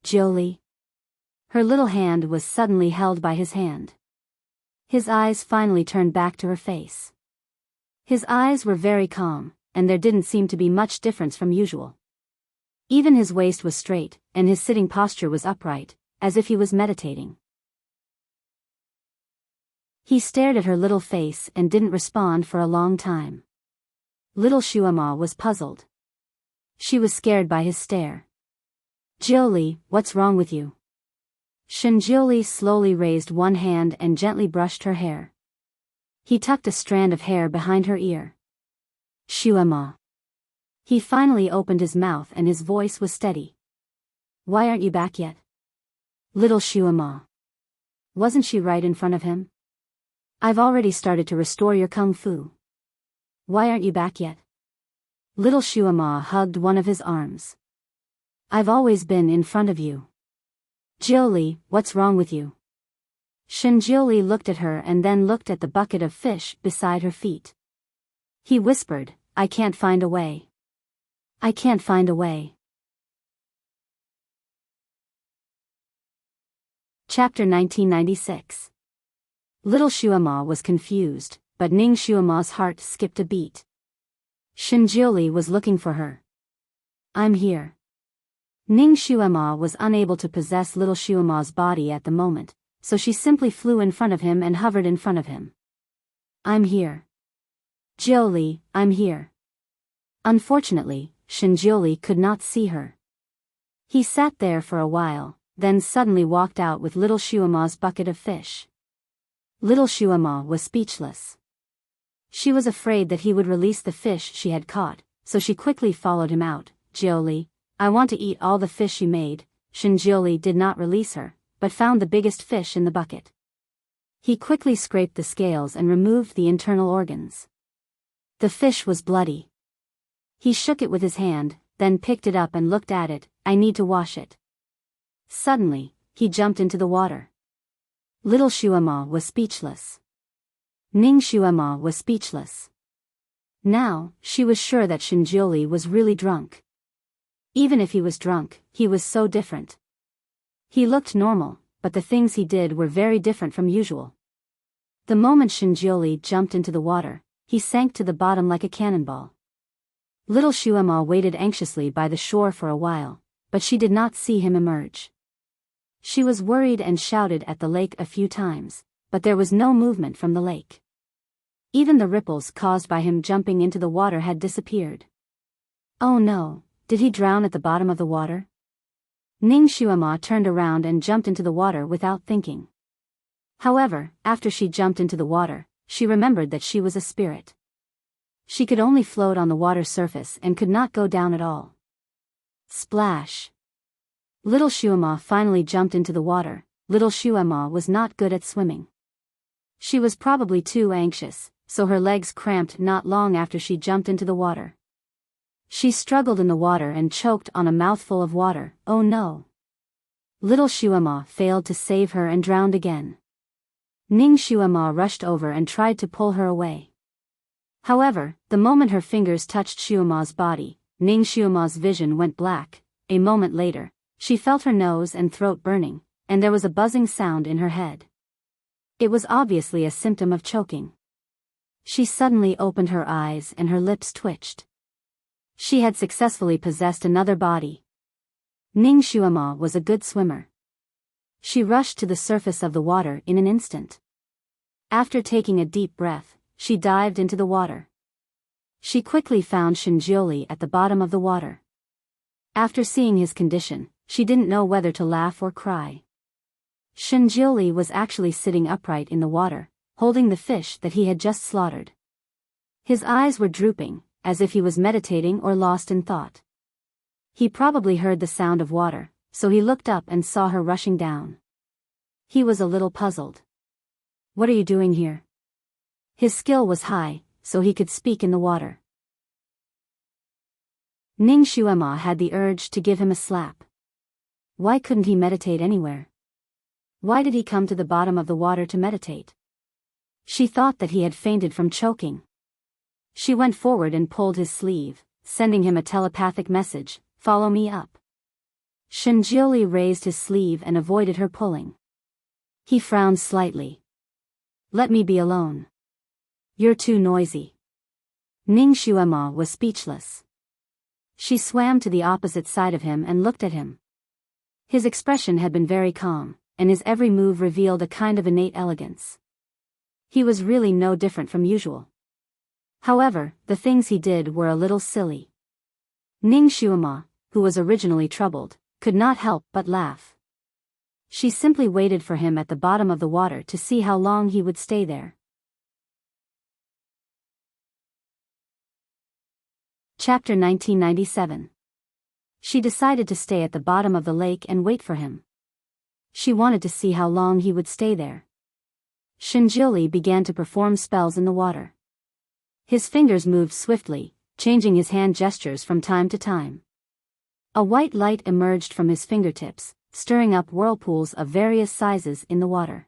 Jiuli. Her little hand was suddenly held by his hand. His eyes finally turned back to her face. His eyes were very calm, and there didn't seem to be much difference from usual. Even his waist was straight, and his sitting posture was upright, as if he was meditating. He stared at her little face and didn't respond for a long time. Little Xuema was puzzled. She was scared by his stare. Jiuli, what's wrong with you? Shinjioli slowly raised one hand and gently brushed her hair. He tucked a strand of hair behind her ear. Xuema. He finally opened his mouth and his voice was steady. Why aren't you back yet? Little Xuema. Wasn't she right in front of him? I've already started to restore your kung fu. Why aren't you back yet? Little Xuema hugged one of his arms. I've always been in front of you. Jiuli, what's wrong with you? Shinjioli looked at her and then looked at the bucket of fish beside her feet. He whispered, I can't find a way. I can't find a way. Chapter 1996. Little Xuema was confused, but Ning Xuema's heart skipped a beat. Shinjioli was looking for her. I'm here. Ning Xuema was unable to possess little Xuema's body at the moment, so she simply flew in front of him and hovered in front of him. I'm here. Jiuli, I'm here. Unfortunately, Shinjioli could not see her. He sat there for a while, then suddenly walked out with little Xuema's bucket of fish. Little Xuema was speechless. She was afraid that he would release the fish she had caught, so she quickly followed him out. Jiuli, I want to eat all the fish you made. Shinjioli did not release her, but found the biggest fish in the bucket. He quickly scraped the scales and removed the internal organs. The fish was bloody. He shook it with his hand, then picked it up and looked at it. I need to wash it. Suddenly, he jumped into the water. Little Xuema was speechless. Ning Xuema was speechless. Now, she was sure that Shinjioli was really drunk. Even if he was drunk, he was so different. He looked normal, but the things he did were very different from usual. The moment Shinjioli jumped into the water, he sank to the bottom like a cannonball. Little Xuema waited anxiously by the shore for a while, but she did not see him emerge. She was worried and shouted at the lake a few times, but there was no movement from the lake. Even the ripples caused by him jumping into the water had disappeared. Oh no, did he drown at the bottom of the water? Ning Xuema turned around and jumped into the water without thinking. However, after she jumped into the water, she remembered that she was a spirit. She could only float on the water surface and could not go down at all. Splash! Little Shuama finally jumped into the water. Little Shuama was not good at swimming. She was probably too anxious, so her legs cramped not long after she jumped into the water. She struggled in the water and choked on a mouthful of water. Oh no! Little Shuama failed to save her and drowned again. Ning Shuama rushed over and tried to pull her away. However, the moment her fingers touched Shuama's body, Ning Shuama's vision went black. A moment later, she felt her nose and throat burning, and there was a buzzing sound in her head. It was obviously a symptom of choking. She suddenly opened her eyes and her lips twitched. She had successfully possessed another body. Ning Shuama was a good swimmer. She rushed to the surface of the water in an instant. After taking a deep breath, she dived into the water. She quickly found Shinjioli at the bottom of the water. After seeing his condition, she didn't know whether to laugh or cry. Shinjioli was actually sitting upright in the water, holding the fish that he had just slaughtered. His eyes were drooping, as if he was meditating or lost in thought. He probably heard the sound of water, so he looked up and saw her rushing down. He was a little puzzled. "What are you doing here?" His skill was high, so he could speak in the water. Ning Shuama had the urge to give him a slap. Why couldn't he meditate anywhere? Why did he come to the bottom of the water to meditate? She thought that he had fainted from choking. She went forward and pulled his sleeve, sending him a telepathic message, "Follow me up." Shinjioli raised his sleeve and avoided her pulling. He frowned slightly. "Let me be alone. You're too noisy." Ning Shuama was speechless. She swam to the opposite side of him and looked at him. His expression had been very calm, and his every move revealed a kind of innate elegance. He was really no different from usual. However, the things he did were a little silly. Ning Shuama, who was originally troubled, could not help but laugh. She simply waited for him at the bottom of the water to see how long he would stay there. Chapter 1997. She decided to stay at the bottom of the lake and wait for him. She wanted to see how long he would stay there. Shinjioli began to perform spells in the water. His fingers moved swiftly, changing his hand gestures from time to time. A white light emerged from his fingertips, stirring up whirlpools of various sizes in the water.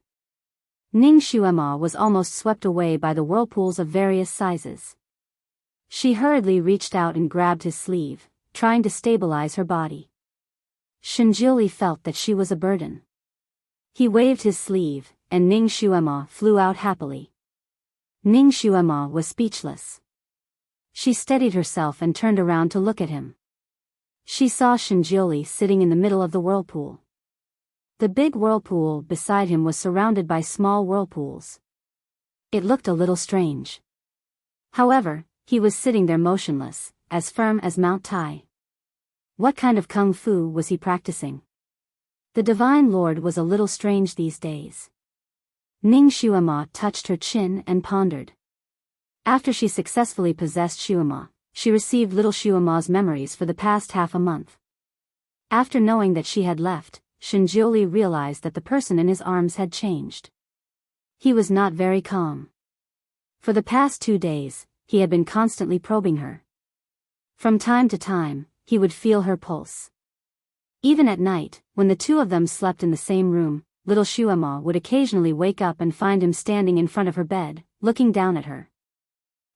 Ning Shuama was almost swept away by the whirlpools of various sizes. She hurriedly reached out and grabbed his sleeve, trying to stabilize her body. Shinjioli felt that she was a burden. He waved his sleeve, and Ning Shuama flew out happily. Ning Shuama was speechless. She steadied herself and turned around to look at him. She saw Shinjioli sitting in the middle of the whirlpool. The big whirlpool beside him was surrounded by small whirlpools. It looked a little strange. However, he was sitting there motionless, as firm as Mount Tai. What kind of kung fu was he practicing? The Divine Lord was a little strange these days. Ning Shuama touched her chin and pondered. After she successfully possessed Shuama, she received little Shuama's memories for the past half a month. After knowing that she had left, Shinjioli realized that the person in his arms had changed. He was not very calm. For the past 2 days, he had been constantly probing her. From time to time, he would feel her pulse. Even at night, when the two of them slept in the same room, little Shuama would occasionally wake up and find him standing in front of her bed, looking down at her.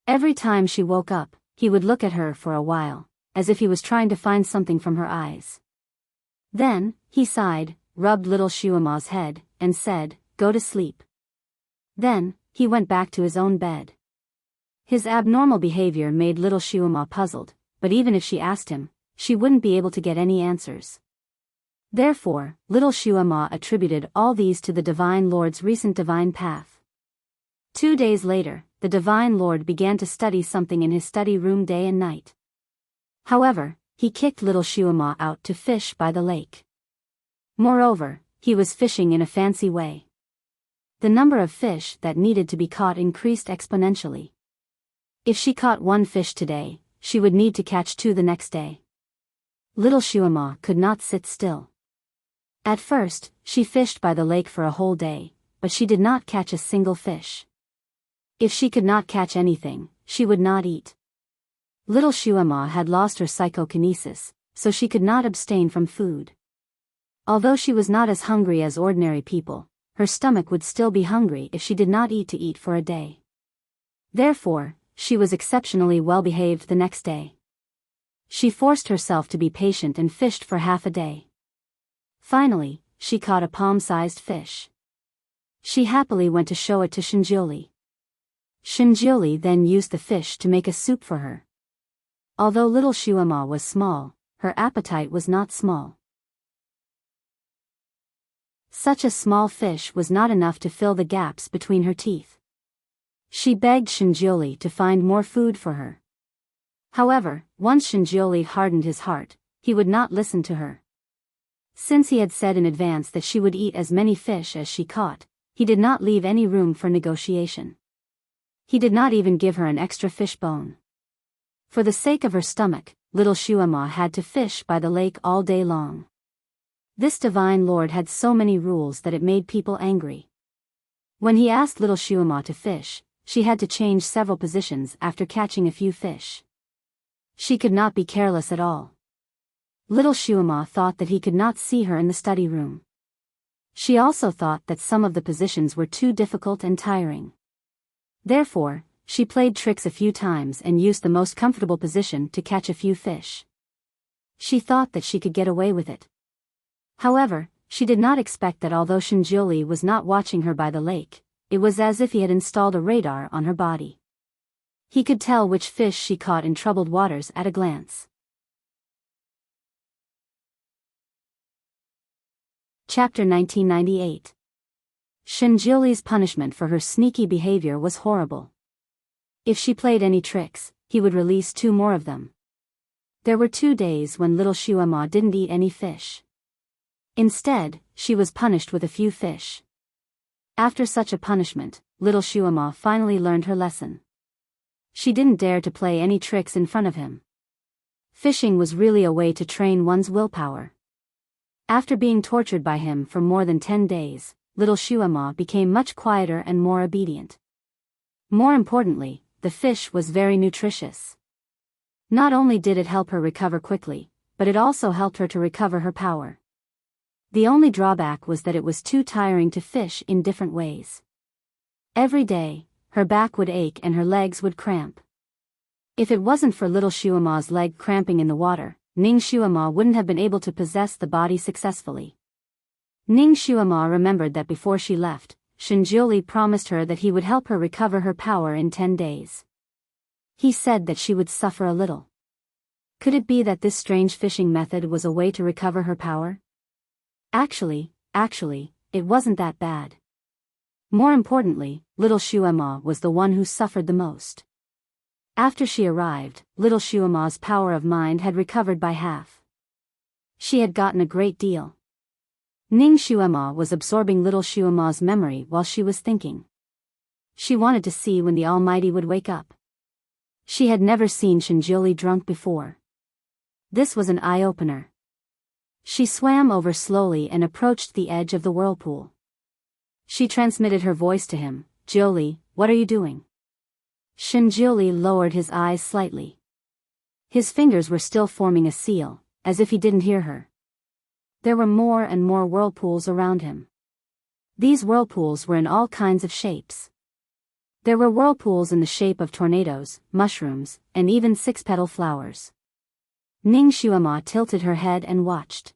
Every time she woke up, he would look at her for a while, as if he was trying to find something from her eyes. Then, he sighed, rubbed little Shuama's head, and said, "Go to sleep." Then, he went back to his own bed. His abnormal behavior made little Shuama puzzled, but even if she asked him, she wouldn't be able to get any answers. Therefore, little Shuama attributed all these to the Divine Lord's recent divine path. 2 days later, the Divine Lord began to study something in his study room day and night. However, he kicked little Shuama out to fish by the lake. Moreover, he was fishing in a fancy way. The number of fish that needed to be caught increased exponentially. If she caught 1 fish today, she would need to catch 2 the next day. Little Shuama could not sit still. At first, she fished by the lake for a whole day, but she did not catch a single fish. If she could not catch anything, she would not eat. Little Shuama had lost her psychokinesis, so she could not abstain from food. Although she was not as hungry as ordinary people, her stomach would still be hungry if she did not eat for a day. Therefore, she was exceptionally well behaved the next day. She forced herself to be patient and fished for half a day. Finally, she caught a palm-sized fish. She happily went to show it to Shinjuli. Shinjuli then used the fish to make a soup for her. Although little Shuama was small, her appetite was not small. Such a small fish was not enough to fill the gaps between her teeth. She begged Shinjuli to find more food for her. However, once Shinjuli hardened his heart, he would not listen to her. Since he had said in advance that she would eat as many fish as she caught, he did not leave any room for negotiation. He did not even give her an extra fish bone. For the sake of her stomach, little Shuama had to fish by the lake all day long. This divine lord had so many rules that it made people angry. When he asked little Shuama to fish, she had to change several positions after catching a few fish. She could not be careless at all. Little Shuama thought that he could not see her in the study room. She also thought that some of the positions were too difficult and tiring. Therefore, she played tricks a few times and used the most comfortable position to catch a few fish. She thought that she could get away with it. However, she did not expect that although Shinjuli was not watching her by the lake, it was as if he had installed a radar on her body. He could tell which fish she caught in troubled waters at a glance. Chapter 1998. Shinjuli's punishment for her sneaky behavior was horrible. If she played any tricks, he would release 2 more of them. There were 2 days when little Shuama didn't eat any fish. Instead, she was punished with a few fish. After such a punishment, little Shuama finally learned her lesson. She didn't dare to play any tricks in front of him. Fishing was really a way to train one's willpower. After being tortured by him for more than 10 days, little Shuama became much quieter and more obedient. More importantly, the fish was very nutritious. Not only did it help her recover quickly, but it also helped her to recover her power. The only drawback was that it was too tiring to fish in different ways. Every day, her back would ache and her legs would cramp. If it wasn't for little Shuama's leg cramping in the water, Ning Shuama wouldn't have been able to possess the body successfully. Ning Shuama remembered that before she left, Shinjuli promised her that he would help her recover her power in 10 days. He said that she would suffer a little. Could it be that this strange fishing method was a way to recover her power? Actually, it wasn't that bad. More importantly, little Shuama was the one who suffered the most. After she arrived, little Shuama's power of mind had recovered by half. She had gotten a great deal. Ning Shuama was absorbing little Shuama's memory while she was thinking. She wanted to see when the Almighty would wake up. She had never seen Shinjuli drunk before. This was an eye-opener. She swam over slowly and approached the edge of the whirlpool. She transmitted her voice to him. "Juli, what are you doing?" Shinjuli lowered his eyes slightly. His fingers were still forming a seal, as if he didn't hear her. There were more and more whirlpools around him. These whirlpools were in all kinds of shapes. There were whirlpools in the shape of tornadoes, mushrooms, and even 6-petal flowers. Ning Shuama tilted her head and watched.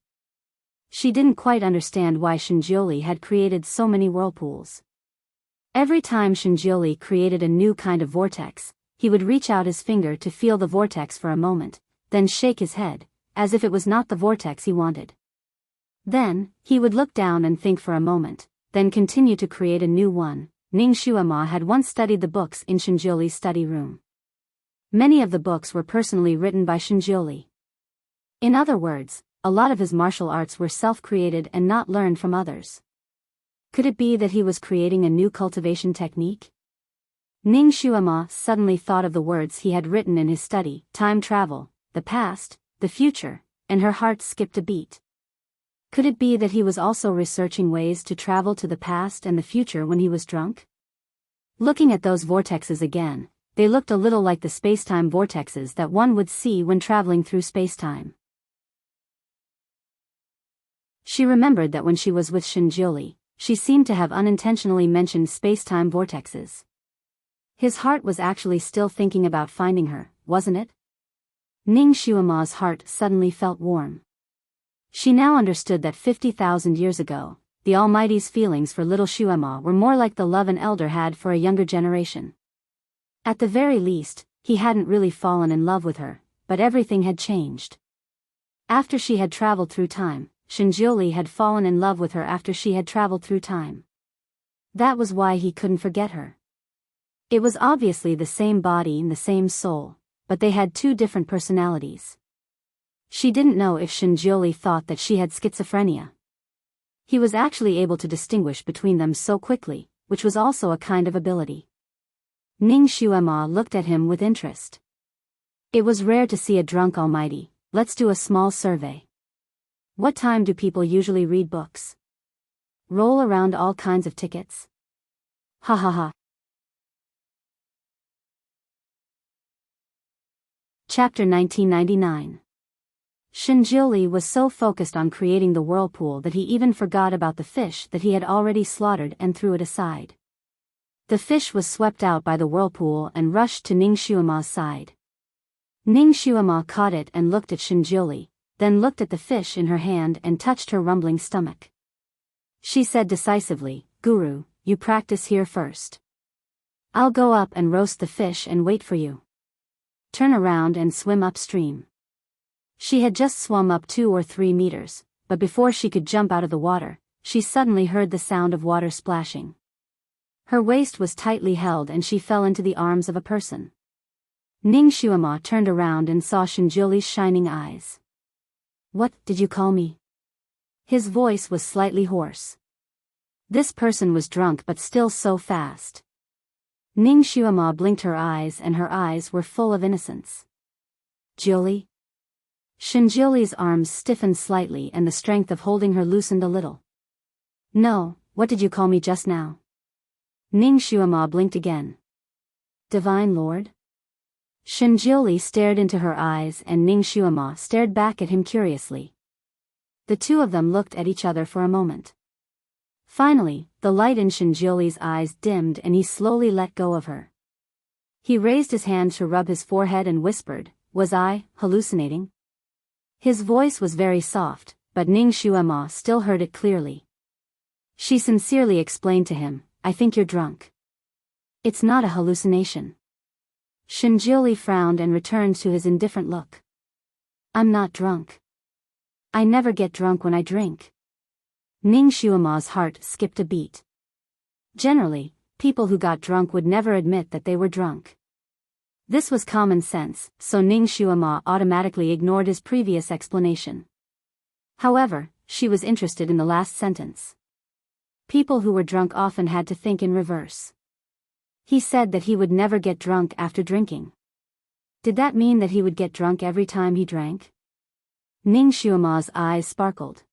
She didn't quite understand why Shinjuli had created so many whirlpools. Every time Shinjuli created a new kind of vortex, he would reach out his finger to feel the vortex for a moment, then shake his head, as if it was not the vortex he wanted. Then, he would look down and think for a moment, then continue to create a new one. Ning Shuama had once studied the books in Shinjuli's study room. Many of the books were personally written by Shinjuli. In other words, a lot of his martial arts were self-created and not learned from others. Could it be that he was creating a new cultivation technique? Ning Shuama suddenly thought of the words he had written in his study: time travel, the past, the future, and her heart skipped a beat. Could it be that he was also researching ways to travel to the past and the future when he was drunk? Looking at those vortexes again, they looked a little like the spacetime vortexes that one would see when traveling through spacetime. She remembered that when she was with Shinjioli, she seemed to have unintentionally mentioned spacetime vortexes. His heart was actually still thinking about finding her, wasn't it? Ning Xuema's heart suddenly felt warm. She now understood that 50,000 years ago, the Almighty's feelings for little Xuema were more like the love an elder had for a younger generation. At the very least, he hadn't really fallen in love with her, but everything had changed. After she had traveled through time, Shinjioli had fallen in love with her after she had traveled through time. That was why he couldn't forget her. It was obviously the same body and the same soul, but they had two different personalities. She didn't know if Shinjioli thought that she had schizophrenia. He was actually able to distinguish between them so quickly, which was also a kind of ability. Ning Xuema looked at him with interest. It was rare to see a drunk Almighty. Let's do a small survey. What time do people usually read books? Roll around all kinds of tickets? Ha ha ha. Chapter 1999. Shinjioli was so focused on creating the whirlpool that he even forgot about the fish that he had already slaughtered and threw it aside. The fish was swept out by the whirlpool and rushed to Ning Xuema's side. Ning Xuema caught it and looked at Shinjioli, then looked at the fish in her hand and touched her rumbling stomach. She said decisively, "Guru, you practice here first. I'll go up and roast the fish and wait for you. Turn around and swim upstream." She had just swum up 2 or 3 meters, but before she could jump out of the water, she suddenly heard the sound of water splashing. Her waist was tightly held and she fell into the arms of a person. Ning Xuema turned around and saw Shinjioli's shining eyes. "What did you call me?" His voice was slightly hoarse. This person was drunk but still so fast. Ning Xuema blinked her eyes and her eyes were full of innocence. "Jioli?" Shinjioli's arms stiffened slightly and the strength of holding her loosened a little. "No, what did you call me just now?" Ning Xuema blinked again. "Divine Lord?" Shinjioli stared into her eyes and Ning Xuema stared back at him curiously. The two of them looked at each other for a moment. Finally, the light in Shinjioli's eyes dimmed and he slowly let go of her. He raised his hand to rub his forehead and whispered, "Was I hallucinating?" His voice was very soft, but Ning Xuema still heard it clearly. She sincerely explained to him, "I think you're drunk. It's not a hallucination." Shinjioli frowned and returned to his indifferent look. "I'm not drunk. I never get drunk when I drink." Ning Xuema's heart skipped a beat. Generally, people who got drunk would never admit that they were drunk. This was common sense, so Ning Xuema automatically ignored his previous explanation. However, she was interested in the last sentence. People who were drunk often had to think in reverse. He said that he would never get drunk after drinking. Did that mean that he would get drunk every time he drank? Ning Xuema's eyes sparkled.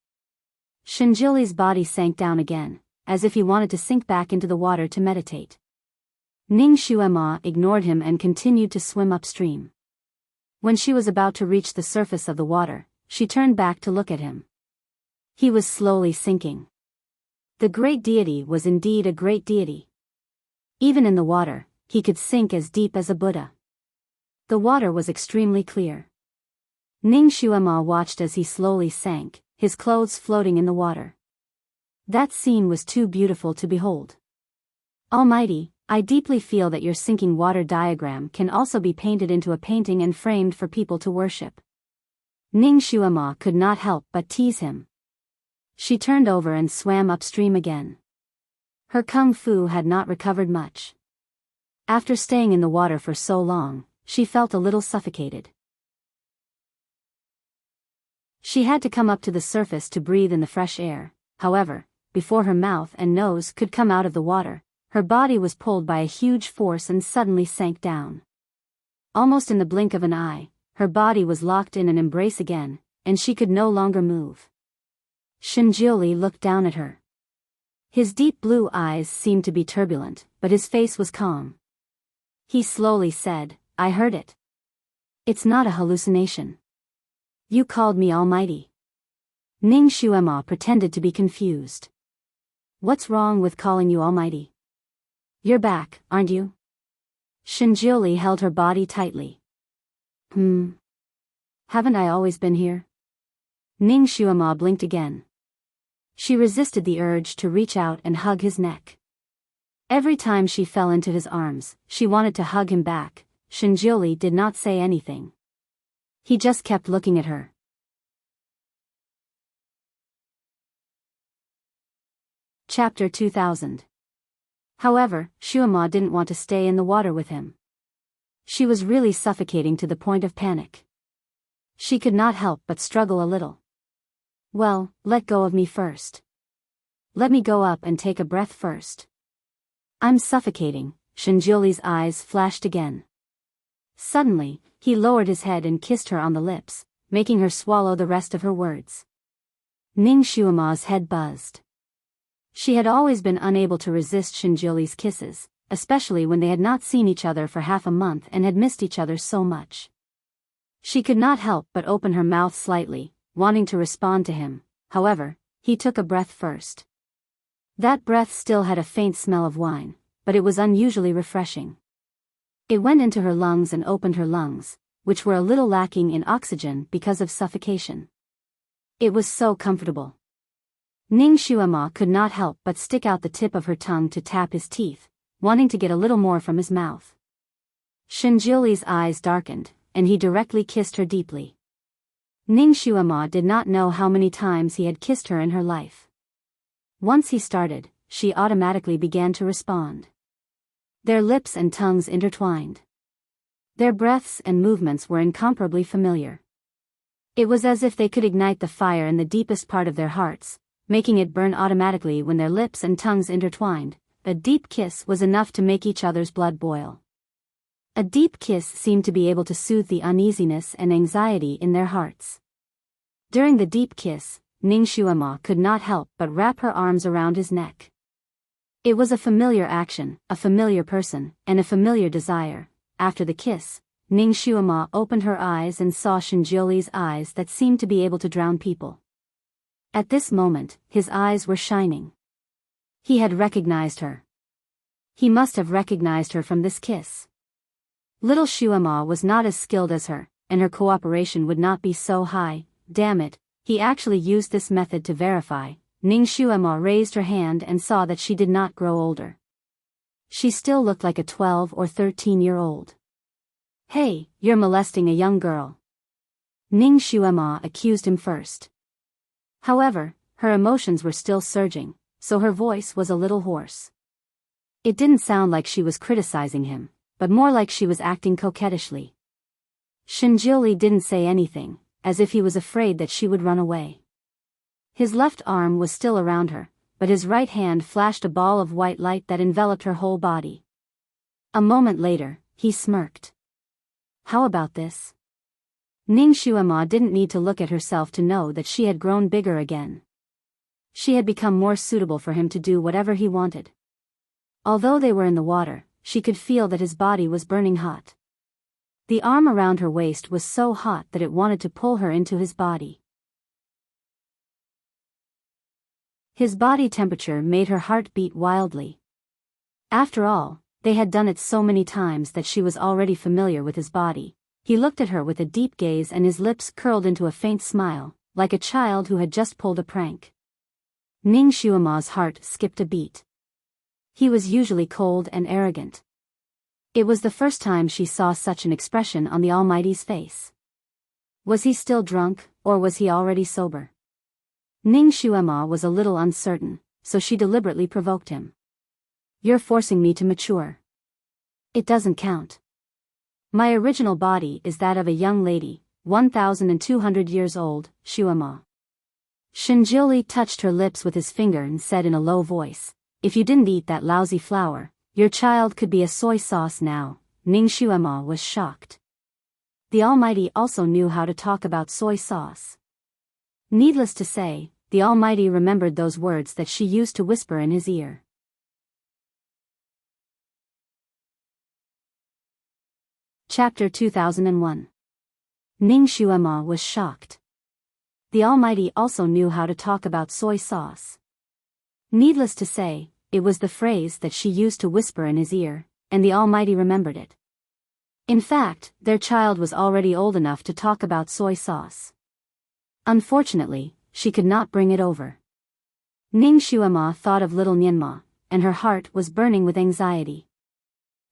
Shinjioli's body sank down again, as if he wanted to sink back into the water to meditate. Ning Xuema ignored him and continued to swim upstream. When she was about to reach the surface of the water, she turned back to look at him. He was slowly sinking. The great deity was indeed a great deity. Even in the water, he could sink as deep as a Buddha. The water was extremely clear. Ning Xuema watched as he slowly sank, his clothes floating in the water. That scene was too beautiful to behold. "Almighty, I deeply feel that your sinking water diagram can also be painted into a painting and framed for people to worship." Ning Xuema could not help but tease him. She turned over and swam upstream again. Her kung fu had not recovered much. After staying in the water for so long, she felt a little suffocated. She had to come up to the surface to breathe in the fresh air. However, before her mouth and nose could come out of the water, her body was pulled by a huge force and suddenly sank down. Almost in the blink of an eye, her body was locked in an embrace again, and she could no longer move. Shinjiuli looked down at her. His deep blue eyes seemed to be turbulent, but his face was calm. He slowly said, I heard it. It's not a hallucination. You called me Almighty. Ning Xuema pretended to be confused. What's wrong with calling you Almighty? You're back, aren't you? Shinjiuli held her body tightly. Haven't I always been here? Ning Xuema blinked again. She resisted the urge to reach out and hug his neck. Every time she fell into his arms, she wanted to hug him back. Shinjiuli did not say anything. He just kept looking at her. Chapter 2000. However, Xuema didn't want to stay in the water with him. She was really suffocating to the point of panic. She could not help but struggle a little. Well, let go of me first. Let me go up and take a breath first. I'm suffocating, Shinjiuli's eyes flashed again. Suddenly, he lowered his head and kissed her on the lips, making her swallow the rest of her words. Ning Xuema's head buzzed. She had always been unable to resist Shinjiuli's kisses, especially when they had not seen each other for half a month and had missed each other so much. She could not help but open her mouth slightly, wanting to respond to him. However, he took a breath first. That breath still had a faint smell of wine, but it was unusually refreshing. It went into her lungs and opened her lungs, which were a little lacking in oxygen because of suffocation. It was so comfortable. Ning Xuema could not help but stick out the tip of her tongue to tap his teeth, wanting to get a little more from his mouth. Shinjiuli's eyes darkened, and he directly kissed her deeply. Ning Xuema did not know how many times he had kissed her in her life. Once he started, she automatically began to respond. Their lips and tongues intertwined. Their breaths and movements were incomparably familiar. It was as if they could ignite the fire in the deepest part of their hearts, making it burn automatically when their lips and tongues intertwined. A deep kiss was enough to make each other's blood boil. A deep kiss seemed to be able to soothe the uneasiness and anxiety in their hearts. During the deep kiss, Ning Xuema could not help but wrap her arms around his neck. It was a familiar action, a familiar person, and a familiar desire. After the kiss, Ning Xuema opened her eyes and saw Shinjiuli's eyes that seemed to be able to drown people. At this moment, his eyes were shining. He had recognized her. He must have recognized her from this kiss. Little Xuema was not as skilled as her, and her cooperation would not be so high. Damn it, he actually used this method to verify. Ning Xuema raised her hand and saw that she did not grow older. She still looked like a 12 or 13-year-old. Hey, you're molesting a young girl. Ning Xuema accused him first. However, her emotions were still surging, so her voice was a little hoarse. It didn't sound like she was criticizing him, but more like she was acting coquettishly. Shinjiuli didn't say anything, as if he was afraid that she would run away. His left arm was still around her, but his right hand flashed a ball of white light that enveloped her whole body. A moment later, he smirked. How about this? Ning Xuema didn't need to look at herself to know that she had grown bigger again. She had become more suitable for him to do whatever he wanted. Although they were in the water, she could feel that his body was burning hot. The arm around her waist was so hot that it wanted to pull her into his body. His body temperature made her heart beat wildly. After all, they had done it so many times that she was already familiar with his body. He looked at her with a deep gaze and his lips curled into a faint smile, like a child who had just pulled a prank. Ning Xuema's heart skipped a beat. He was usually cold and arrogant. It was the first time she saw such an expression on the Almighty's face. Was he still drunk, or was he already sober? Ning Xuema was a little uncertain, so she deliberately provoked him. You're forcing me to mature. It doesn't count. My original body is that of a young lady, 1,200 years old, Xuema. Shinjiuli touched her lips with his finger and said in a low voice, if you didn't eat that lousy flour, your child could be a soy sauce now. Ning Xuema was shocked. The Almighty also knew how to talk about soy sauce. Needless to say, the Almighty remembered those words that she used to whisper in his ear. Chapter 2001. Ningxu Emma was shocked. The Almighty also knew how to talk about soy sauce. Needless to say, it was the phrase that she used to whisper in his ear, and the Almighty remembered it. In fact, their child was already old enough to talk about soy sauce. Unfortunately, she could not bring it over. Ningxu Emma thought of little Nianma, and her heart was burning with anxiety.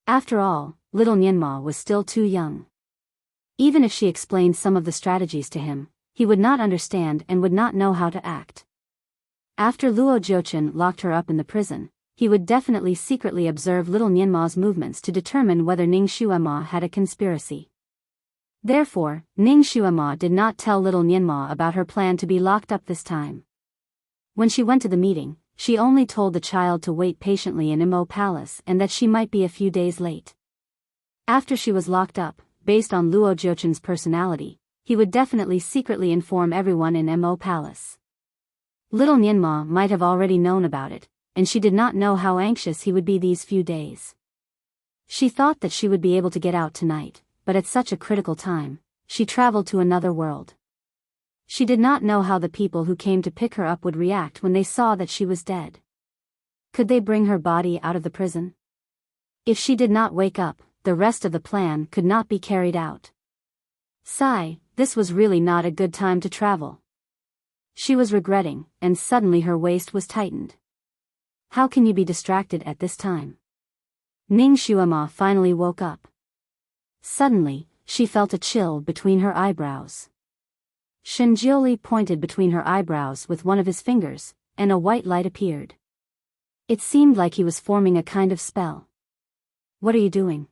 After all, little Nianma was still too young. Even if she explained some of the strategies to him, he would not understand and would not know how to act. After Luo Jiuchen locked her up in the prison, he would definitely secretly observe little Nianma's movements to determine whether Ningxu Emma had a conspiracy. Therefore, Ningxu Emma did not tell little Nianma about her plan to be locked up this time. When she went to the meeting, she only told the child to wait patiently in Immerse Palace and that she might be a few days late. After she was locked up, based on Luo Jiuchen's personality, he would definitely secretly inform everyone in Immerse Palace. Little Nianma might have already known about it, and she did not know how anxious he would be these few days. She thought that she would be able to get out tonight, but at such a critical time, she traveled to another world. She did not know how the people who came to pick her up would react when they saw that she was dead. Could they bring her body out of the prison? If she did not wake up, the rest of the plan could not be carried out. Sigh, this was really not a good time to travel. She was regretting, and suddenly her waist was tightened. How can you be distracted at this time? Ningxu Emma finally woke up. Suddenly, she felt a chill between her eyebrows. Shenjiuli pointed between her eyebrows with one of his fingers, and a white light appeared. It seemed like he was forming a kind of spell. What are you doing?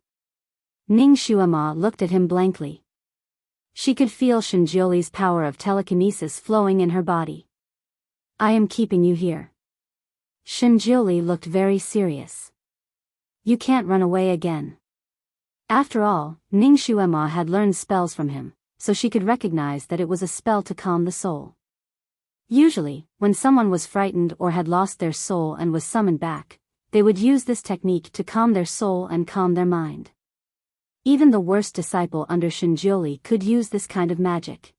Ningxu Emma looked at him blankly. She could feel Shenjiuli's power of telekinesis flowing in her body. I am keeping you here. Shenjiuli looked very serious. You can't run away again. After all, Ningxu Emma had learned spells from him, so she could recognize that it was a spell to calm the soul. Usually, when someone was frightened or had lost their soul and was summoned back, they would use this technique to calm their soul and calm their mind. Even the worst disciple under Shenjiuli could use this kind of magic.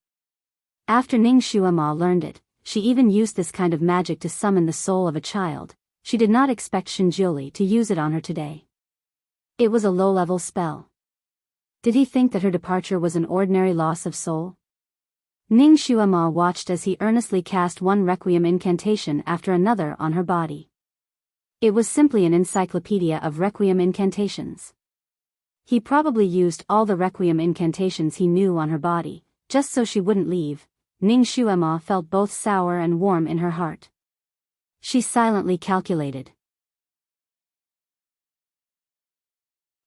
After Ningxu Emma learned it, she even used this kind of magic to summon the soul of a child. She did not expect Shenjiuli to use it on her today. It was a low-level spell. Did he think that her departure was an ordinary loss of soul? Ningxu Emma watched as he earnestly cast one requiem incantation after another on her body. It was simply an encyclopedia of requiem incantations. He probably used all the requiem incantations he knew on her body, just so she wouldn't leave. Ningxu Emma felt both sour and warm in her heart. She silently calculated.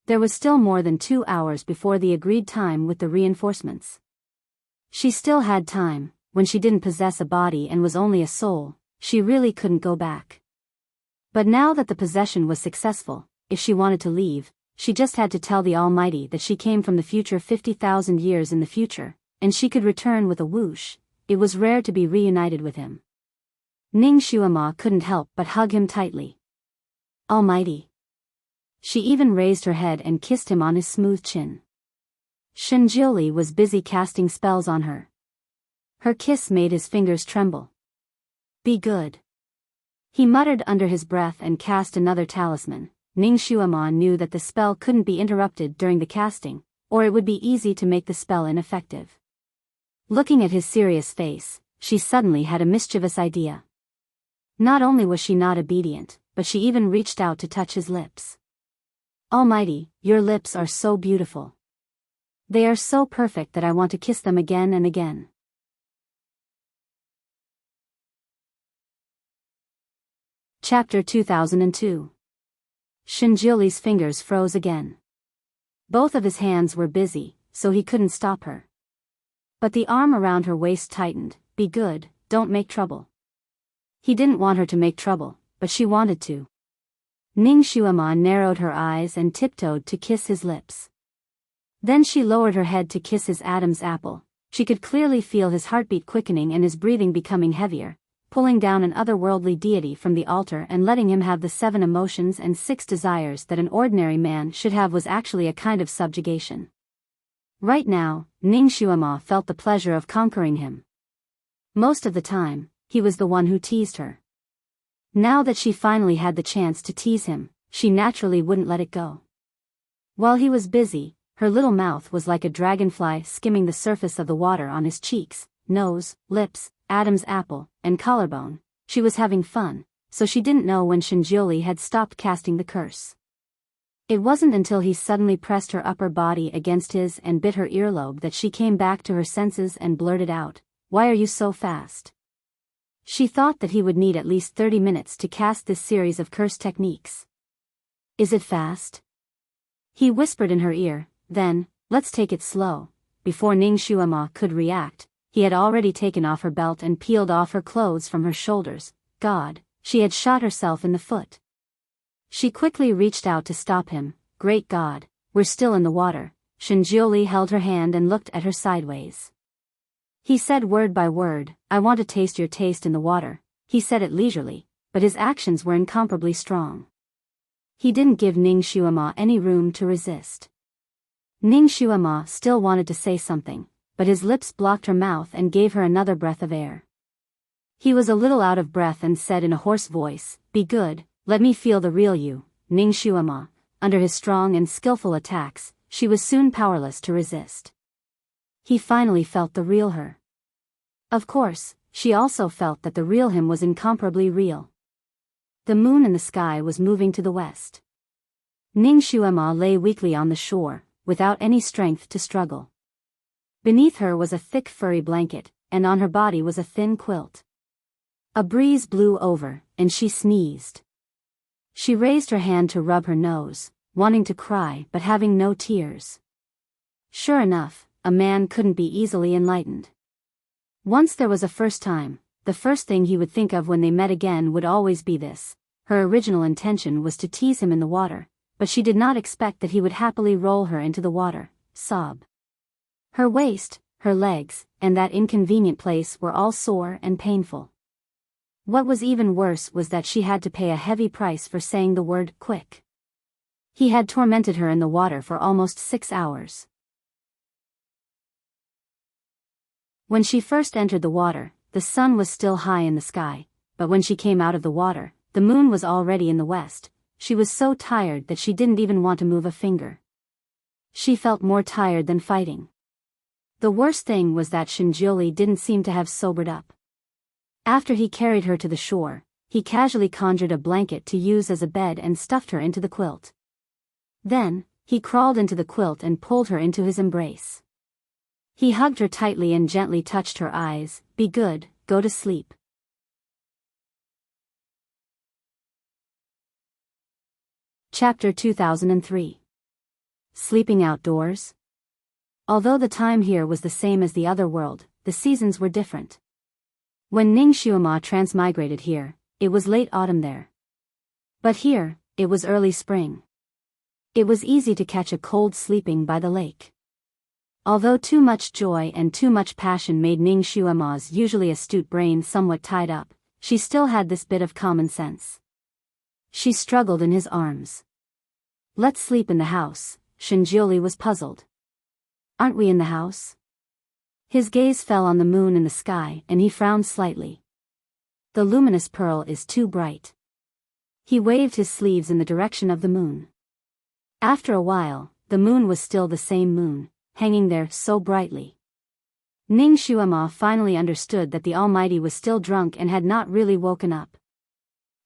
There was still more than 2 hours before the agreed time with the reinforcements. She still had time. When she didn't possess a body and was only a soul, she really couldn't go back. But now that the possession was successful, if she wanted to leave, she just had to tell the Almighty that she came from the future 50,000 years in the future, and she could return with a whoosh. It was rare to be reunited with him. Ningxu Emma couldn't help but hug him tightly. Almighty. She even raised her head and kissed him on his smooth chin. Shenjiuli was busy casting spells on her. Her kiss made his fingers tremble. Be good. He muttered under his breath and cast another talisman. Ningxu Emma knew that the spell couldn't be interrupted during the casting, or it would be easy to make the spell ineffective. Looking at his serious face, she suddenly had a mischievous idea. Not only was she not obedient, but she even reached out to touch his lips. Almighty, your lips are so beautiful. They are so perfect that I want to kiss them again and again. Chapter 2002. Shenjiuli's fingers froze again. Both of his hands were busy, so he couldn't stop her. But the arm around her waist tightened. Be good, don't make trouble. He didn't want her to make trouble, but she wanted to. Ningxu Emma narrowed her eyes and tiptoed to kiss his lips. Then she lowered her head to kiss his Adam's apple. She could clearly feel his heartbeat quickening and his breathing becoming heavier. pulling down an otherworldly deity from the altar and letting him have the 7 emotions and 6 desires that an ordinary man should have was actually a kind of subjugation. Right now, Ning Xuema felt the pleasure of conquering him. Most of the time, he was the one who teased her. Now that she finally had the chance to tease him, she naturally wouldn't let it go. While he was busy, her little mouth was like a dragonfly skimming the surface of the water on his cheeks, nose, lips, Adam's apple, and collarbone. She was having fun, so she didn't know when Shinjioli had stopped casting the curse. It wasn't until he suddenly pressed her upper body against his and bit her earlobe that she came back to her senses and blurted out, "Why are you so fast?" She thought that he would need at least 30 minutes to cast this series of curse techniques. "Is it fast?" He whispered in her ear, then, "Let's take it slow." Before Ning Xuema could react, he had already taken off her belt and peeled off her clothes from her shoulders. God, she had shot herself in the foot. She quickly reached out to stop him. "Great God, we're still in the water." Shinjioli held her hand and looked at her sideways. He said word by word, "I want to taste your taste in the water." He said it leisurely, but his actions were incomparably strong. He didn't give Ning Xuema any room to resist. Ning Xuema still wanted to say something, but his lips blocked her mouth and gave her another breath of air. He was a little out of breath and said in a hoarse voice, "Be good, let me feel the real you." Ning Xuema, under his strong and skillful attacks, she was soon powerless to resist. He finally felt the real her. Of course, she also felt that the real him was incomparably real. The moon in the sky was moving to the west. Ning Xuema lay weakly on the shore, without any strength to struggle. Beneath her was a thick furry blanket, and on her body was a thin quilt. A breeze blew over, and she sneezed. She raised her hand to rub her nose, wanting to cry but having no tears. Sure enough, a man couldn't be easily enlightened. Once there was a first time, the first thing he would think of when they met again would always be this. Her original intention was to tease him in the water, but she did not expect that he would happily roll her into the water. Sob. Her waist, her legs, and that inconvenient place were all sore and painful. What was even worse was that she had to pay a heavy price for saying the word quick. He had tormented her in the water for almost 6 hours. When she first entered the water, the sun was still high in the sky, but when she came out of the water, the moon was already in the west. She was so tired that she didn't even want to move a finger. She felt more tired than fighting. The worst thing was that Shinjioli didn't seem to have sobered up. After he carried her to the shore, he casually conjured a blanket to use as a bed and stuffed her into the quilt. Then, he crawled into the quilt and pulled her into his embrace. He hugged her tightly and gently touched her eyes. "Be good, go to sleep." Chapter 2003. Sleeping outdoors? Although the time here was the same as the other world, the seasons were different. When Ning Xuema transmigrated here, it was late autumn there. But here, it was early spring. It was easy to catch a cold sleeping by the lake. Although too much joy and too much passion made Ning Xuema's usually astute brain somewhat tied up, she still had this bit of common sense. She struggled in his arms. "Let's sleep in the house." Shinjioli was puzzled. "Aren't we in the house?" His gaze fell on the moon in the sky and he frowned slightly. "The luminous pearl is too bright." He waved his sleeves in the direction of the moon. After a while, the moon was still the same moon, hanging there so brightly. Ning Xuema finally understood that the Almighty was still drunk and had not really woken up.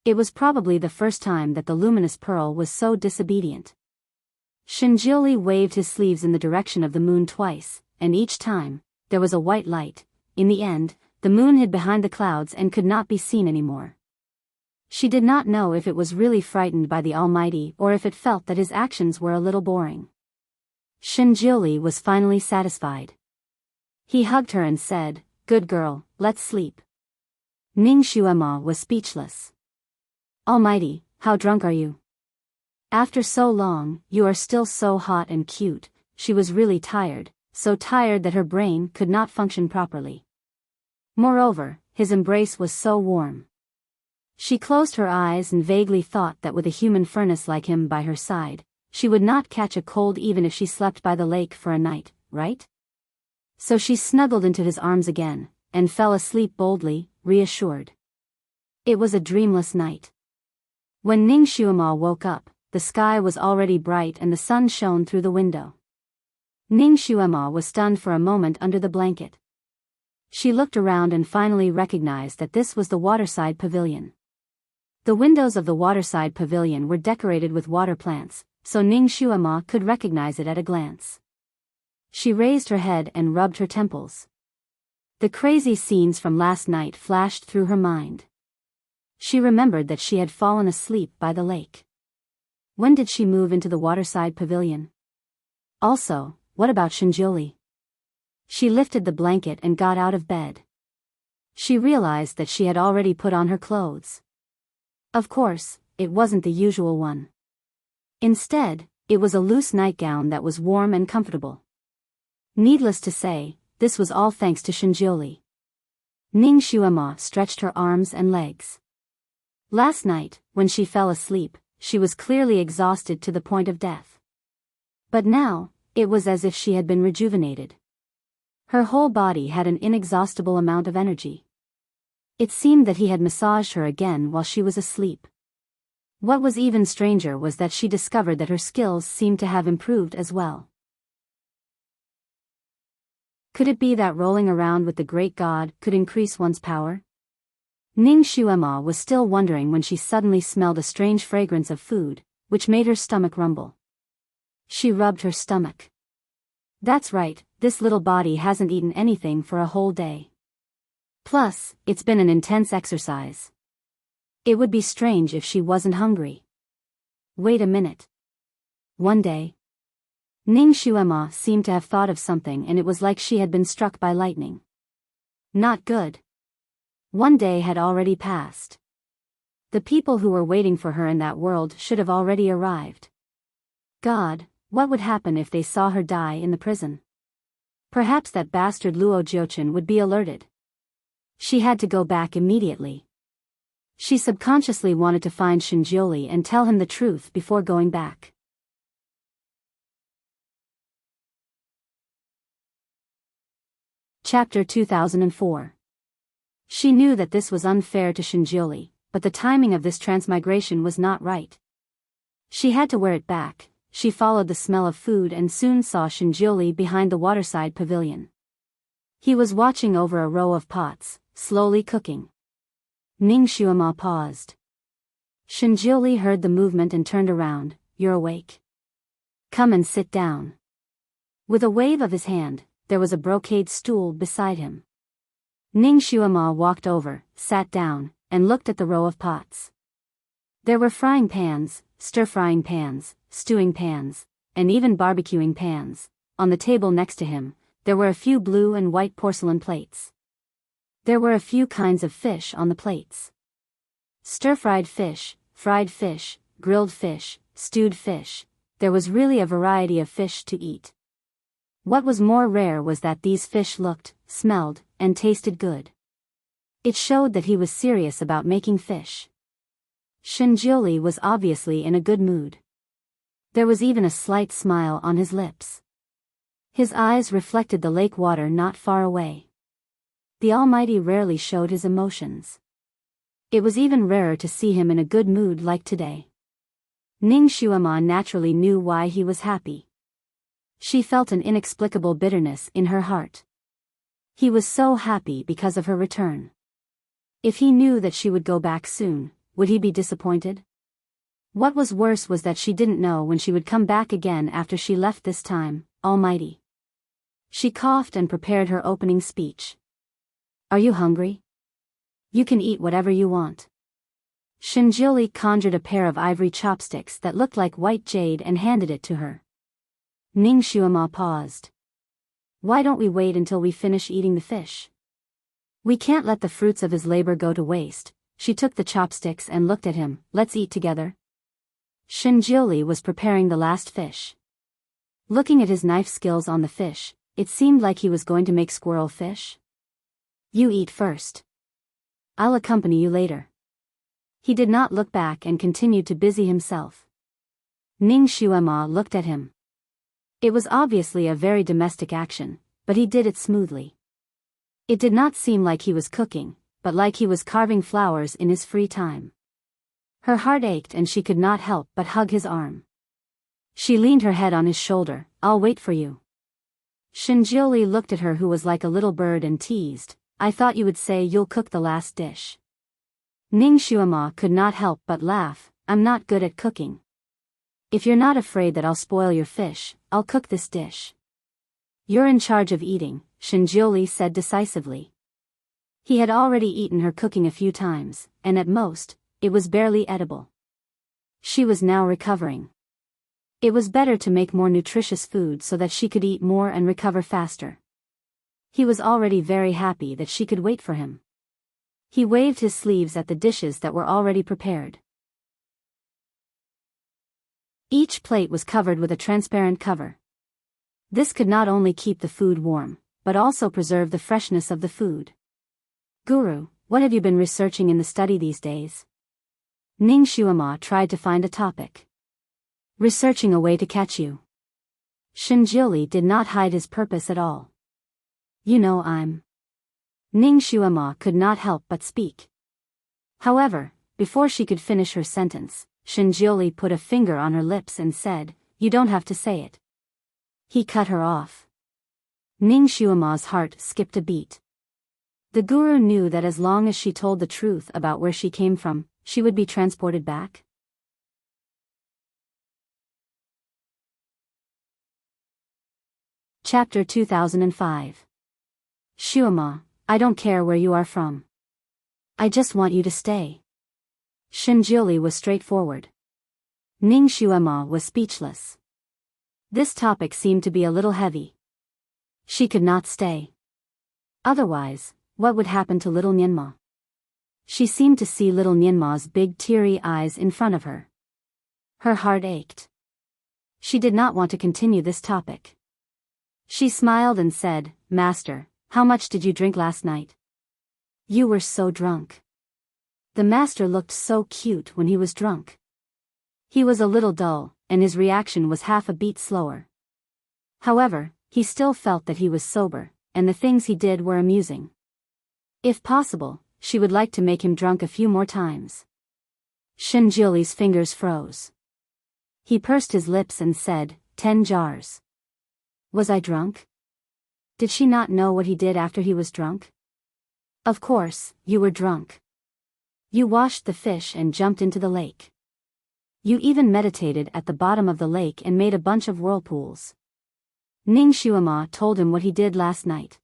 It was probably the first time that the luminous pearl was so disobedient. Shinjioli waved his sleeves in the direction of the moon twice, and each time, there was a white light. In the end, the moon hid behind the clouds and could not be seen anymore. She did not know if it was really frightened by the Almighty or if it felt that his actions were a little boring. Shinjioli was finally satisfied. He hugged her and said, "Good girl, let's sleep." Ning Xuema was speechless. "Almighty, how drunk are you? After so long, you are still so hot and cute." She was really tired, so tired that her brain could not function properly. Moreover, his embrace was so warm. She closed her eyes and vaguely thought that with a human furnace like him by her side, she would not catch a cold even if she slept by the lake for a night, right? So she snuggled into his arms again, and fell asleep boldly, reassured. It was a dreamless night. When Ning Xuema woke up, the sky was already bright and the sun shone through the window. Ning Xuema was stunned for a moment under the blanket. She looked around and finally recognized that this was the waterside pavilion. The windows of the waterside pavilion were decorated with water plants, so Ning Xuema could recognize it at a glance. She raised her head and rubbed her temples. The crazy scenes from last night flashed through her mind. She remembered that she had fallen asleep by the lake. When did she move into the waterside pavilion? Also, what about Shinjoli? She lifted the blanket and got out of bed. She realized that she had already put on her clothes. Of course, it wasn't the usual one. Instead, it was a loose nightgown that was warm and comfortable. Needless to say, this was all thanks to Shinjoli. Ning Xuema stretched her arms and legs. Last night, when she fell asleep, she was clearly exhausted to the point of death. But now, it was as if she had been rejuvenated. Her whole body had an inexhaustible amount of energy. It seemed that he had massaged her again while she was asleep. What was even stranger was that she discovered that her skills seemed to have improved as well. Could it be that rolling around with the great god could increase one's power? Ning Xuema was still wondering when she suddenly smelled a strange fragrance of food, which made her stomach rumble. She rubbed her stomach. That's right, this little body hasn't eaten anything for a whole day. Plus, it's been an intense exercise. It would be strange if she wasn't hungry. Wait a minute. One day, Ning Xuema seemed to have thought of something, and it was like she had been struck by lightning. Not good. One day had already passed. The people who were waiting for her in that world should have already arrived. God, what would happen if they saw her die in the prison? Perhaps that bastard Luo Jiuchen would be alerted. She had to go back immediately. She subconsciously wanted to find Shinjoli and tell him the truth before going back. Chapter 2004. She knew that this was unfair to Shinjoli, but the timing of this transmigration was not right. She had to wear it back. She followed the smell of food and soon saw Shinjoli behind the waterside pavilion. He was watching over a row of pots, slowly cooking. Ning Xuema paused. Shinjoli heard the movement and turned around. You're awake? Come and sit down. With a wave of his hand, there was a brocade stool beside him. Ning Xuema walked over, sat down, and looked at the row of pots. There were frying pans, stir-frying pans, stewing pans, and even barbecuing pans. On the table next to him, there were a few blue and white porcelain plates. There were a few kinds of fish on the plates. Stir-fried fish, fried fish, grilled fish, stewed fish. There was really a variety of fish to eat. What was more rare was that these fish looked, smelled, and tasted good. It showed that he was serious about making fish. Shinjoli was obviously in a good mood. There was even a slight smile on his lips. His eyes reflected the lake water not far away. The Almighty rarely showed his emotions. It was even rarer to see him in a good mood like today. Ning Xuema naturally knew why he was happy. She felt an inexplicable bitterness in her heart. He was so happy because of her return. If he knew that she would go back soon, would he be disappointed? What was worse was that she didn't know when she would come back again after she left this time. Almighty. She coughed and prepared her opening speech. Are you hungry? You can eat whatever you want. Shinjili conjured a pair of ivory chopsticks that looked like white jade and handed it to her. Ning Xuema paused. Why don't we wait until we finish eating the fish? We can't let the fruits of his labor go to waste. She took the chopsticks and looked at him. Let's eat together. Shinjili was preparing the last fish. Looking at his knife skills on the fish, it seemed like he was going to make squirrel fish. You eat first. I'll accompany you later. He did not look back and continued to busy himself. Ning Xuema looked at him. It was obviously a very domestic action, but he did it smoothly. It did not seem like he was cooking, but like he was carving flowers in his free time. Her heart ached and she could not help but hug his arm. She leaned her head on his shoulder. I'll wait for you. Shinjioli looked at her who was like a little bird and teased, I thought you would say you'll cook the last dish. Ning Xuema could not help but laugh, I'm not good at cooking. If you're not afraid that I'll spoil your fish, I'll cook this dish. You're in charge of eating, Shinjioli said decisively. He had already eaten her cooking a few times, and at most, it was barely edible. She was now recovering. It was better to make more nutritious food so that she could eat more and recover faster. He was already very happy that she could wait for him. He waved his sleeves at the dishes that were already prepared. Each plate was covered with a transparent cover. This could not only keep the food warm, but also preserve the freshness of the food. Guru, what have you been researching in the study these days? Ning Xuema tried to find a topic. Researching a way to catch you. Shinjioli did not hide his purpose at all. You know I'm. Ning Xuema could not help but speak. However, before she could finish her sentence, Shinjioli put a finger on her lips and said, you don't have to say it. He cut her off. Ning Xuema's heart skipped a beat. The guru knew that as long as she told the truth about where she came from, she would be transported back. Chapter 2005. Xuema, I don't care where you are from. I just want you to stay. Shinjioli was straightforward. Ning Xuema was speechless. This topic seemed to be a little heavy. She could not stay. Otherwise, what would happen to little Nianma? She seemed to see little Nianma's big teary eyes in front of her. Her heart ached. She did not want to continue this topic. She smiled and said, Master, how much did you drink last night? You were so drunk. The master looked so cute when he was drunk. He was a little dull, and his reaction was half a beat slower. However, he still felt that he was sober, and the things he did were amusing. If possible, she would like to make him drunk a few more times. Shinjioli's fingers froze. He pursed his lips and said, 10 jars. Was I drunk? Did she not know what he did after he was drunk? Of course, you were drunk. You washed the fish and jumped into the lake. You even meditated at the bottom of the lake and made a bunch of whirlpools. Ning Xuema told him what he did last night.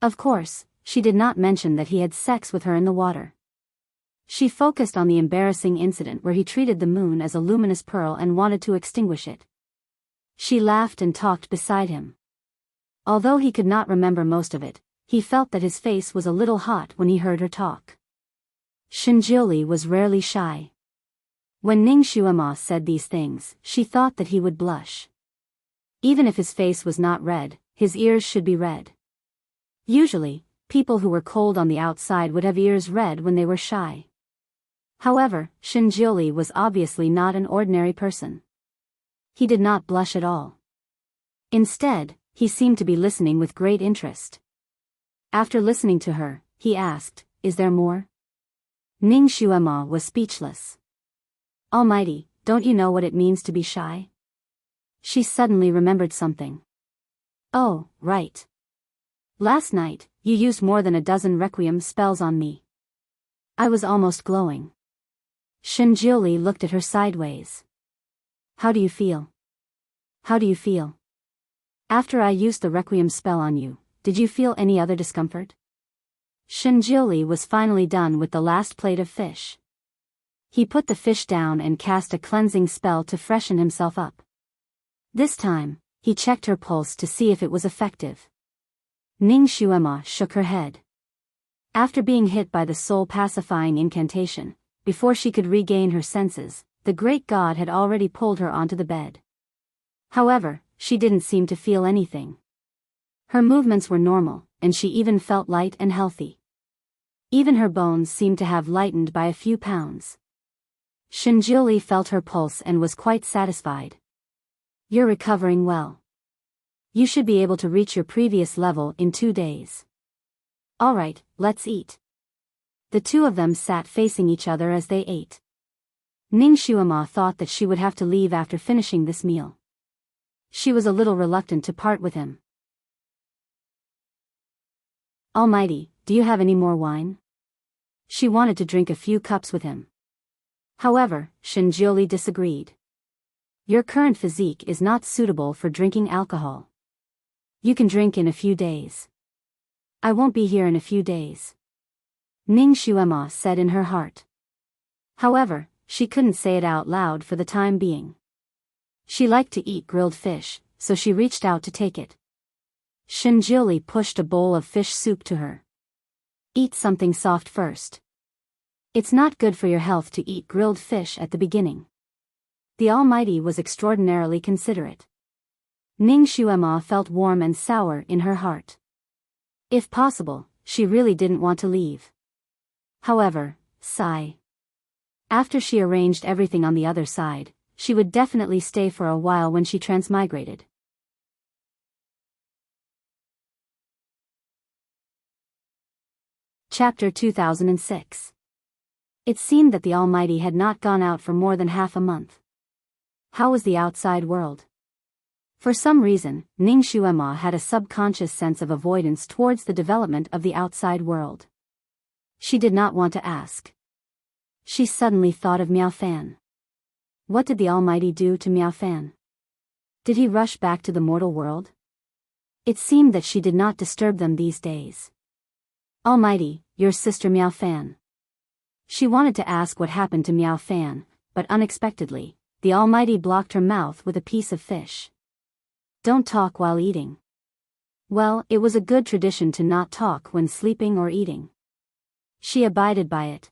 Of course, she did not mention that he had sex with her in the water. She focused on the embarrassing incident where he treated the moon as a luminous pearl and wanted to extinguish it. She laughed and talked beside him. Although he could not remember most of it, he felt that his face was a little hot when he heard her talk. Shinjioli was rarely shy. When Ning Xuema said these things, she thought that he would blush. Even if his face was not red, his ears should be red. Usually, people who were cold on the outside would have ears red when they were shy. However, Shinjioli was obviously not an ordinary person. He did not blush at all. Instead, he seemed to be listening with great interest. After listening to her, he asked, Is there more? Ning Xuema was speechless. Almighty, don't you know what it means to be shy? She suddenly remembered something. Oh, right. Last night, you used more than a dozen requiem spells on me. I was almost glowing. Shinjioli looked at her sideways. How do you feel? How do you feel? After I used the requiem spell on you, did you feel any other discomfort? Shinjioli was finally done with the last plate of fish. He put the fish down and cast a cleansing spell to freshen himself up. This time, he checked her pulse to see if it was effective. Ning Xuema shook her head. After being hit by the soul-pacifying incantation, before she could regain her senses, the great god had already pulled her onto the bed. However, she didn't seem to feel anything. Her movements were normal, and she even felt light and healthy. Even her bones seemed to have lightened by a few pounds. Shinjuli felt her pulse and was quite satisfied. You're recovering well. You should be able to reach your previous level in 2 days. Alright, let's eat. The two of them sat facing each other as they ate. Ningshuama thought that she would have to leave after finishing this meal. She was a little reluctant to part with him. Almighty, do you have any more wine? She wanted to drink a few cups with him. However, Shinjuli disagreed. Your current physique is not suitable for drinking alcohol. You can drink in a few days. I won't be here in a few days. Ningshuama said in her heart. However, she couldn't say it out loud for the time being. She liked to eat grilled fish, so she reached out to take it. Shinjuli pushed a bowl of fish soup to her. Eat something soft first. It's not good for your health to eat grilled fish at the beginning. The Almighty was extraordinarily considerate. Ningshuama felt warm and sour in her heart. If possible, she really didn't want to leave. However, sigh. After she arranged everything on the other side, she would definitely stay for a while when she transmigrated. Chapter 2006. It seemed that the Almighty had not gone out for more than half a month. How was the outside world? For some reason, Ningshuama had a subconscious sense of avoidance towards the development of the outside world. She did not want to ask. She suddenly thought of Miaofan. What did the Almighty do to Miaofan? Did he rush back to the mortal world? It seemed that she did not disturb them these days. Almighty, your sister Miaofan. She wanted to ask what happened to Miaofan, but unexpectedly, the Almighty blocked her mouth with a piece of fish. Don't talk while eating. Well, it was a good tradition to not talk when sleeping or eating. She abided by it.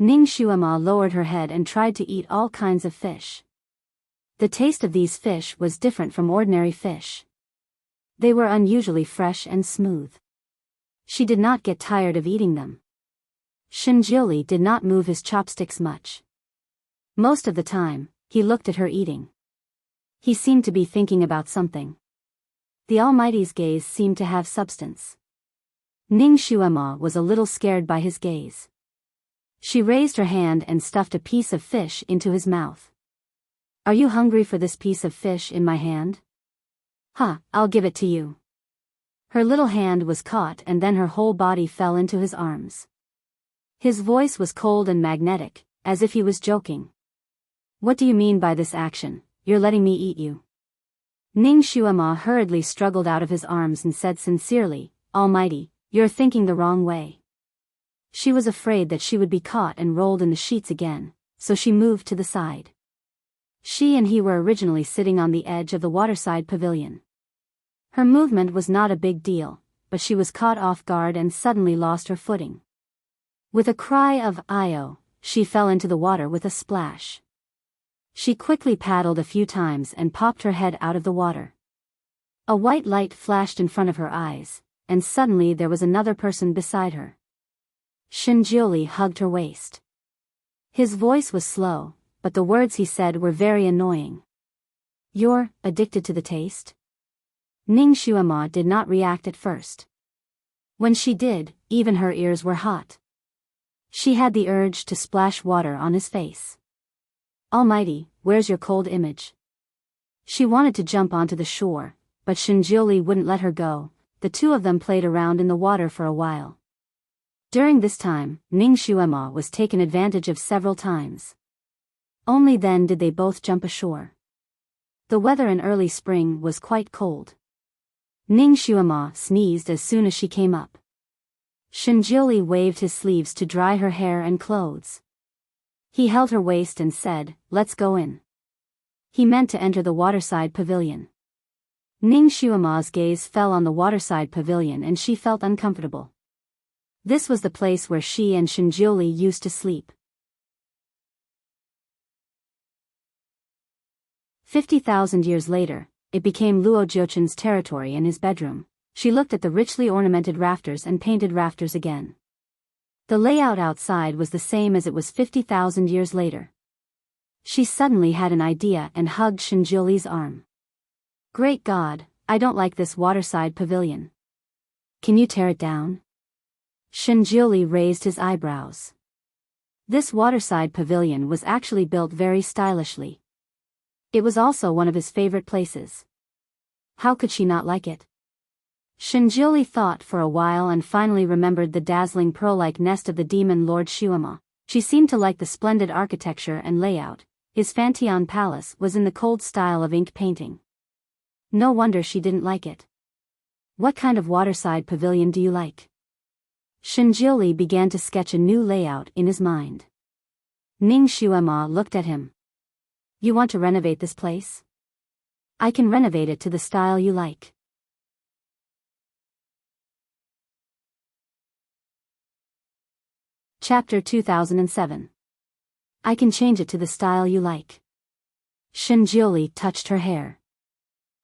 Ningshuama lowered her head and tried to eat all kinds of fish. The taste of these fish was different from ordinary fish. They were unusually fresh and smooth. She did not get tired of eating them. Shinjili did not move his chopsticks much. Most of the time, he looked at her eating. He seemed to be thinking about something. The Almighty's gaze seemed to have substance. Ningshuama was a little scared by his gaze. She raised her hand and stuffed a piece of fish into his mouth. Are you hungry for this piece of fish in my hand? I'll give it to you. Her little hand was caught and then her whole body fell into his arms. His voice was cold and magnetic, as if he was joking. What do you mean by this action? You're letting me eat you. Ningshuama hurriedly struggled out of his arms and said sincerely, Almighty, you're thinking the wrong way. She was afraid that she would be caught and rolled in the sheets again, so she moved to the side. She and he were originally sitting on the edge of the waterside pavilion. Her movement was not a big deal, but she was caught off guard and suddenly lost her footing. With a cry of "Io," she fell into the water with a splash. She quickly paddled a few times and popped her head out of the water. A white light flashed in front of her eyes, and suddenly there was another person beside her. Shinjili hugged her waist. His voice was slow, but the words he said were very annoying. You're addicted to the taste? Ningshuama did not react at first. When she did, even her ears were hot. She had the urge to splash water on his face. Almighty, where's your cold image? She wanted to jump onto the shore, but Shinjili wouldn't let her go. The two of them played around in the water for a while. During this time, Ningshuama was taken advantage of several times. Only then did they both jump ashore. The weather in early spring was quite cold. Ningshuama sneezed as soon as she came up. Shinjili waved his sleeves to dry her hair and clothes. He held her waist and said, let's go in. He meant to enter the waterside pavilion. Ningshuama's gaze fell on the waterside pavilion and she felt uncomfortable. This was the place where she and Shinjili used to sleep. 50,000 years later, it became Luo Jiochen's territory and his bedroom. She looked at the richly ornamented rafters and painted rafters again. The layout outside was the same as it was 50,000 years later. She suddenly had an idea and hugged Shinjuli's arm. Great God, I don't like this waterside pavilion. Can you tear it down? Shinjuli raised his eyebrows. This waterside pavilion was actually built very stylishly. It was also one of his favorite places. How could she not like it? Shinjuli thought for a while and finally remembered the dazzling pearl-like nest of the demon Lord Shuama. She seemed to like the splendid architecture and layout. His Fanteon Palace was in the cold style of ink painting. No wonder she didn't like it. What kind of waterside pavilion do you like? Shinjili began to sketch a new layout in his mind. Ning Shuema looked at him. You want to renovate this place? I can renovate it to the style you like. Chapter 2007. I can change it to the style you like. Shinjili touched her hair.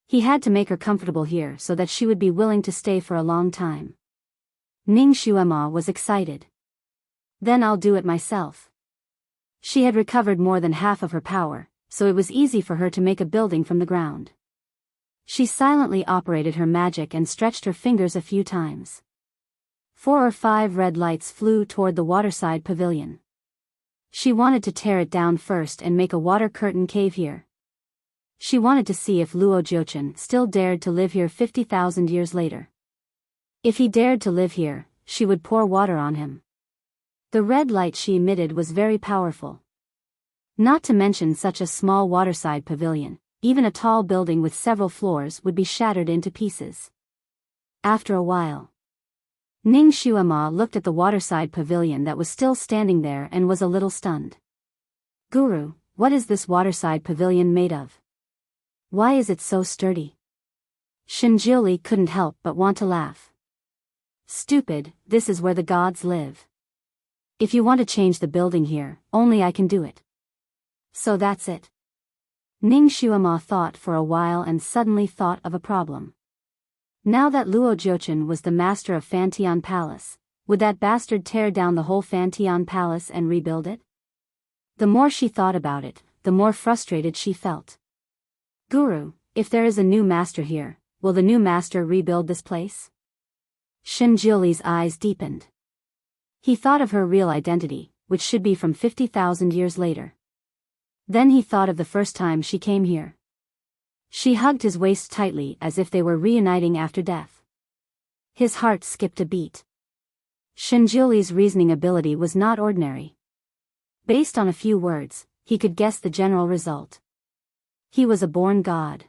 He had to make her comfortable here so that she would be willing to stay for a long time. Ning Shuema was excited. Then I'll do it myself. She had recovered more than half of her power, so it was easy for her to make a building from the ground. She silently operated her magic and stretched her fingers a few times. 4 or 5 red lights flew toward the waterside pavilion. She wanted to tear it down first and make a water curtain cave here. She wanted to see if Luo Jiuchen still dared to live here 50,000 years later. If he dared to live here, she would pour water on him. The red light she emitted was very powerful. Not to mention such a small waterside pavilion, even a tall building with several floors would be shattered into pieces. After a while, Ning Shuema looked at the waterside pavilion that was still standing there and was a little stunned. Guru, what is this waterside pavilion made of? Why is it so sturdy? Shinjili couldn't help but want to laugh. Stupid, this is where the gods live. If you want to change the building here, only I can do it. So that's it. Ning Shuema thought for a while and suddenly thought of a problem. Now that Luo Jiuchen was the master of Fanteon Palace, would that bastard tear down the whole Fanteon Palace and rebuild it? The more she thought about it, the more frustrated she felt. Guru, if there is a new master here, will the new master rebuild this place? Shinjili's eyes deepened. He thought of her real identity, which should be from 50,000 years later. Then he thought of the first time she came here. She hugged his waist tightly as if they were reuniting after death. His heart skipped a beat. Shinjili's reasoning ability was not ordinary. Based on a few words, he could guess the general result. He was a born god.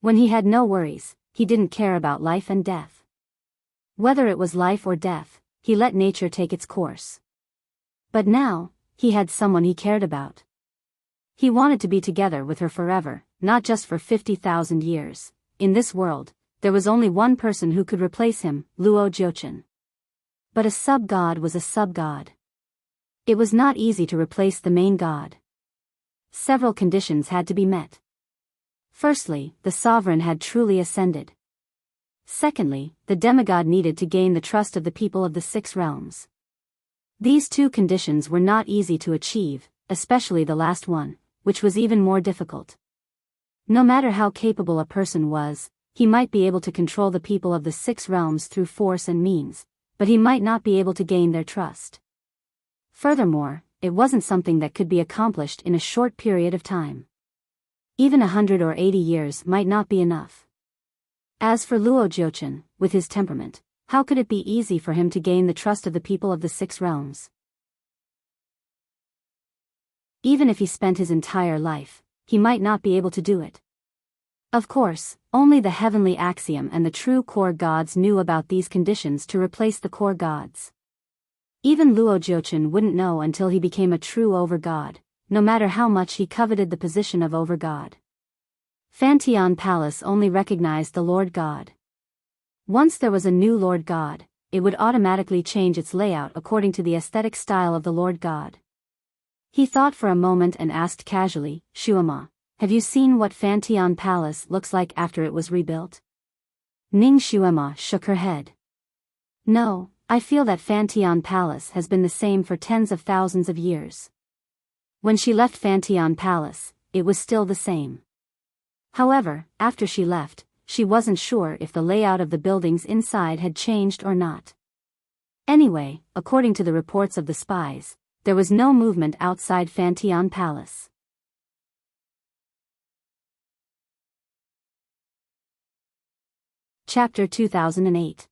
When he had no worries, he didn't care about life and death. Whether it was life or death, he let nature take its course. But now, he had someone he cared about. He wanted to be together with her forever, not just for 50,000 years. In this world, there was only one person who could replace him, Luo Jiuchen. But a sub-god was a sub-god. It was not easy to replace the main god. Several conditions had to be met. Firstly, the sovereign had truly ascended. Secondly, the demigod needed to gain the trust of the people of the 6 realms. These 2 conditions were not easy to achieve, especially the last one, which was even more difficult. No matter how capable a person was, he might be able to control the people of the 6 realms through force and means, but he might not be able to gain their trust. Furthermore, it wasn't something that could be accomplished in a short period of time. Even 100 or 80 years might not be enough. As for Luo Jiuchen, with his temperament, how could it be easy for him to gain the trust of the people of the 6 realms? Even if he spent his entire life, he might not be able to do it. Of course, only the heavenly axiom and the true core gods knew about these conditions to replace the core gods. Even Luo Jiuchen wouldn't know until he became a true overgod, no matter how much he coveted the position of overgod. Fanteon Palace only recognized the Lord God. Once there was a new Lord God, it would automatically change its layout according to the aesthetic style of the Lord God. He thought for a moment and asked casually, Shuema, have you seen what Fanteon Palace looks like after it was rebuilt? Ning Shuema shook her head. No, I feel that Fantion Palace has been the same for tens of thousands of years. When she left Fantion Palace, it was still the same. However, after she left, she wasn't sure if the layout of the buildings inside had changed or not. Anyway, according to the reports of the spies, there was no movement outside Fantion Palace. Chapter 2008.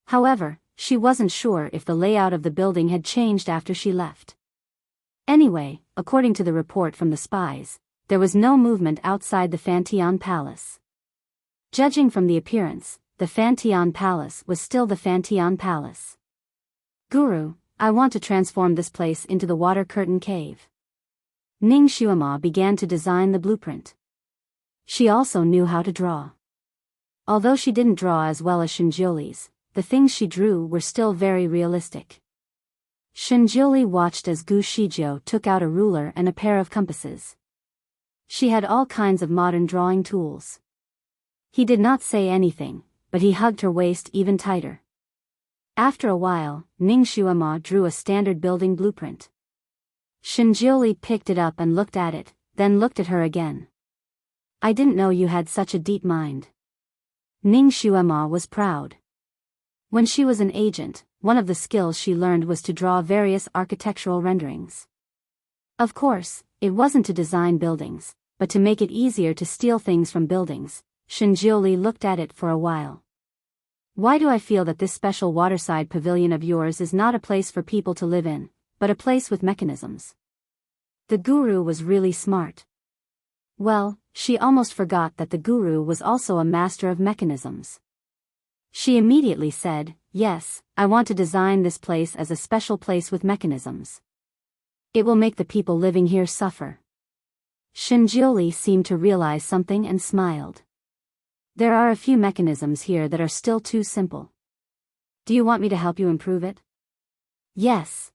However, she wasn't sure if the layout of the building had changed after she left. Anyway, according to the report from the spies, there was no movement outside the Fantion Palace. Judging from the appearance, the Fantion Palace was still the Fantion Palace. Guru, I want to transform this place into the water curtain cave. Ning Xuema began to design the blueprint. She also knew how to draw. Although she didn't draw as well as Shinjiuli's, the things she drew were still very realistic. Shinjiuli watched as Gu Shizhou took out a ruler and a pair of compasses. She had all kinds of modern drawing tools. He did not say anything, but he hugged her waist even tighter. After a while, Ning Xuema drew a standard building blueprint. Shinjiuli picked it up and looked at it, then looked at her again. I didn't know you had such a deep mind. Ning Xuema was proud. When she was an agent, one of the skills she learned was to draw various architectural renderings. Of course, it wasn't to design buildings, but to make it easier to steal things from buildings. Shinjiuli looked at it for a while. Why do I feel that this special waterside pavilion of yours is not a place for people to live in, but a place with mechanisms? The guru was really smart. Well, she almost forgot that the guru was also a master of mechanisms. She immediately said, yes, I want to design this place as a special place with mechanisms. It will make the people living here suffer. Shinjiuli seemed to realize something and smiled. There are a few mechanisms here that are still too simple. Do you want me to help you improve it? Yes.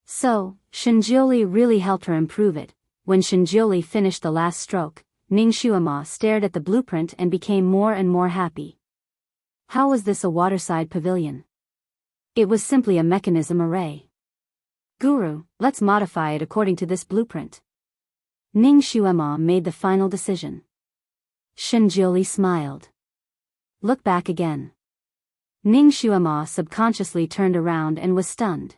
So, Shinjiuli really helped her improve it. When Shinjiuli finished the last stroke, Ning Xuema stared at the blueprint and became more and more happy. How was this a waterside pavilion? It was simply a mechanism array. Guru, let's modify it according to this blueprint. Ning Xuema made the final decision. Shinjiuli smiled. Look back again. Ning Xuema subconsciously turned around and was stunned.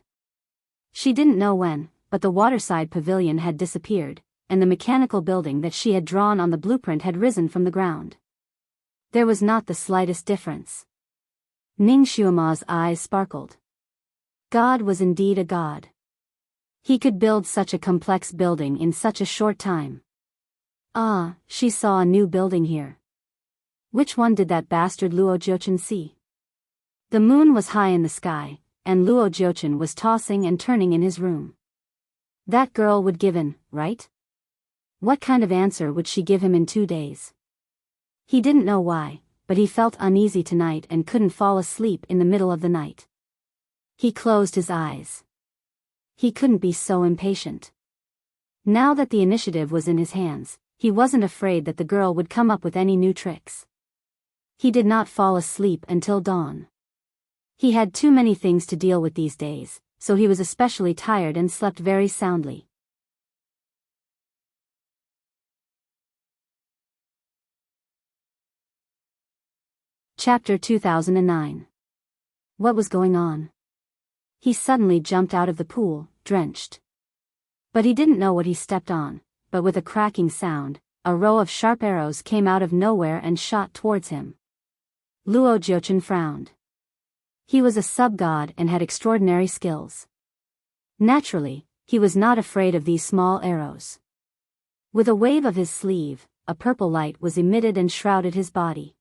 She didn't know when, but the waterside pavilion had disappeared, and the mechanical building that she had drawn on the blueprint had risen from the ground. There was not the slightest difference. Ning Xuema's eyes sparkled. God was indeed a god. He could build such a complex building in such a short time. Ah, she saw a new building here. Which one did that bastard Luo Jiuchen see? The moon was high in the sky, and Luo Jiuchen was tossing and turning in his room. That girl would give in, right? What kind of answer would she give him in 2 days? He didn't know why, but he felt uneasy tonight and couldn't fall asleep in the middle of the night. He closed his eyes. He couldn't be so impatient. Now that the initiative was in his hands, he wasn't afraid that the girl would come up with any new tricks. He did not fall asleep until dawn. He had too many things to deal with these days, so he was especially tired and slept very soundly. Chapter 2009. What was going on? He suddenly jumped out of the pool, drenched. But he didn't know what he stepped on, but with a cracking sound, a row of sharp arrows came out of nowhere and shot towards him. Luo Jiuchen frowned. He was a sub-god and had extraordinary skills. Naturally, he was not afraid of these small arrows. With a wave of his sleeve, a purple light was emitted and shrouded his body.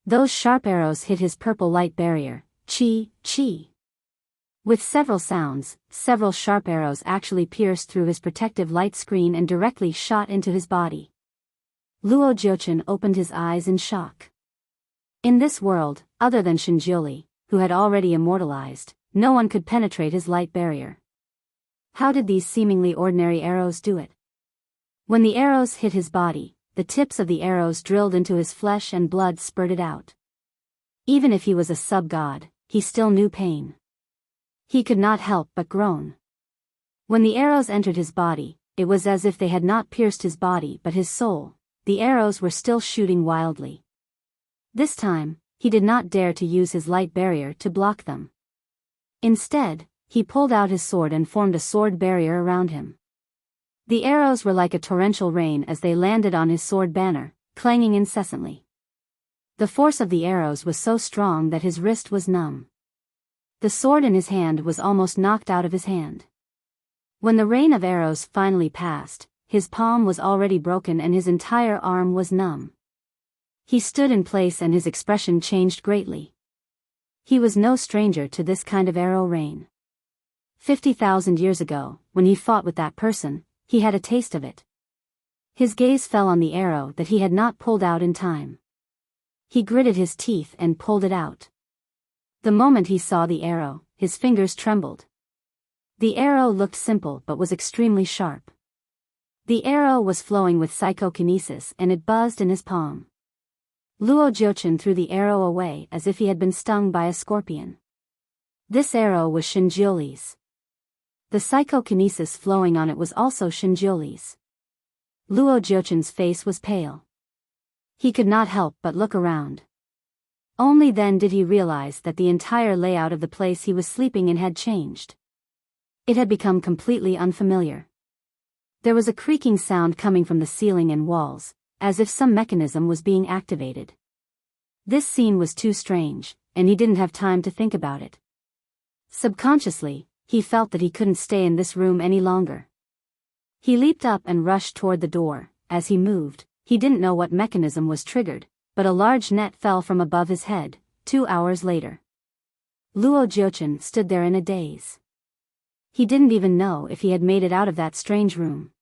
Those sharp arrows hit his purple light barrier, chi, chi. With several sounds, several sharp arrows actually pierced through his protective light screen and directly shot into his body. Luo Jiuchen opened his eyes in shock. In this world, other than Shinjiuli, who had already immortalized, no one could penetrate his light barrier. How did these seemingly ordinary arrows do it? When the arrows hit his body, the tips of the arrows drilled into his flesh and blood spurted out. Even if he was a sub-god, he still knew pain. He could not help but groan. When the arrows entered his body, it was as if they had not pierced his body but his soul. The arrows were still shooting wildly. This time, he did not dare to use his light barrier to block them. Instead, he pulled out his sword and formed a sword barrier around him. The arrows were like a torrential rain as they landed on his sword banner, clanging incessantly. The force of the arrows was so strong that his wrist was numb. The sword in his hand was almost knocked out of his hand. When the rain of arrows finally passed, his palm was already broken and his entire arm was numb. He stood in place and his expression changed greatly. He was no stranger to this kind of arrow rain. 50,000 years ago, when he fought with that person, he had a taste of it. His gaze fell on the arrow that he had not pulled out in time. He gritted his teeth and pulled it out. The moment he saw the arrow, his fingers trembled. The arrow looked simple but was extremely sharp. The arrow was flowing with psychokinesis and it buzzed in his palm. Luo Jiuchen threw the arrow away as if he had been stung by a scorpion. This arrow was Shinjiuli's. The psychokinesis flowing on it was also Shinjiuli's. Luo Jiuchen's face was pale. He could not help but look around. Only then did he realize that the entire layout of the place he was sleeping in had changed. It had become completely unfamiliar. There was a creaking sound coming from the ceiling and walls, as if some mechanism was being activated. This scene was too strange, and he didn't have time to think about it. Subconsciously, he felt that he couldn't stay in this room any longer. He leaped up and rushed toward the door. As he moved, he didn't know what mechanism was triggered, but a large net fell from above his head. 2 hours later. Luo Jiuchen stood there in a daze. He didn't even know if he had made it out of that strange room.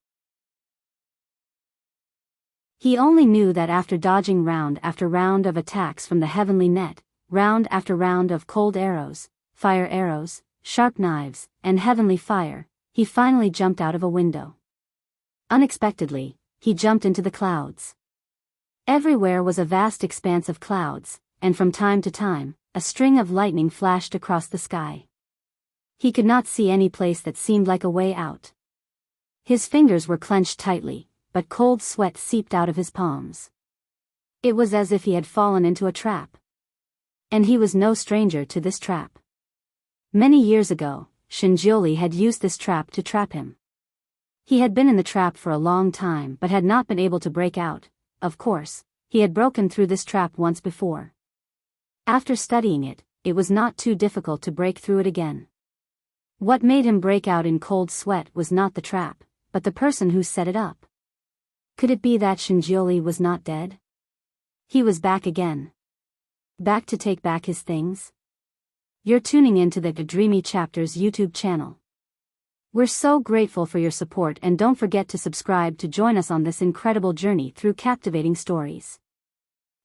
He only knew that after dodging round after round of attacks from the heavenly net, round after round of cold arrows, fire arrows, sharp knives, and heavenly fire, he finally jumped out of a window. Unexpectedly, he jumped into the clouds. Everywhere was a vast expanse of clouds, and from time to time, a string of lightning flashed across the sky. He could not see any place that seemed like a way out. His fingers were clenched tightly, but cold sweat seeped out of his palms. It was as if he had fallen into a trap. And he was no stranger to this trap. Many years ago, Shinjiuli had used this trap to trap him. He had been in the trap for a long time but had not been able to break out. Of course, he had broken through this trap once before. After studying it, it was not too difficult to break through it again. What made him break out in cold sweat was not the trap, but the person who set it up. Could it be that Shinjiuli was not dead? He was back again. Back to take back his things? You're tuning into the Dreamy Chapters YouTube channel. We're so grateful for your support and don't forget to subscribe to join us on this incredible journey through captivating stories.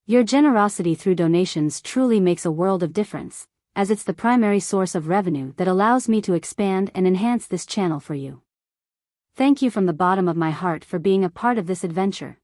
Your generosity through donations truly makes a world of difference, as it's the primary source of revenue that allows me to expand and enhance this channel for you. Thank you from the bottom of my heart for being a part of this adventure.